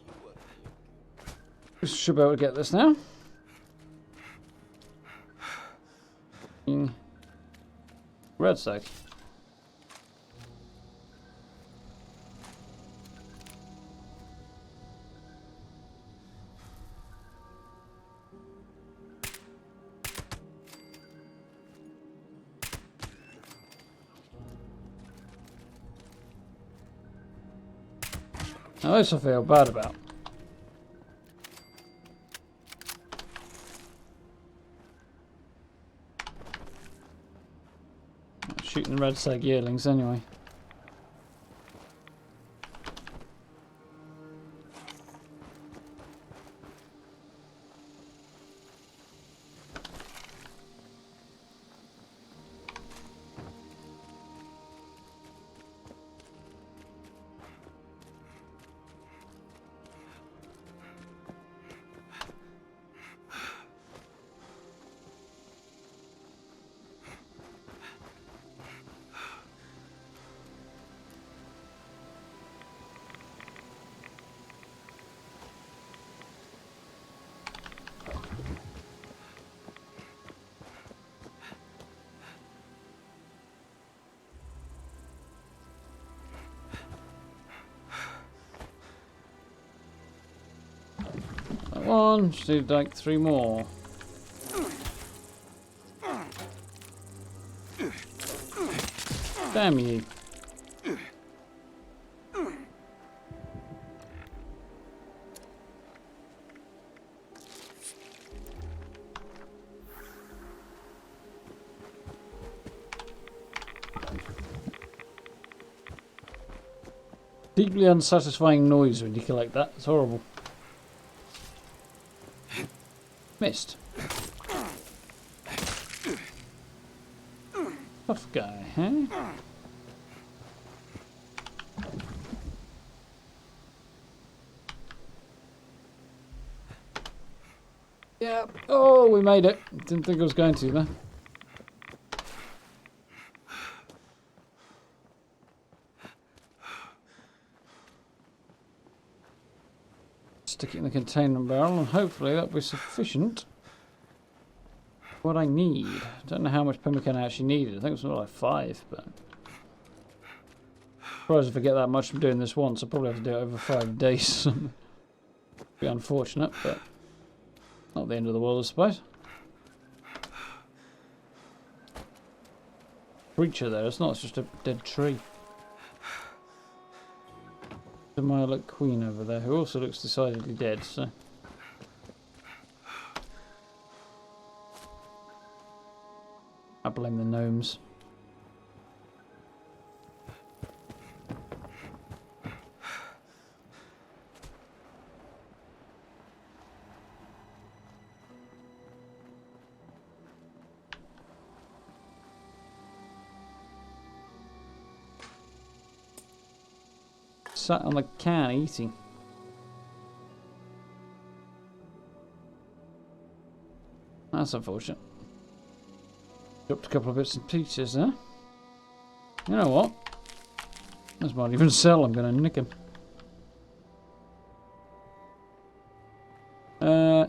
You want to be a Should be able to get this now. Red sack. Now this I feel bad about. Shooting the red sag yearlings anyway. that one. Just need like 3 more. Damn you. Deeply unsatisfying noise when you collect that. It's horrible. Missed. Tough guy, huh? Yeah. Oh, we made it. Didn't think I was going to, though. Stick it in the containment barrel and hopefully that'll be sufficient. What I need. I don't know how much pemmican I actually needed. I think it was more like 5, but... Surprised if I get that much from doing this once. I'll probably have to do it over 5 days. Be unfortunate, but... Not the end of the world, I suppose. Creature there, it's not, it's just a dead tree. The Lilac Queen over there, who also looks decidedly dead, so... I blame the gnomes. Sat on the can eating. That's unfortunate. Dropped a couple of bits and pieces there. You know what? This might even sell. I'm going to nick him.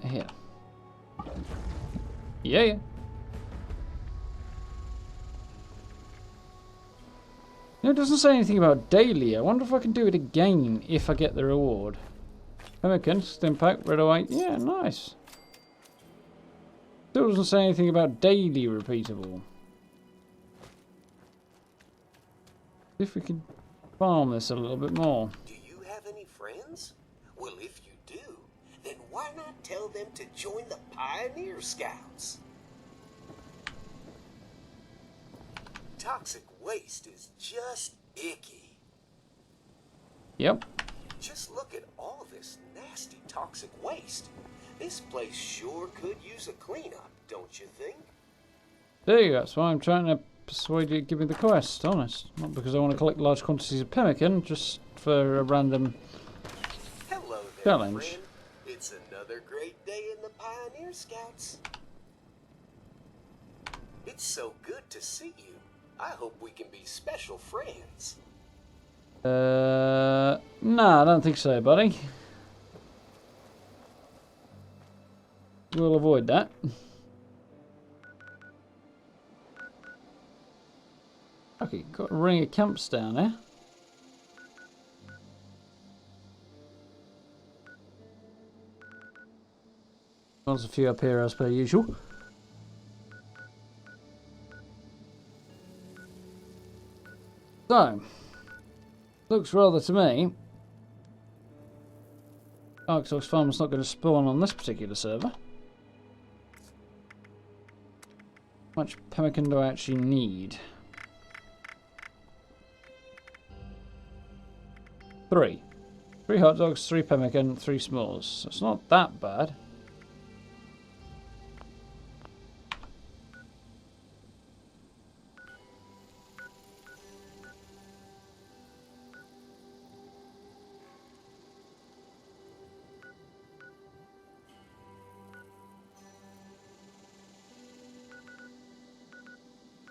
Here. Yeah. No, it doesn't say anything about daily. I wonder if I can do it again if I get the reward. Pemmican, stim pack, red or white. Yeah, nice. Still doesn't say anything about daily repeatable. See if we can farm this a little bit more. Do you have any friends? Well, if you do, then why not tell them to join the Pioneer Scouts? Toxic waste is just icky. Yep. Just look at all this nasty toxic waste. This place sure could use a cleanup, don't you think? There you go. That's why I'm trying to persuade you to give me the quest, honest. Not because I want to collect large quantities of pemmican, just for a random Hello there, challenge. friend. It's another great day in the Pioneer Scouts. It's so good to see you. I hope we can be special friends. Nah, I don't think so, buddy. We'll avoid that. Okay, got a ring of camps down there. There's a few up here as per usual. So, looks rather to me, Arktos farm's not going to spawn on this particular server. How much pemmican do I actually need? 3. 3 hot dogs, 3 pemmican, 3 s'mores. So it's not that bad.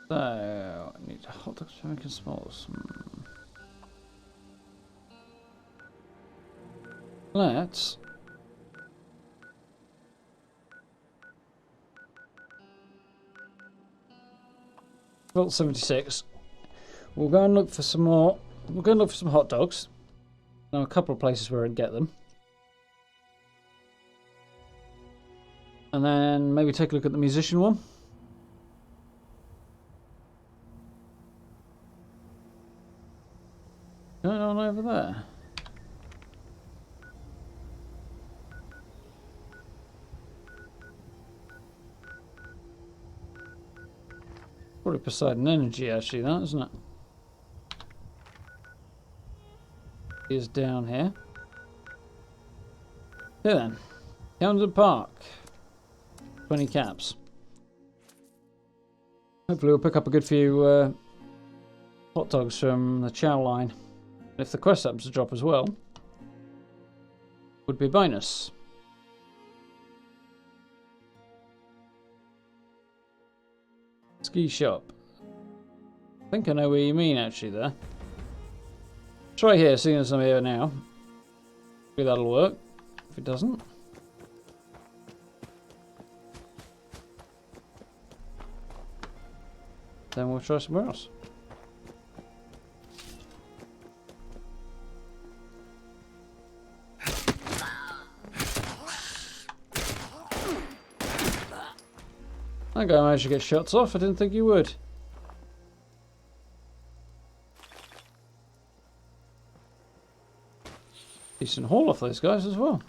So, I need hot dogs, pemmican, s'mores. Let's... Vault 76. We'll go and look for some more. We'll go and look for some hot dogs. There are a couple of places where I can get them. And then maybe take a look at the musician one. Going on over there. Probably Poseidon Energy, actually, that, isn't it? Is down here. Here then. Camden Park. 20 caps. Hopefully we'll pick up a good few hot dogs from the chow line. If the quest happens to drop as well, would be a bonus. Ski shop. I think I know where you mean actually there. Try here, seeing as I'm here now. Maybe that'll work. If it doesn't. Then we'll try somewhere else. That guy managed to get shots off. I didn't think you would. Decent haul off those guys as well.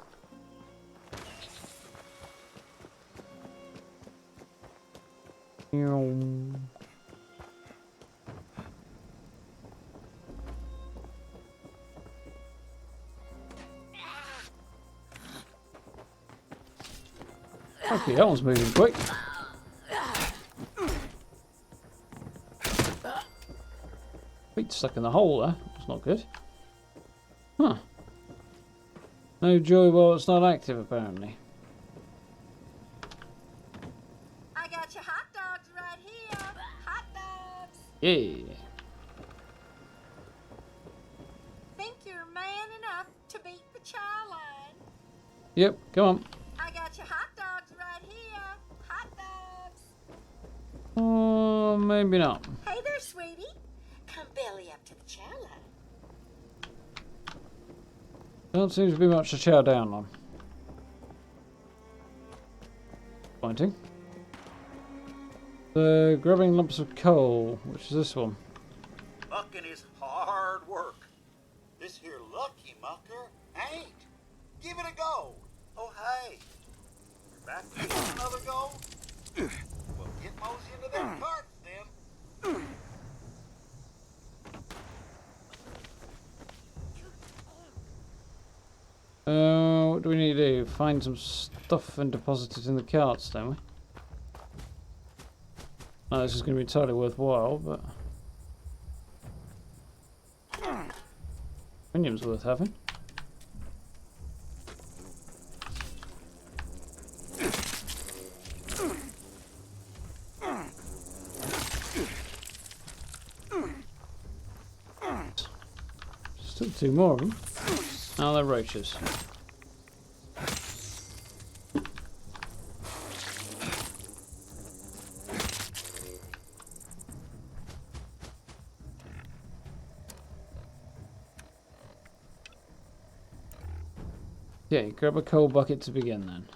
Okay, that one's moving quick. Feet stuck in the hole there. That's not good. Huh. No joy while it's not active, apparently. I got your hot dogs right here. Hot dogs. Yeah. Think you're man enough to beat the chow line? Yep, come on. I got your hot dogs right here. Hot dogs. Oh, maybe not. Hey there, sweetie. Come belly up to the chow line. Don't seem to be much to chow down on. Pointing. The grabbing lumps of coal, which is this one. Mucking is hard work. This here lucky mucker ain't. Give it a go. Oh, hey. You're back to get another go? Well, get mosey into them carts, then. What do we need to do? Find some stuff and deposit it in the carts, don't we? No, this is going to be entirely worthwhile, but... Premium's worth having. Still two more of them. Now they're roaches. Okay, grab a coal bucket to begin then.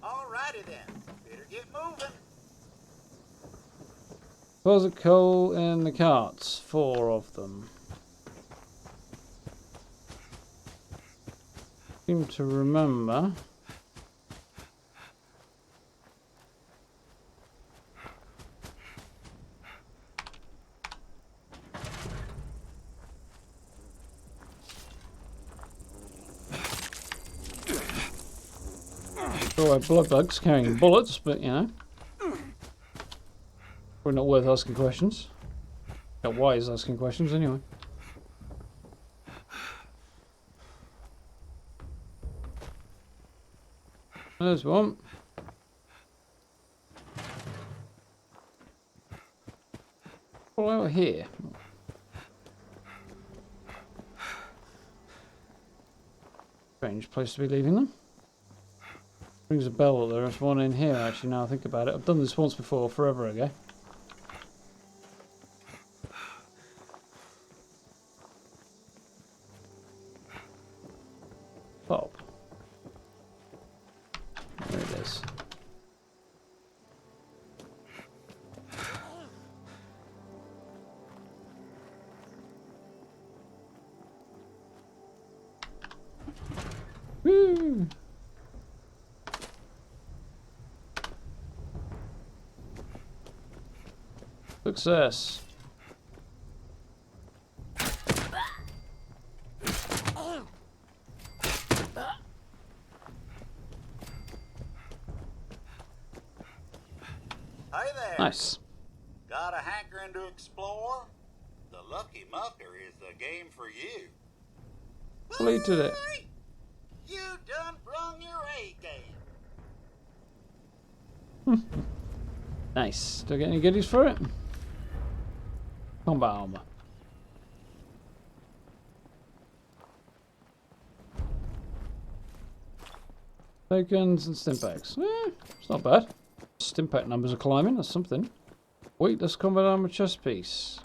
Alrighty then. Better get moving. Deposit coal in the carts. 4 of them. Seem to remember. Sure, blood bugs carrying bullets, but you know. Probably not worth asking questions. Not wise asking questions anyway. There's one. All out here. Strange place to be leaving them. Rings a bell that there's one in here actually now I think about it. I've done this once before, forever ago. Woohoo! Success. Hey there. Nice. Got a hankering to explore? The Lucky Mucker is the game for you. Completed it. Boy, you done brung your A game. Nice. Do I get any goodies for it? Combat armor. Tokens and stimpaks. It's not bad. Stimpak numbers are climbing. That's something. Weightless combat armor chest piece.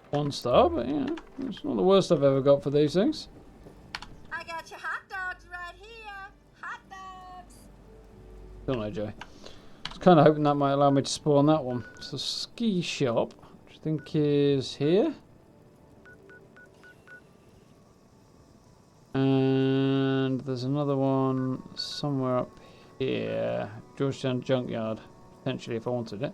One star, but yeah, it's not the worst I've ever got for these things. I got your hot dogs right here. Hot dogs. Don't know, Joey. I was kind of hoping that might allow me to spawn that one. So, ski shop, which I think is here. And there's another one somewhere up here. Georgetown Junkyard, potentially, if I wanted it.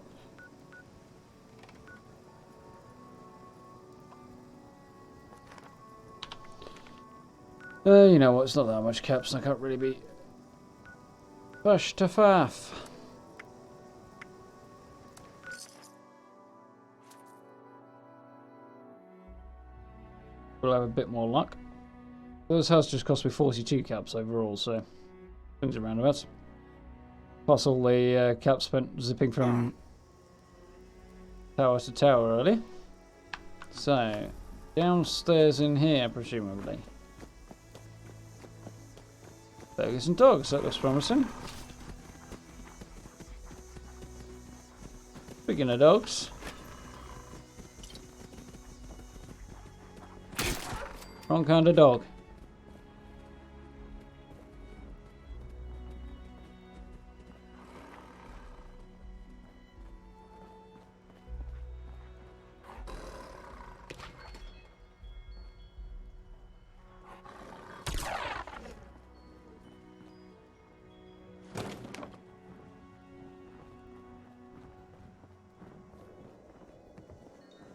You know what, it's not that much caps, I can't really be push to faff. We'll have a bit more luck. This house just cost me 42 caps overall, so things are roundabouts. Plus all the caps spent zipping from tower to tower early. So, downstairs in here, presumably. Burgers and dogs, that looks promising. Speaking of dogs. Wrong kind of dog.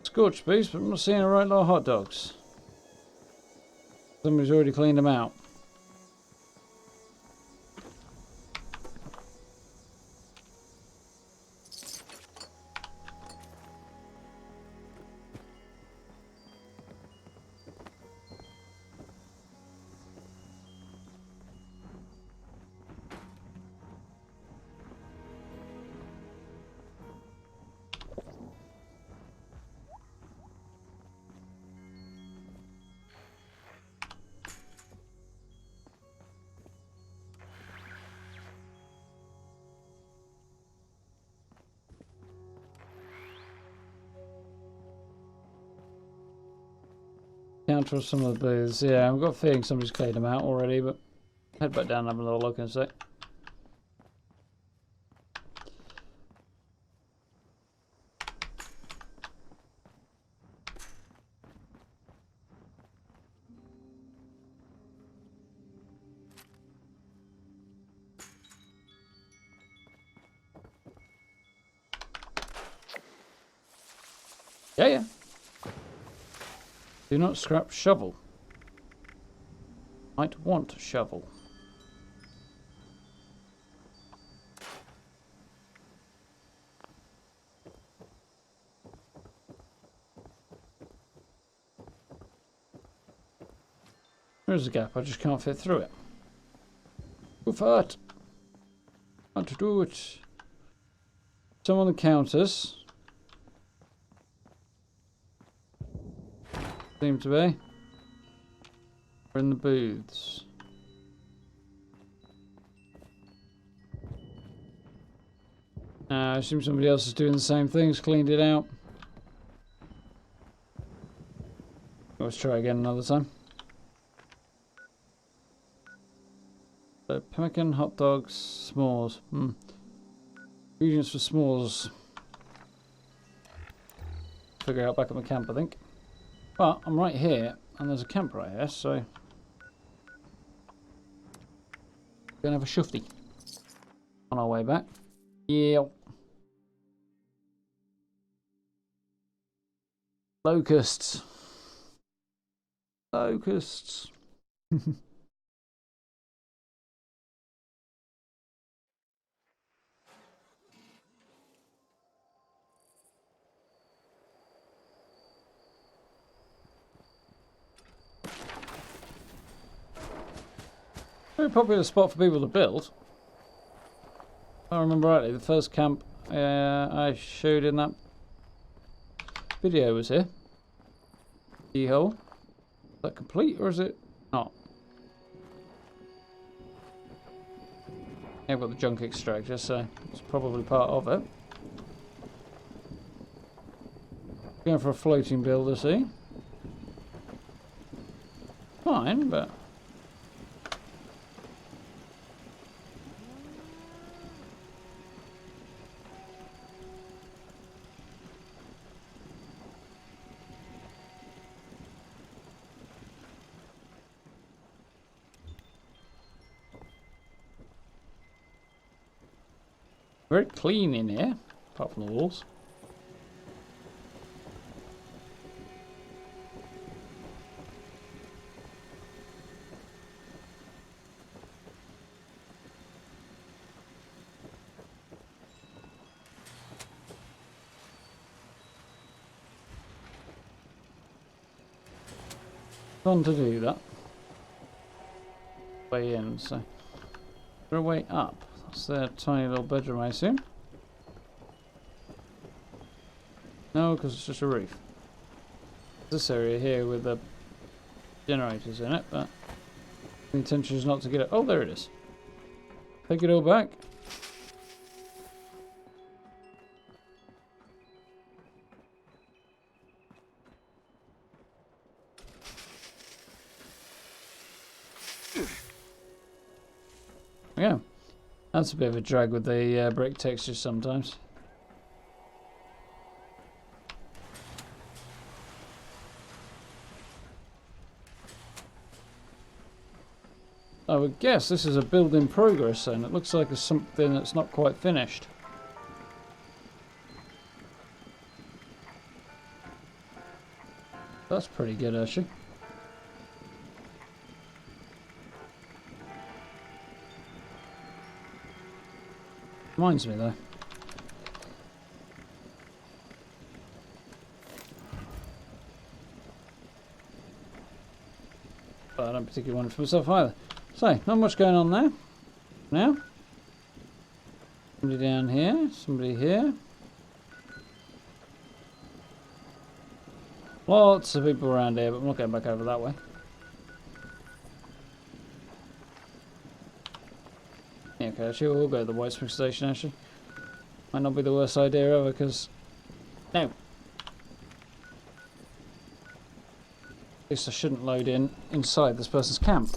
Scorched beef, but I'm not seeing a right lot of hot dogs. Somebody's already cleaned them out. Counter some of the booths. Yeah, I've got a feeling somebody's cleared them out already, but head back down and have a little look in a sec. Yeah. Do not scrap shovel. Might want a shovel. There's a gap, I just can't fit through it. Go for it. Can't do it. Some on the counters. Seem to be. We're in the booths. I assume somebody else is doing the same things, cleaned it out. Let's try again another time. So, pemmican, hot dogs, s'mores. Ingredients for s'mores. Figure out back at my camp, I think. But I'm right here, and there's a camp right here, so we're gonna have a shufty on our way back. Yeah. Locusts. Locusts. Very popular spot for people to build. If I remember rightly, the first camp I showed in that video was here. Keyhole. Is that complete or is it not? Yeah, I've got the junk extractor, so it's probably part of it. Going for a floating build, I see. Fine, but very clean in here, apart from the walls. Fun to do that. Way in, so we're a way up. That's their tiny little bedroom, I assume. No, because it's just a roof. This area here with the generators in it, but the intention is not to get it. Oh, there it is. Take it all back. Yeah, that's a bit of a drag with the brick textures sometimes. I would guess this is a build in progress then. It looks like there's something that's not quite finished. That's pretty good actually. Reminds me though. But I don't particularly want it for myself either. So, not much going on there. Now. Somebody down here, somebody here. Lots of people around here, but I'm not going back over that way. Yeah, okay, actually we'll go to the Whitesmith station actually. Might not be the worst idea ever, because... No! At least I shouldn't load inside this person's camp.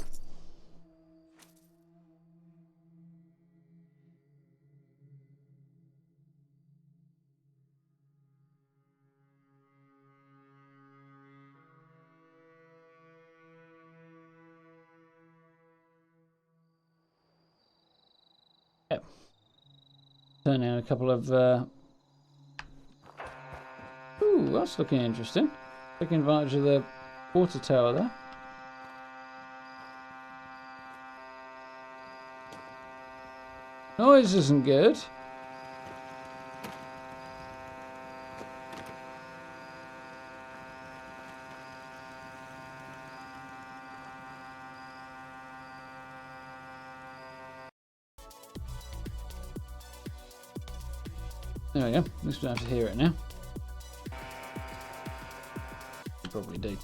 Yep. Turn in a couple of... Ooh, that's looking interesting. Taking advantage of the water tower there. Noise isn't good. There we go. At least we don't have to hear it now. You probably do.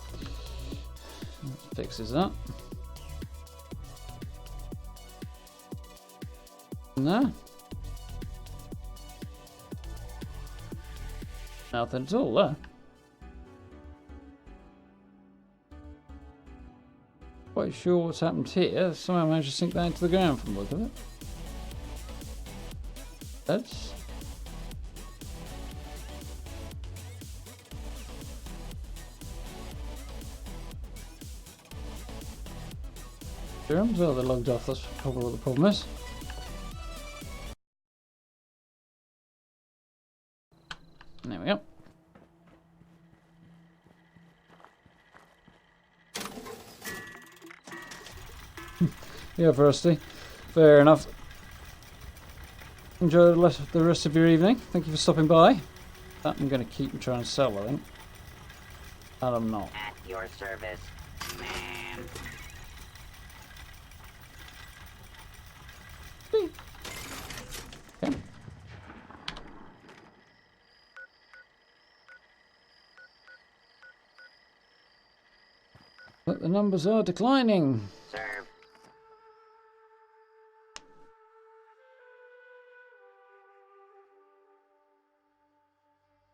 Fixes that. No. Nothing at all there. Quite sure what's happened here. Somehow managed to sink that into the ground from the look of it. That's... Germs? Oh, they're logged off. That's probably what the problem is. There we go. Yeah, Rusty. Fair enough. Enjoy the rest of your evening. Thank you for stopping by. That I'm going to keep and try and sell, I think. And I'm not. At your service, ma'am. Okay. But the numbers are declining. Serve.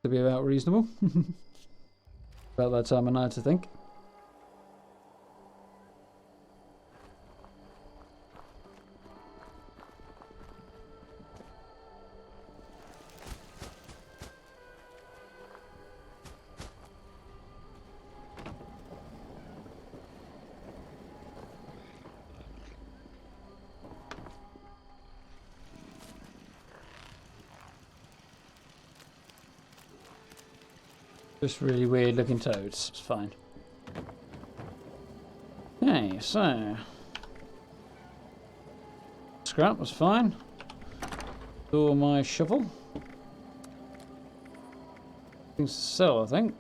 To be about reasonable. About that time of night, I think. Just really weird looking toads. It's fine. Okay, so scrap was fine. Store my shovel. Things to sell, I think.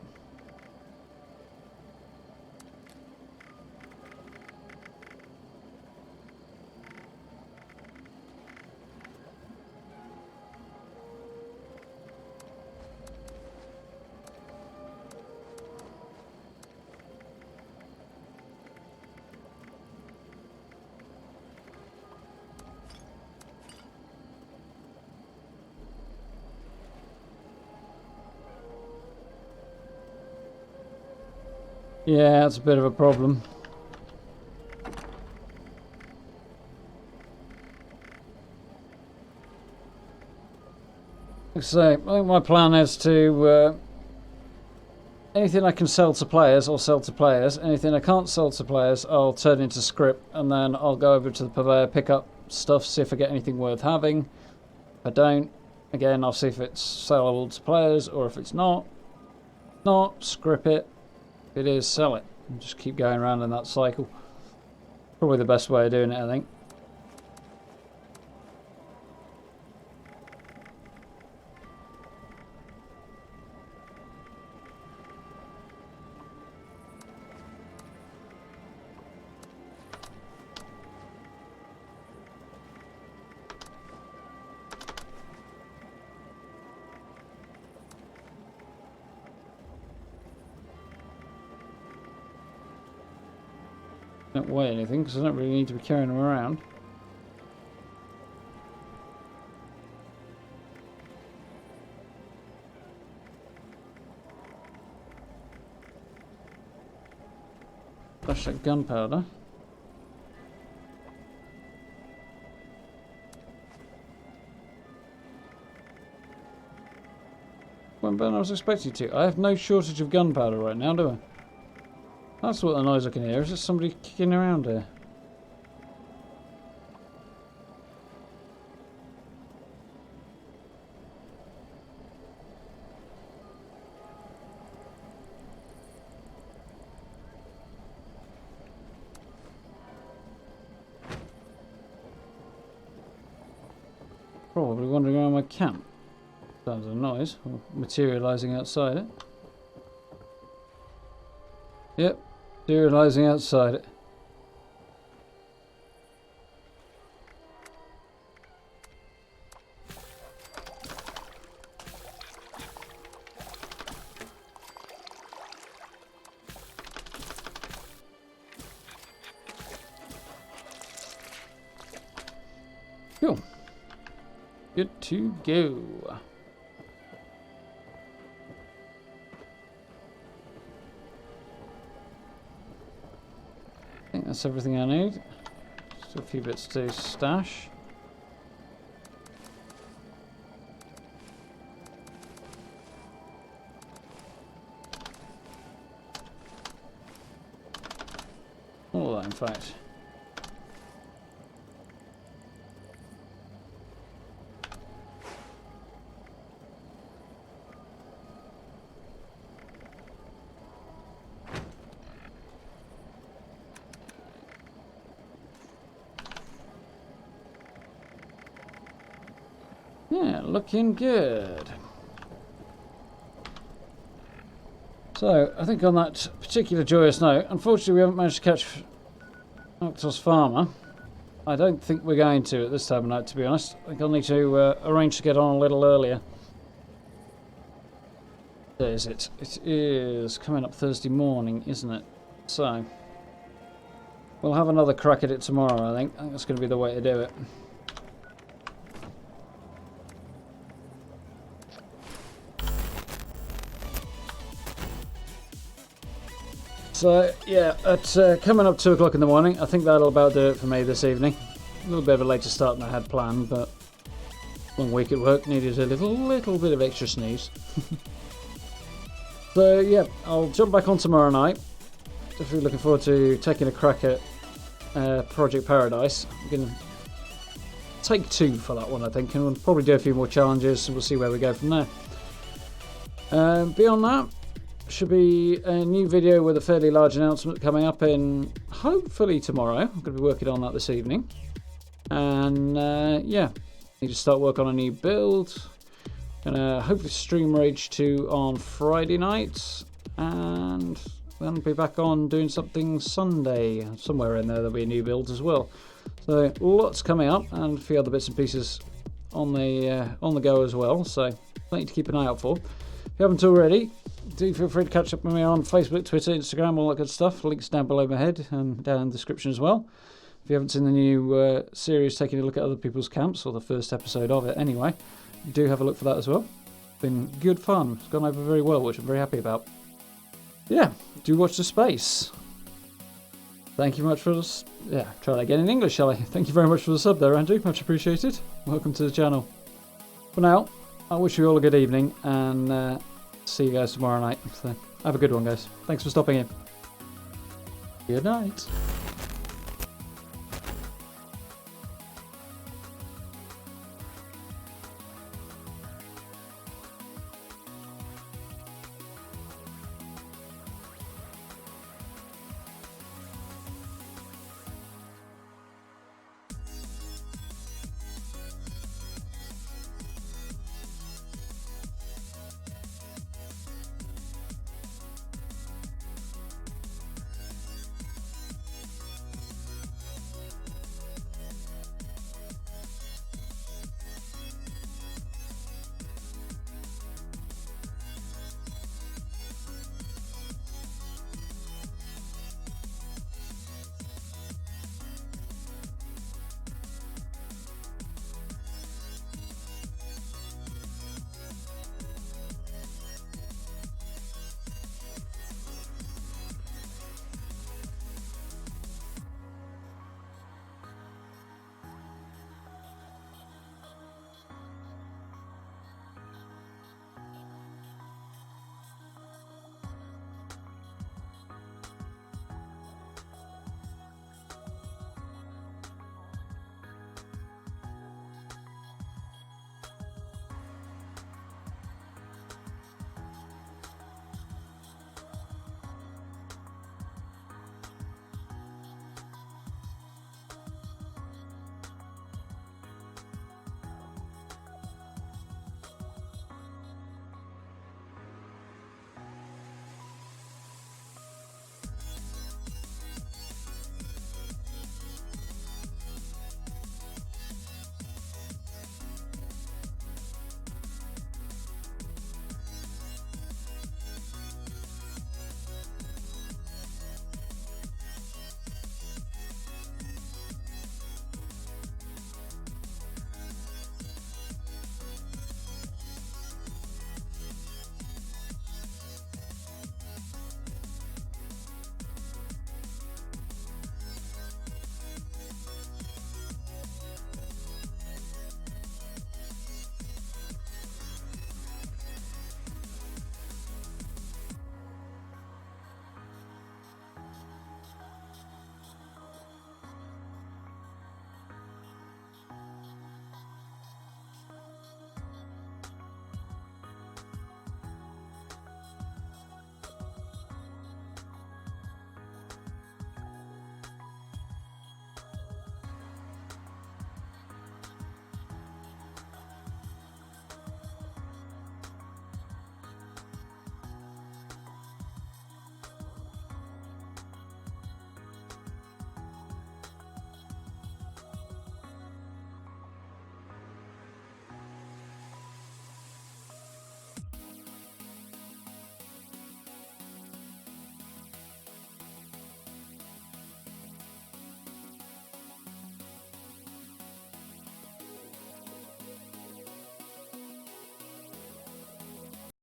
Yeah, that's a bit of a problem. So, I think my plan is to anything I can sell to players, I'll sell to players. Anything I can't sell to players, I'll turn into script, and then I'll go over to the purveyor, pick up stuff, see if I get anything worth having. If I don't, again, I'll see if it's sellable to players, or if it's not, script it. If it is, sell it. And just keep going around in that cycle. Probably the best way of doing it, I think. Don't weigh anything because I don't really need to be carrying them around. Flash that gunpowder. When Ben, I was expecting to. I have no shortage of gunpowder right now, do I? That's what the noise I can hear. Is there somebody kicking around here? Probably wandering around my camp. Sounds of noise. Or materialising outside it. Yep. Materialising outside it. Cool. Good to go. I think that's everything I need. Just a few bits to stash. All of that, in fact. Yeah, looking good. So, I think on that particular joyous note, unfortunately we haven't managed to catch Arktos Farmer. I don't think we're going to at this time of night, to be honest. I think I'll need to arrange to get on a little earlier. There is it. It is coming up Thursday morning, isn't it? So, we'll have another crack at it tomorrow, I think. I think that's going to be the way to do it. So, yeah, at coming up 2 o'clock in the morning, I think that'll about do it for me this evening. A little bit of a later start than I had planned, but long week at work, needed a little bit of extra snooze. So, yeah, I'll jump back on tomorrow night. Definitely looking forward to taking a crack at Project Paradise. I'm going to take 2 for that one, I think, and we'll probably do a few more challenges, and we'll see where we go from there. Beyond that, should be a new video with a fairly large announcement coming up in hopefully tomorrow. I'm going to be working on that this evening. And yeah, need to start work on a new build. Gonna hopefully stream Rage 2 on Friday night. And then be back on doing something Sunday. Somewhere in there there'll be a new build as well. So lots coming up and a few other bits and pieces on the go as well. So plenty to keep an eye out for. If you haven't already, do feel free to catch up with me on Facebook, Twitter, Instagram, all that good stuff. Links down below my head and down in the description as well. If you haven't seen the new series taking a look at other people's camps, or the first episode of it anyway, do have a look for that as well. Been good fun. It's gone over very well, which I'm very happy about. Yeah, do watch the space. Thank you very much for this. Yeah, try that again in English, shall I? Thank you very much for the sub there, Andrew. Much appreciated. Welcome to the channel. For now, I wish you all a good evening, and see you guys tomorrow night. So have a good one, guys. Thanks for stopping in. Good night.